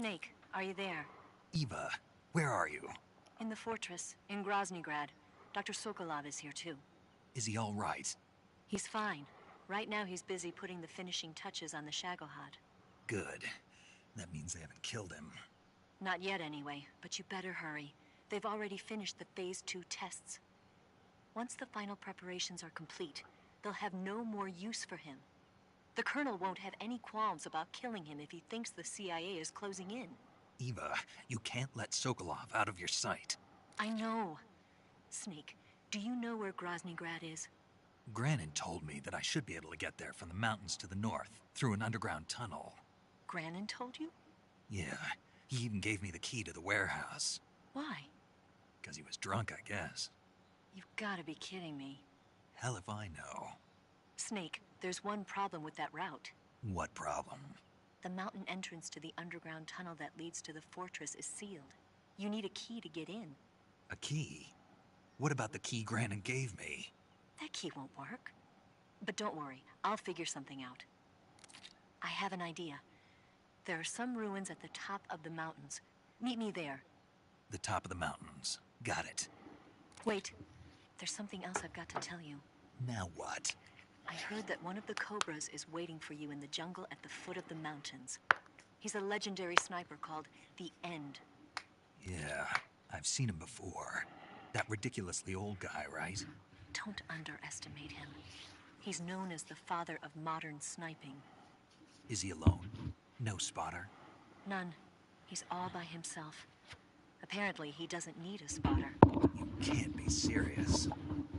Snake, are you there? Eva, where are you? In the fortress, in Groznygrad. Dr. Sokolov is here too. Is he all right? He's fine. Right now he's busy putting the finishing touches on the Shagohod. Good. That means they haven't killed him. Not yet anyway, but you better hurry. They've already finished the Phase 2 tests. Once the final preparations are complete, they'll have no more use for him. The Colonel won't have any qualms about killing him if he thinks the CIA is closing in. Eva, you can't let Sokolov out of your sight. I know. Snake, do you know where Groznygrad is? Granin told me that I should be able to get there from the mountains to the north, through an underground tunnel. Granin told you? Yeah, he even gave me the key to the warehouse. Why? Because he was drunk, I guess. You've gotta be kidding me. Hell if I know. Snake, there's one problem with that route. What problem? The mountain entrance to the underground tunnel that leads to the fortress is sealed. You need a key to get in. A key? What about the key Granin gave me? That key won't work. But don't worry, I'll figure something out. I have an idea. There are some ruins at the top of the mountains. Meet me there. The top of the mountains. Got it. Wait, there's something else I've got to tell you. Now what? I heard that one of the Cobras is waiting for you in the jungle at the foot of the mountains. He's a legendary sniper called the End. Yeah, I've seen him before. That ridiculously old guy, right? Don't underestimate him. He's known as the father of modern sniping. Is he alone? No spotter? None. He's all by himself. Apparently, he doesn't need a spotter. You can't be serious.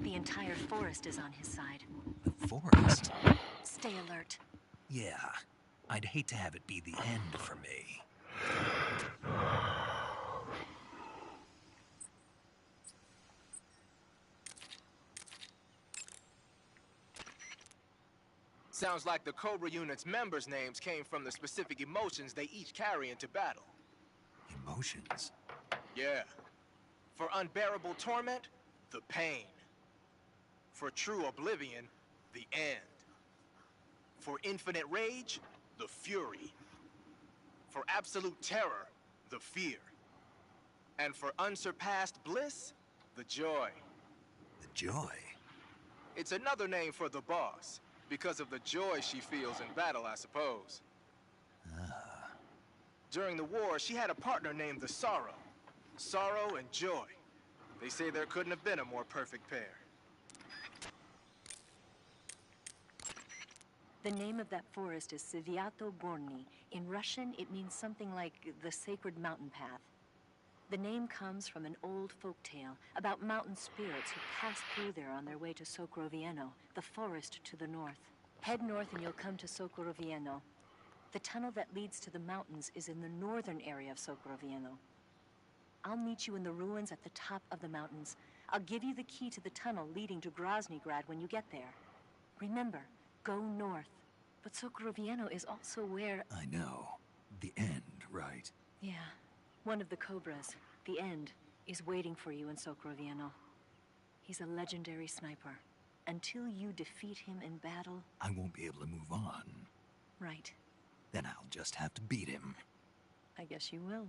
The entire forest is on his side. The forest? Stay alert. Yeah, I'd hate to have it be the end for me. Sounds like the Cobra Unit's members' names came from the specific emotions they each carry into battle. Emotions? Yeah. For unbearable torment, the pain. For true oblivion, the end. For infinite rage, the fury. For absolute terror, the fear. And for unsurpassed bliss, the joy. The joy? It's another name for the boss, because of the joy she feels in battle, I suppose. During the war, she had a partner named the Sorrow. Sorrow and joy. They say there couldn't have been a more perfect pair. The name of that forest is Sviato Gorny. In Russian, it means something like the sacred mountain path. The name comes from an old folk tale about mountain spirits who pass through there on their way to Sokrovieno, the forest to the north. Head north and you'll come to Sokrovieno. The tunnel that leads to the mountains is in the northern area of Sokrovieno. I'll meet you in the ruins at the top of the mountains. I'll give you the key to the tunnel leading to Groznygrad when you get there. Remember, go north. But Sokrovieno is also where... I know. The end, right? Yeah. One of the Cobras, the End, is waiting for you in Sokrovieno. He's a legendary sniper. Until you defeat him in battle... I won't be able to move on. Right. Then I'll just have to beat him. I guess you will.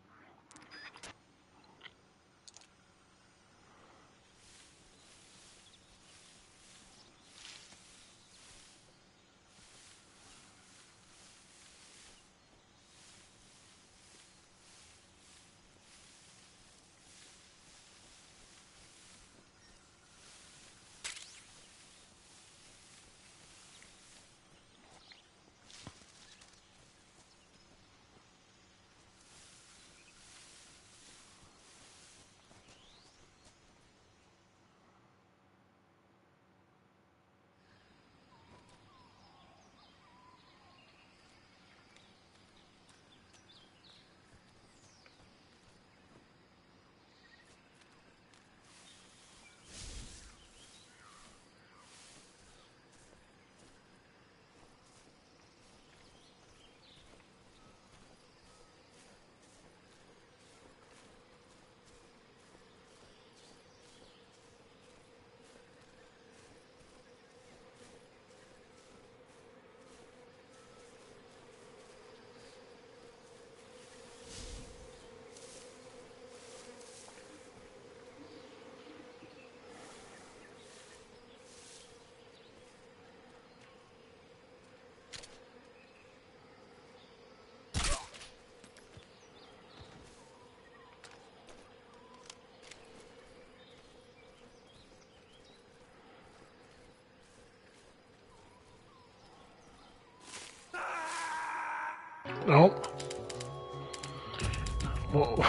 Nope.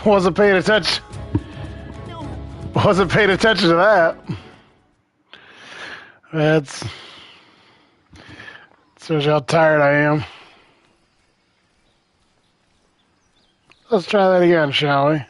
Wasn't paying attention. Wasn't paying attention to that. That's shows you how tired I am. Let's try that again, shall we?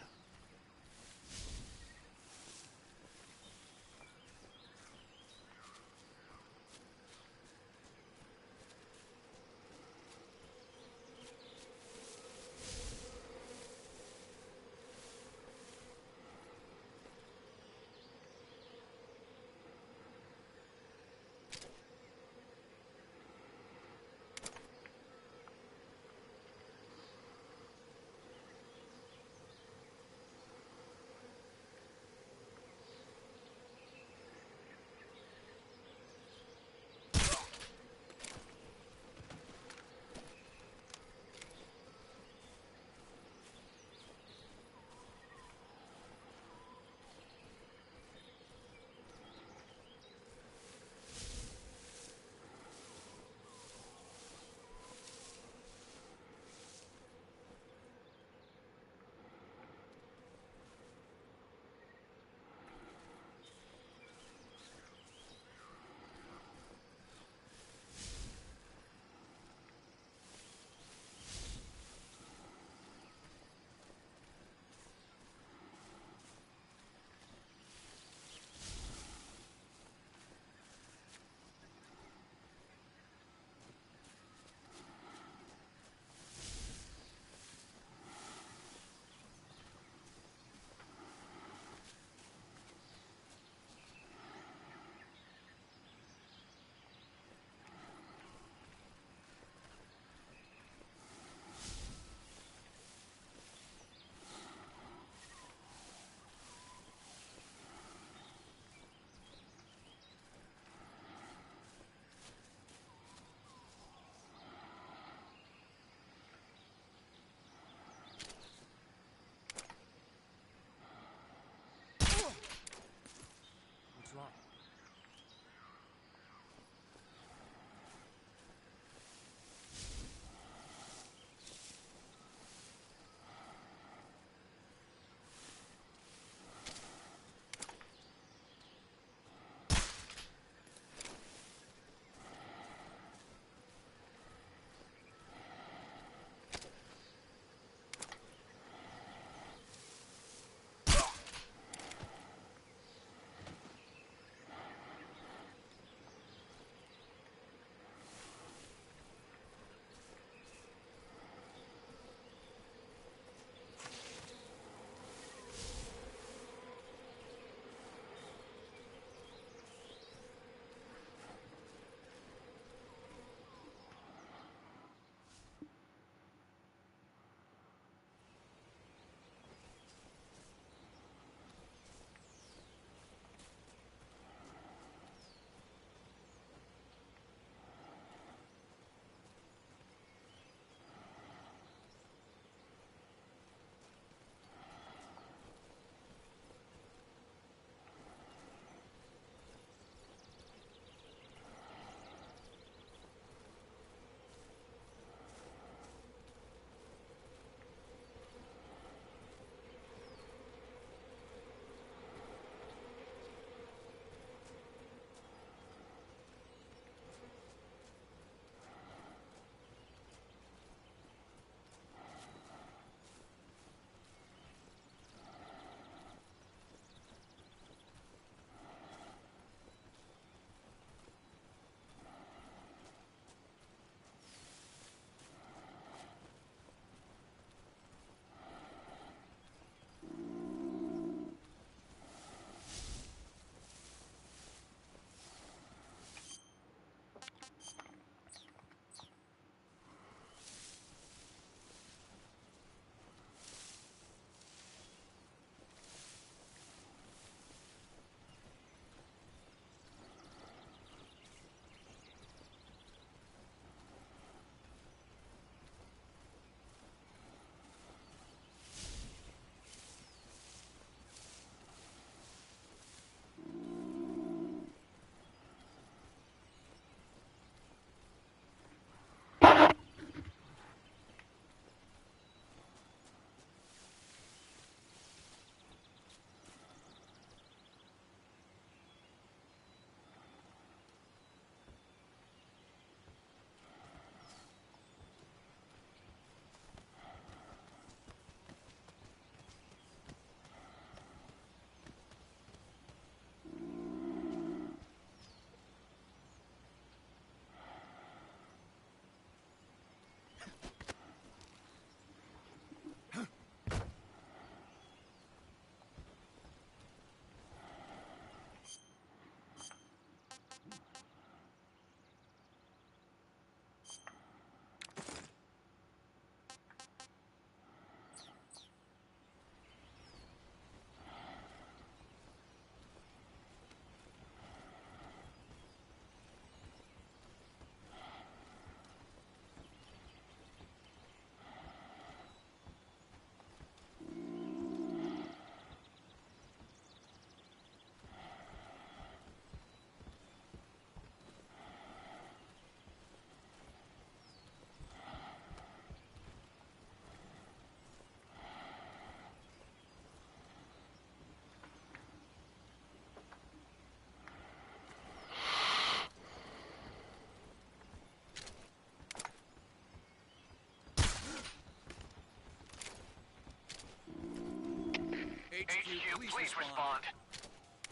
HQ, please respond.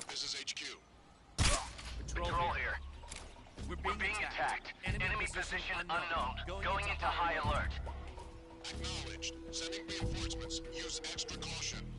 This is HQ. Patrol here. We're being attacked. Enemy position unknown. Going into high alert. Acknowledged. Sending reinforcements. Use extra caution.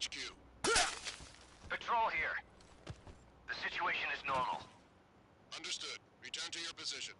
HQ. Patrol here. The situation is normal. Understood. Return to your position.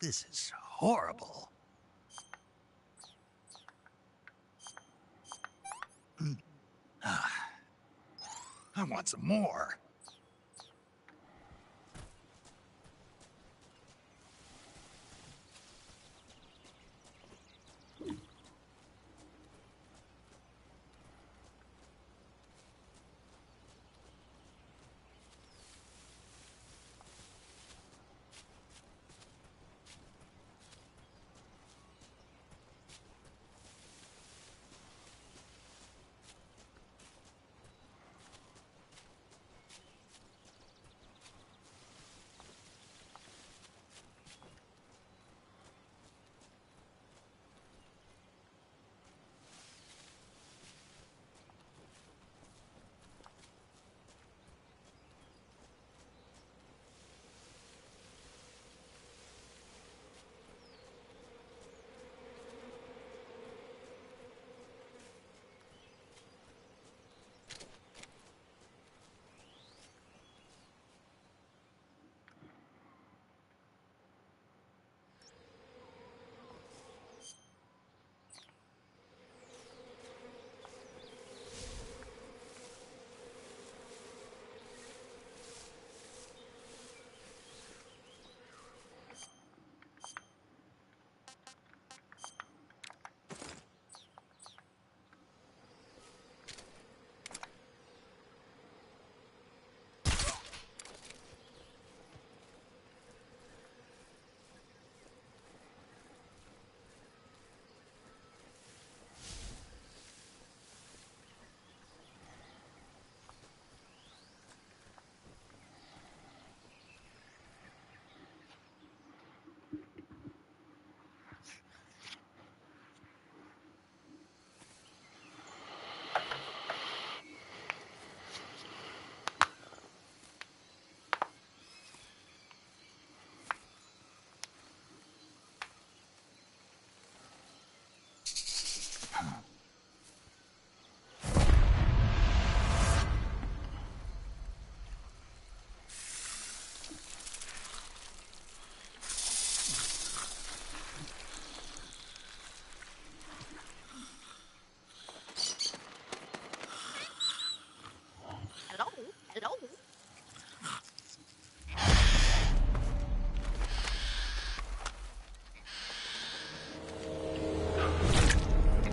This is horrible. I want some more.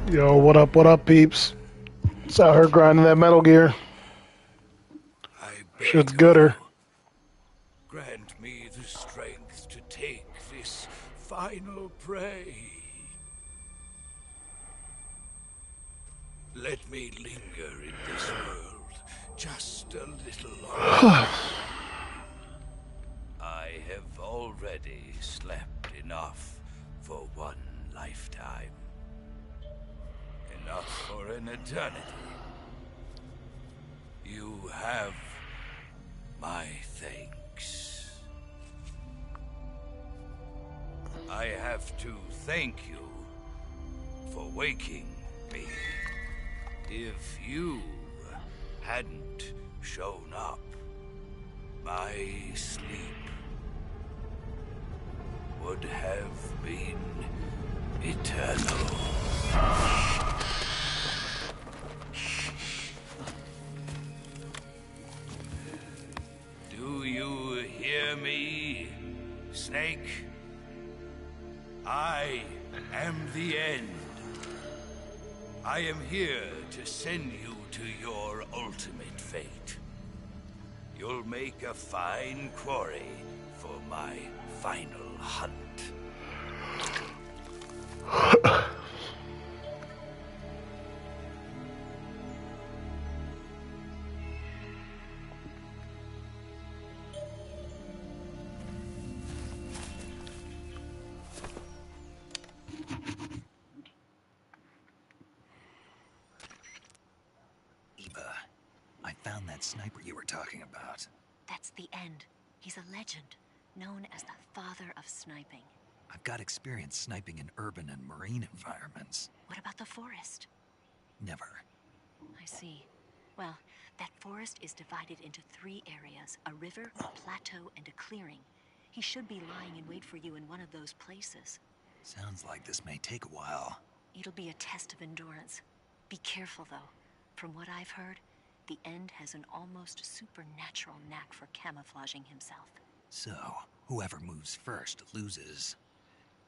Yo, what up, peeps? It's out here grinding that Metal Gear. Shit's gooder. Grant me the strength to take this final prey. Let me linger in this world just a little longer. I have already slept enough for one lifetime. Enough for an eternity. You have my thanks. I have to thank you for waking me. If you hadn't shown up, my sleep would have been eternal. Do you hear me, Snake? I am the end. I am here to send you to your ultimate fate. You'll make a fine quarry for my final hunt. Eva, I found that sniper you were talking about. That's the end. He's a legend, known as the father of sniping. I've got experience sniping in urban and marine environments. What about the forest? Never. I see. Well, that forest is divided into 3 areas, a river, a plateau, and a clearing. He should be lying in wait for you in one of those places. Sounds like this may take a while. It'll be a test of endurance. Be careful, though. From what I've heard, the End has an almost supernatural knack for camouflaging himself. So, whoever moves first loses.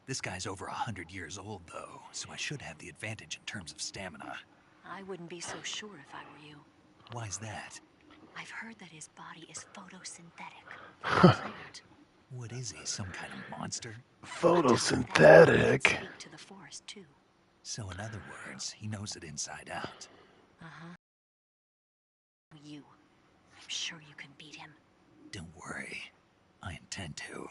This guy's over 100 years old, though, so I should have the advantage in terms of stamina. I wouldn't be so sure if I were you. Why's that? I've heard that his body is photosynthetic. What is he, some kind of monster? Photosynthetic. Speak to the forest, too. So in other words, he knows it inside out. Uh-huh. You. I'm sure you can beat him. Don't worry. I intend to.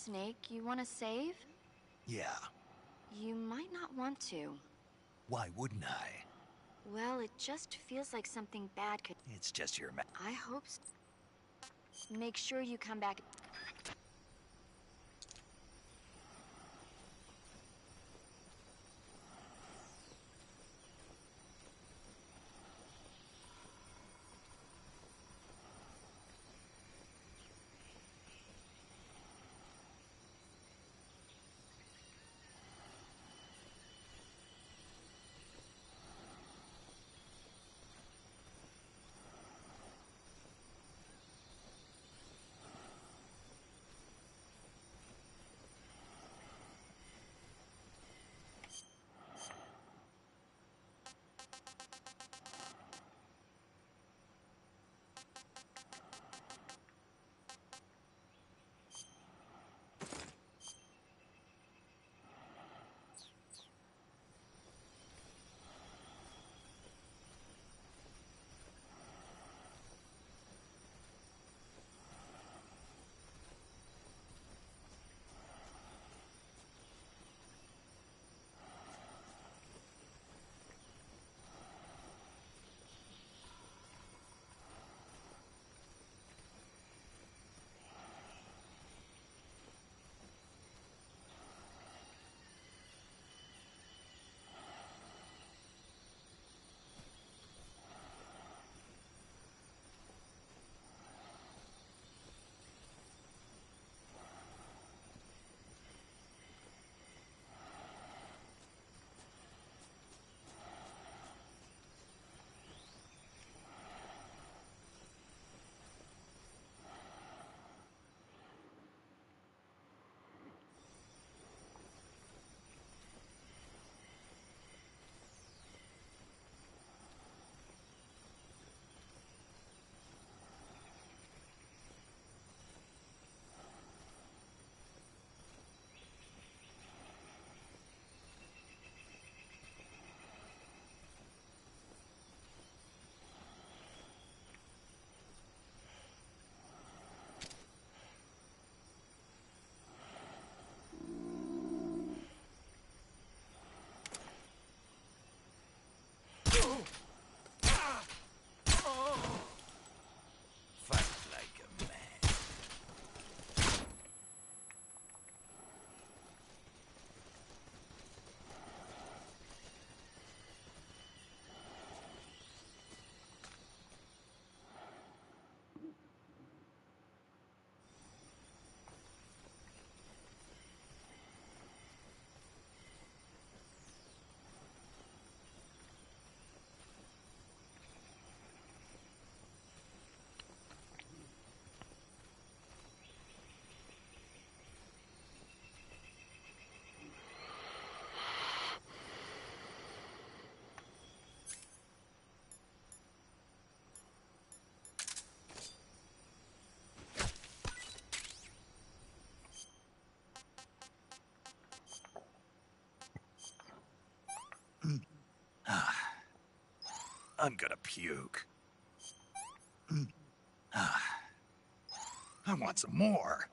Snake you want to save? Yeah, You might not want to. why wouldn't I? Well, it just feels like something bad could... It's just your I hope so. Make sure you come back... Fight like a man. I'm gonna puke. I want some more.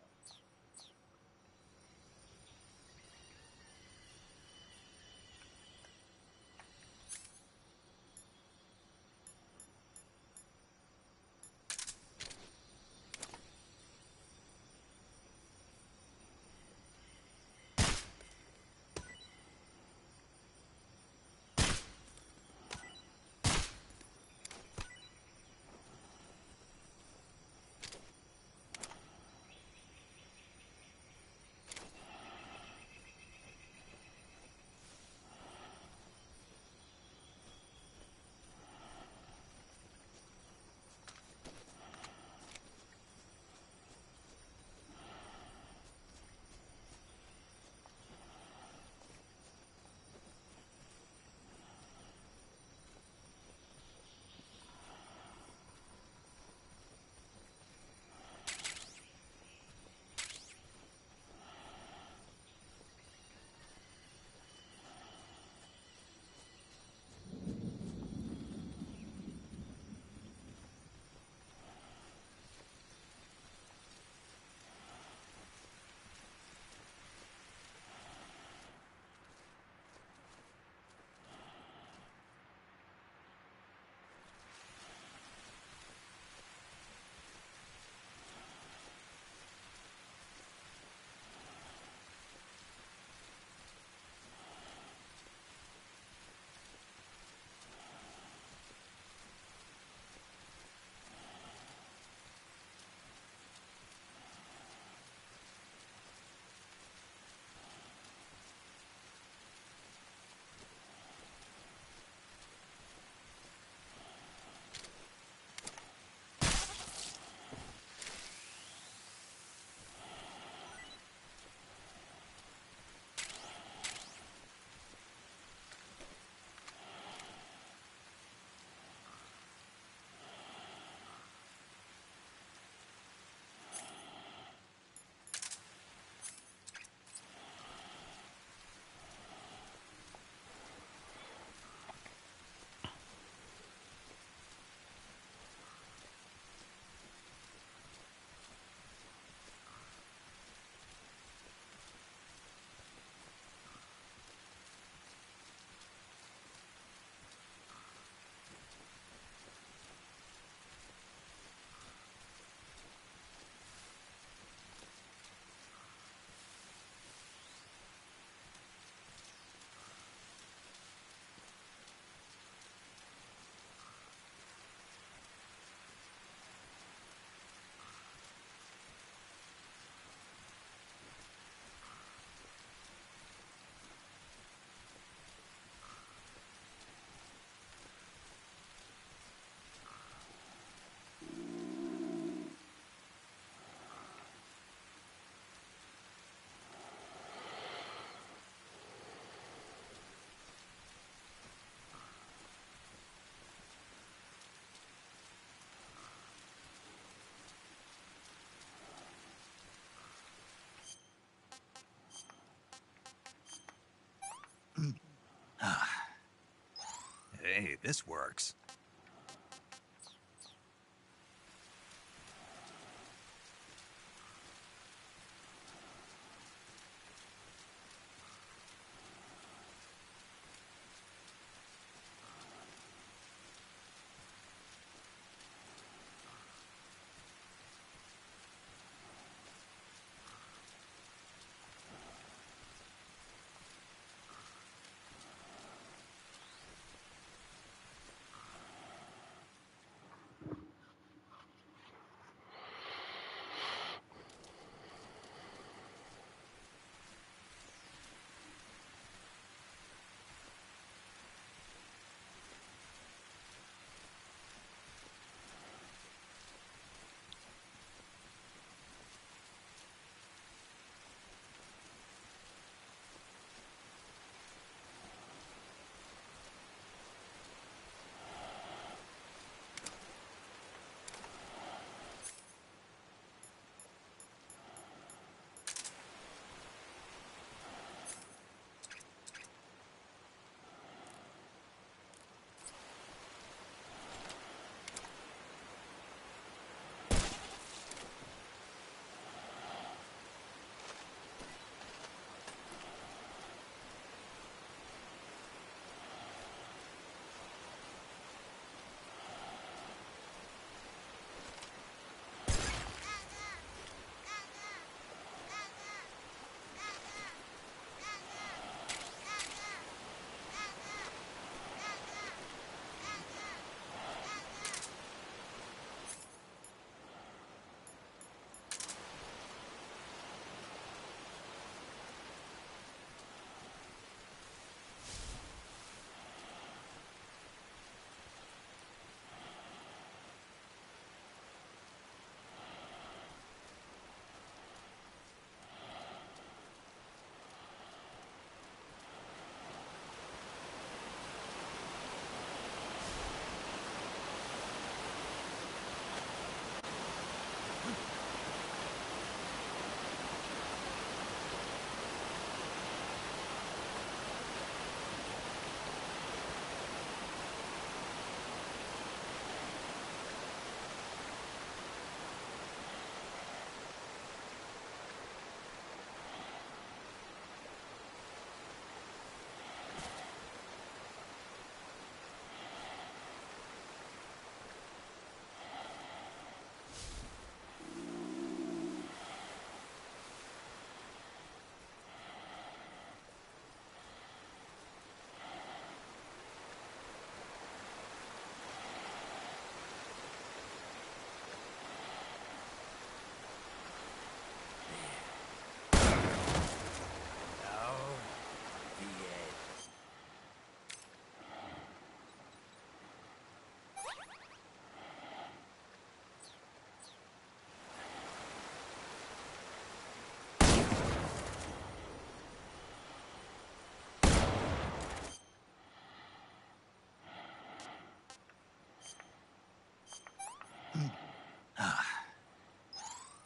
this works.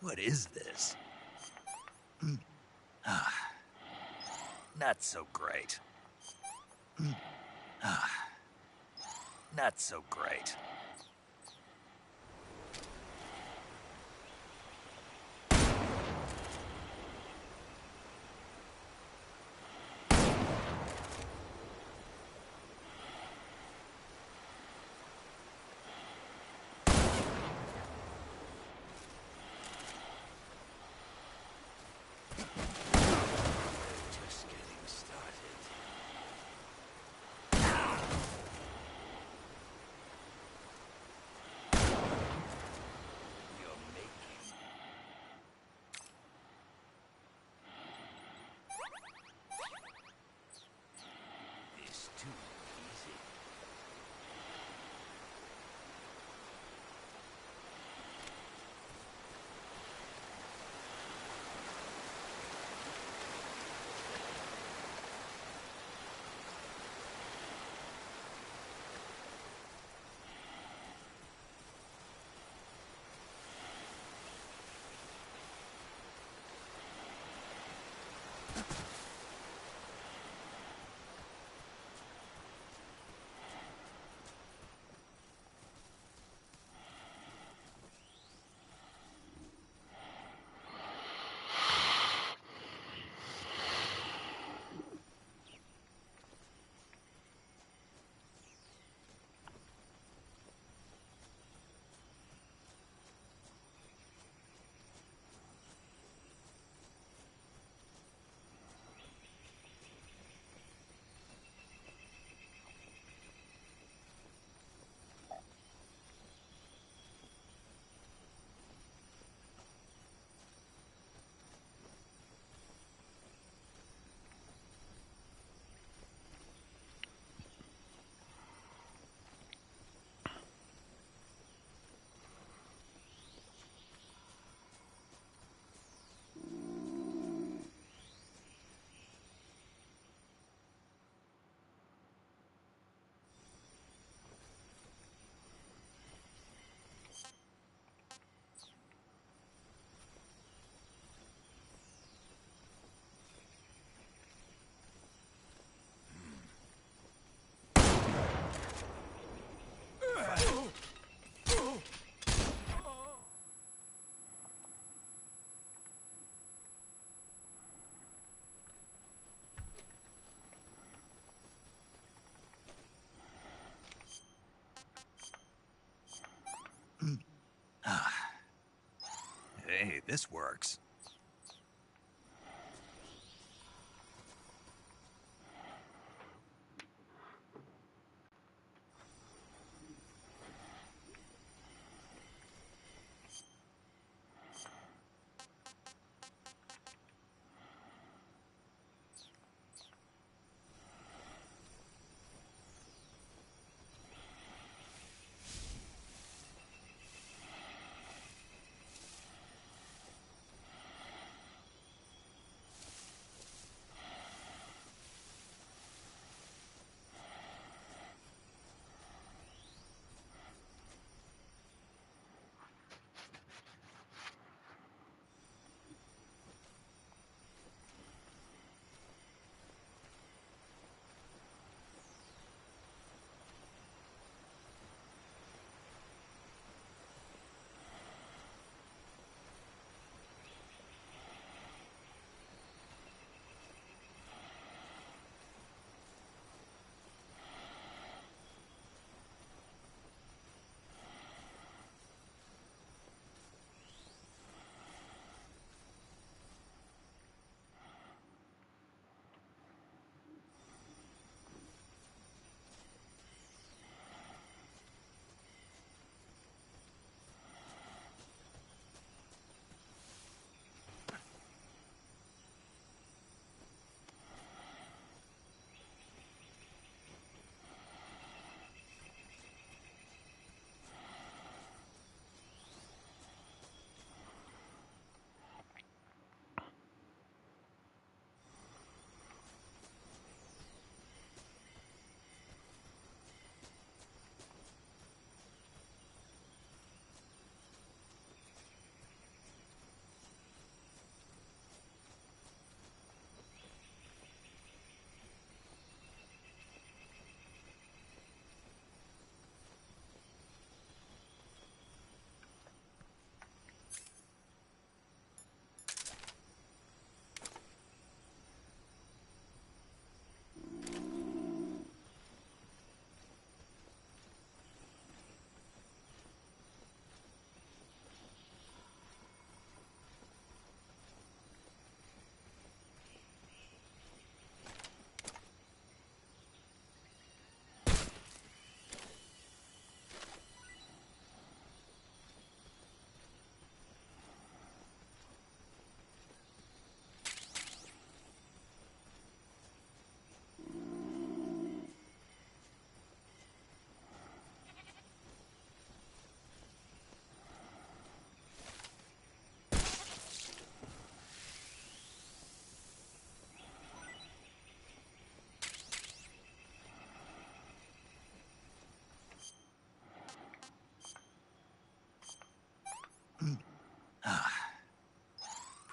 What is this? Not so great. Not so great. Just getting started. this works.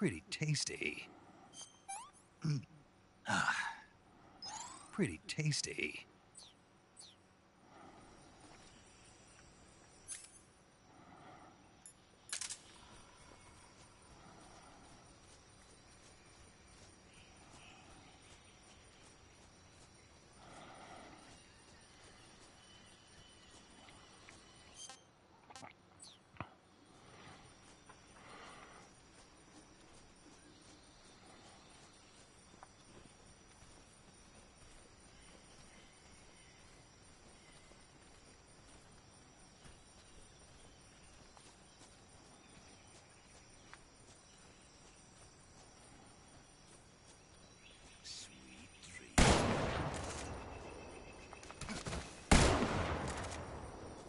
Pretty tasty. Pretty tasty.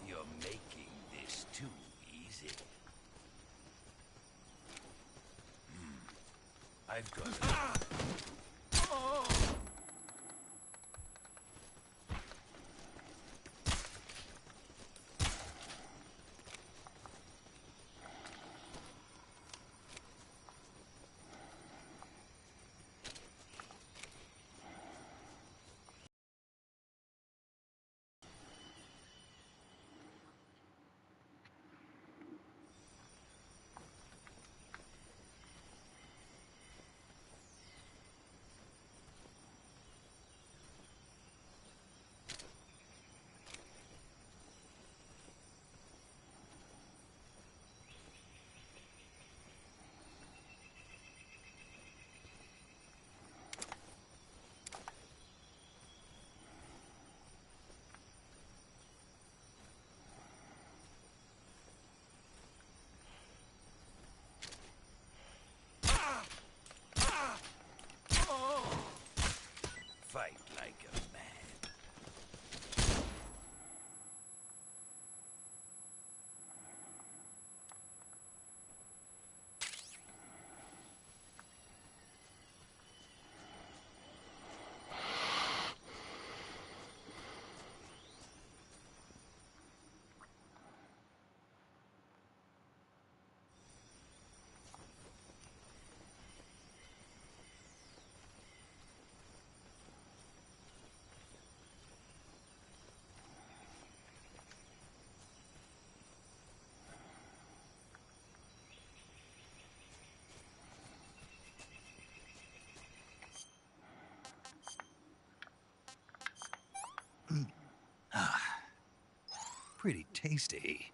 You're making this too easy. I've got it. pretty tasty.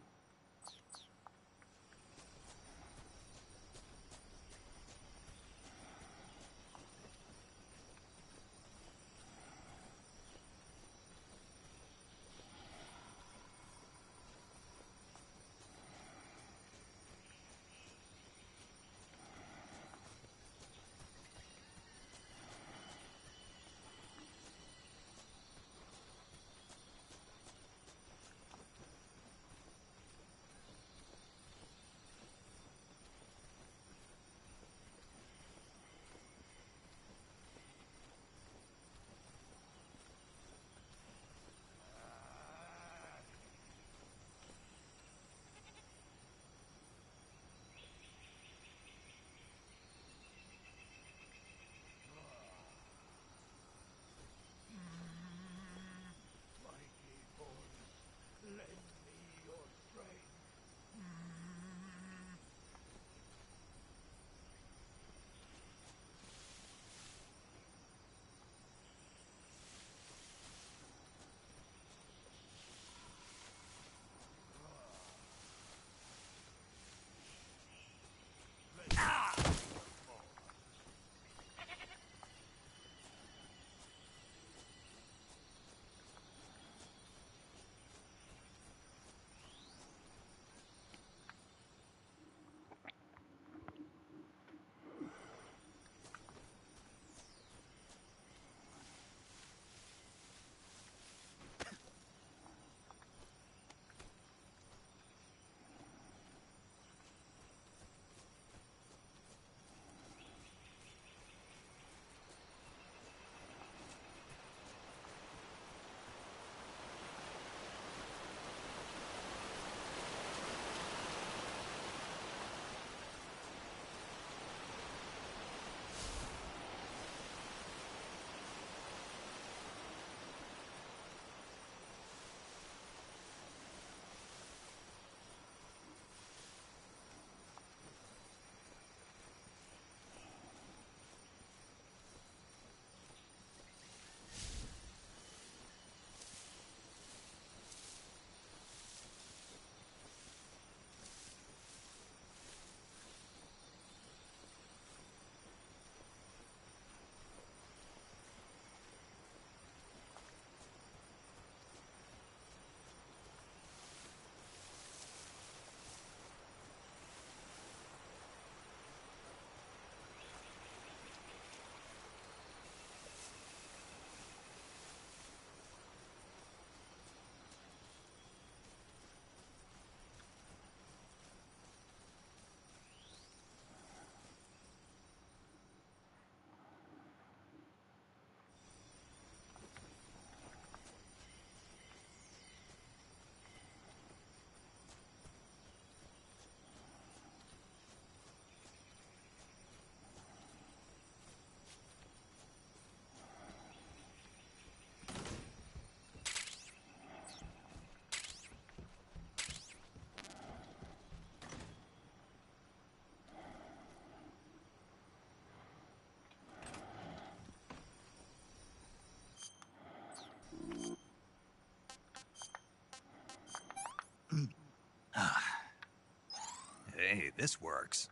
Hey, this works.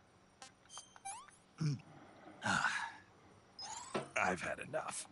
I've had enough.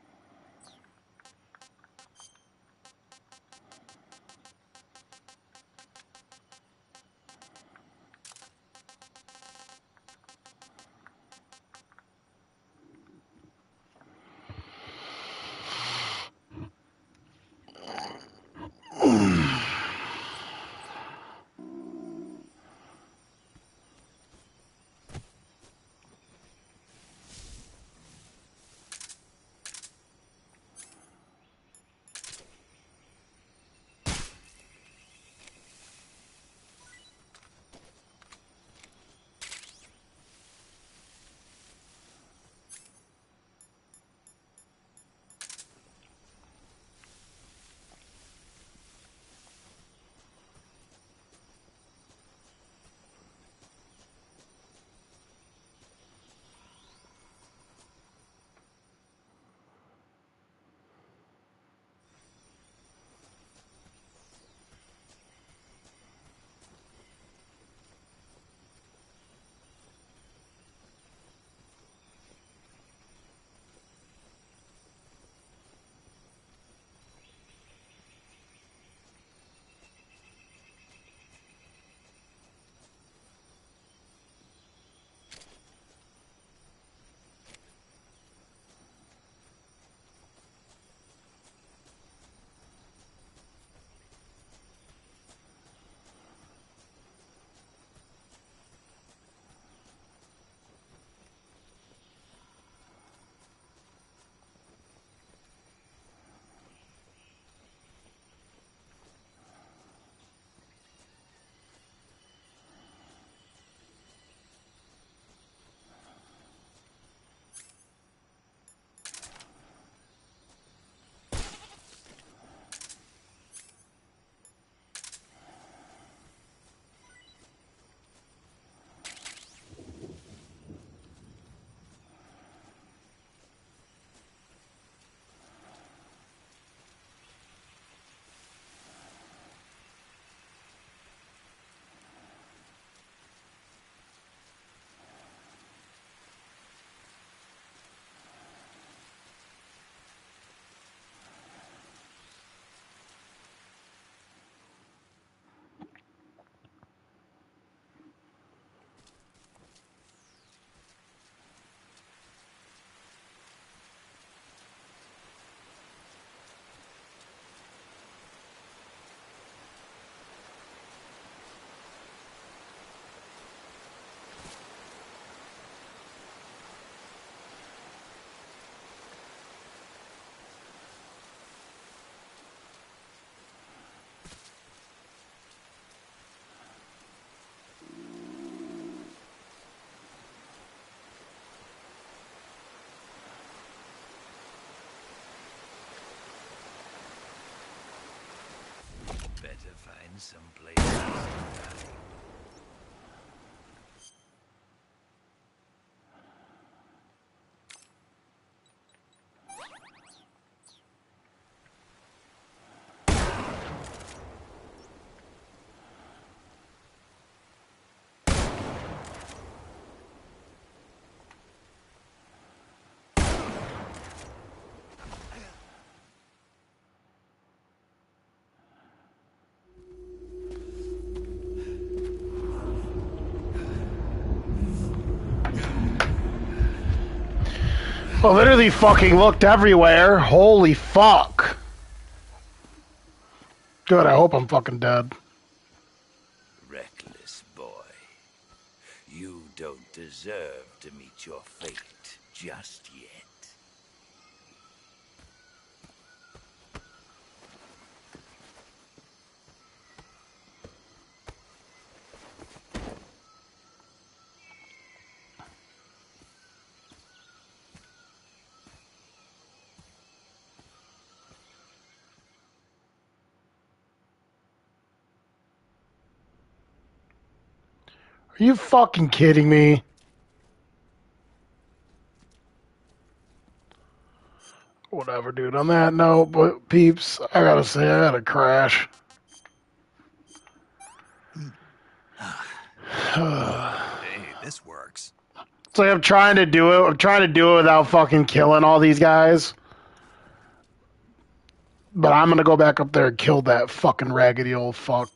better find someplace else to die. I literally fucking looked everywhere. Holy fuck. Good, I hope I'm fucking dead. Reckless boy. You don't deserve to meet your fate just yet. Are you fucking kidding me? Whatever, dude. On that note, but peeps, I gotta say, I gotta crash. Hey, this works. It's like I'm trying to do it. I'm trying to do it without fucking killing all these guys. But I'm gonna go back up there and kill that fucking raggedy old fuck.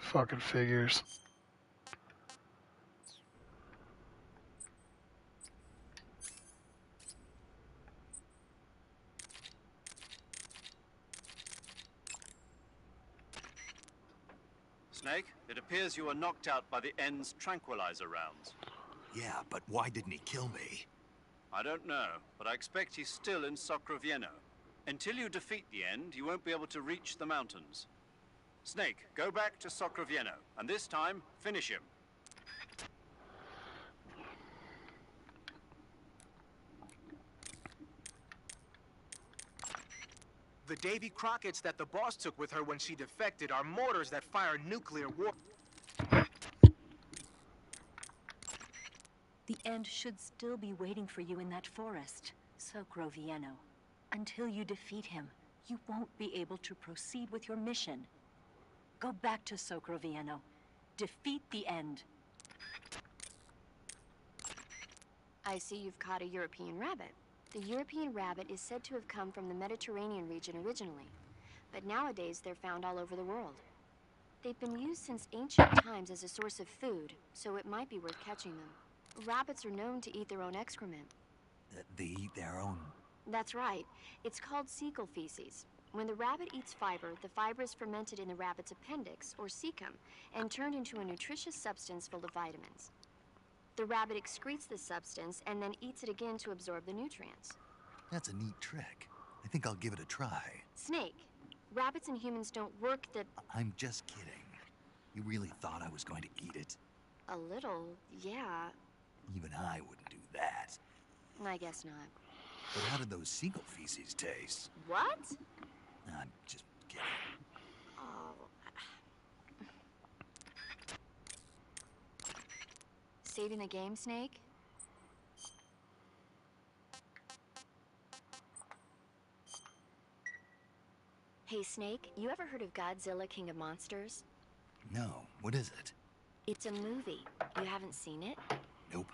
Fucking figures. Snake, it appears you were knocked out by the End's tranquilizer rounds. Yeah, but why didn't he kill me? I don't know, but I expect he's still in Socrovieno. Until you defeat the End, you won't be able to reach the mountains. Snake, go back to Socrovieno, and this time, finish him. The Davy Crockett's that the boss took with her when she defected are mortars that fire nuclear war. The End should still be waiting for you in that forest, Socrovieno. Until you defeat him, you won't be able to proceed with your mission. Go back to Socrovieno. Defeat the End. I see you've caught a European rabbit. The European rabbit is said to have come from the Mediterranean region originally, but nowadays they're found all over the world. They've been used since ancient times as a source of food, so it might be worth catching them. Rabbits are known to eat their own excrement. They eat their own... That's right. It's called cecal feces. When the rabbit eats fiber, the fiber is fermented in the rabbit's appendix, or cecum, and turned into a nutritious substance full of vitamins. The rabbit excretes this substance and then eats it again to absorb the nutrients. That's a neat trick. I think I'll give it a try. Snake, rabbits and humans don't work the... I'm just kidding. You really thought I was going to eat it? A little, yeah. Even I wouldn't do that. I guess not. But how did those seagull feces taste? What? I'm just kidding. Oh. Saving the game, Snake? Hey, Snake, you ever heard of Godzilla, King of Monsters? No, what is it? It's a movie. You haven't seen it? Nope.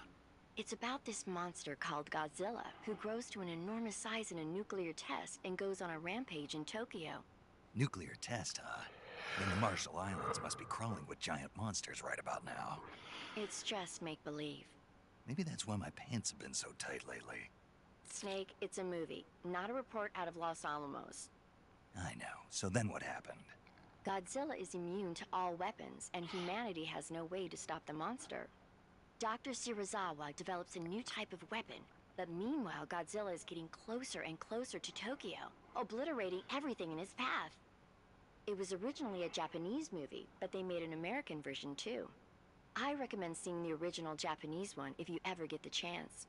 It's about this monster called Godzilla, who grows to an enormous size in a nuclear test and goes on a rampage in Tokyo. Nuclear test, huh? Then the Marshall Islands must be crawling with giant monsters right about now. It's just make-believe. Maybe that's why my pants have been so tight lately. Snake, it's a movie, not a report out of Los Alamos. I know. So then what happened? Godzilla is immune to all weapons, and humanity has no way to stop the monster. Dr. Shirazawa develops a new type of weapon, but meanwhile Godzilla is getting closer and closer to Tokyo, obliterating everything in his path. It was originally a Japanese movie, but they made an American version too. I recommend seeing the original Japanese one if you ever get the chance.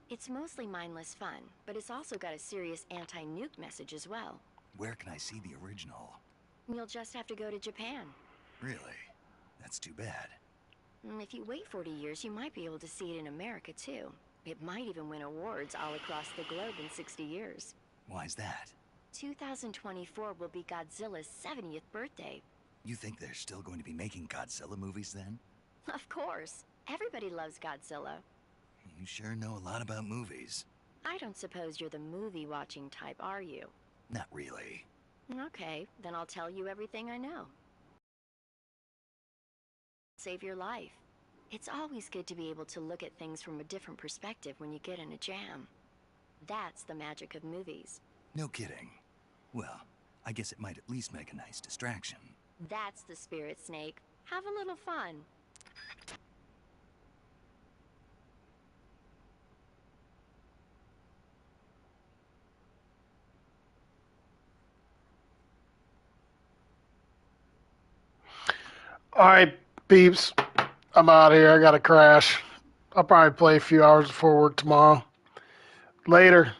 It's mostly mindless fun, but it's also got a serious anti-nuke message as well. Where can I see the original? You'll just have to go to Japan. Really? That's too bad. If you wait 40 years, you might be able to see it in America too. It might even win awards all across the globe in 60 years. Why's that? 2024 will be Godzilla's 70th birthday. You think they're still going to be making Godzilla movies then? Of course. Everybody loves Godzilla. You sure know a lot about movies. I don't suppose you're the movie-watching type, are you? Not really. Okay, then I'll tell you everything I know. Save your life. It's always good to be able to look at things from a different perspective when you get in a jam. That's the magic of movies. No kidding. Well, I guess it might at least make a nice distraction. That's the spirit, Snake. Have a little fun. All right, peeps. I'm out of here. I got to crash. I'll probably play a few hours before work tomorrow. Later.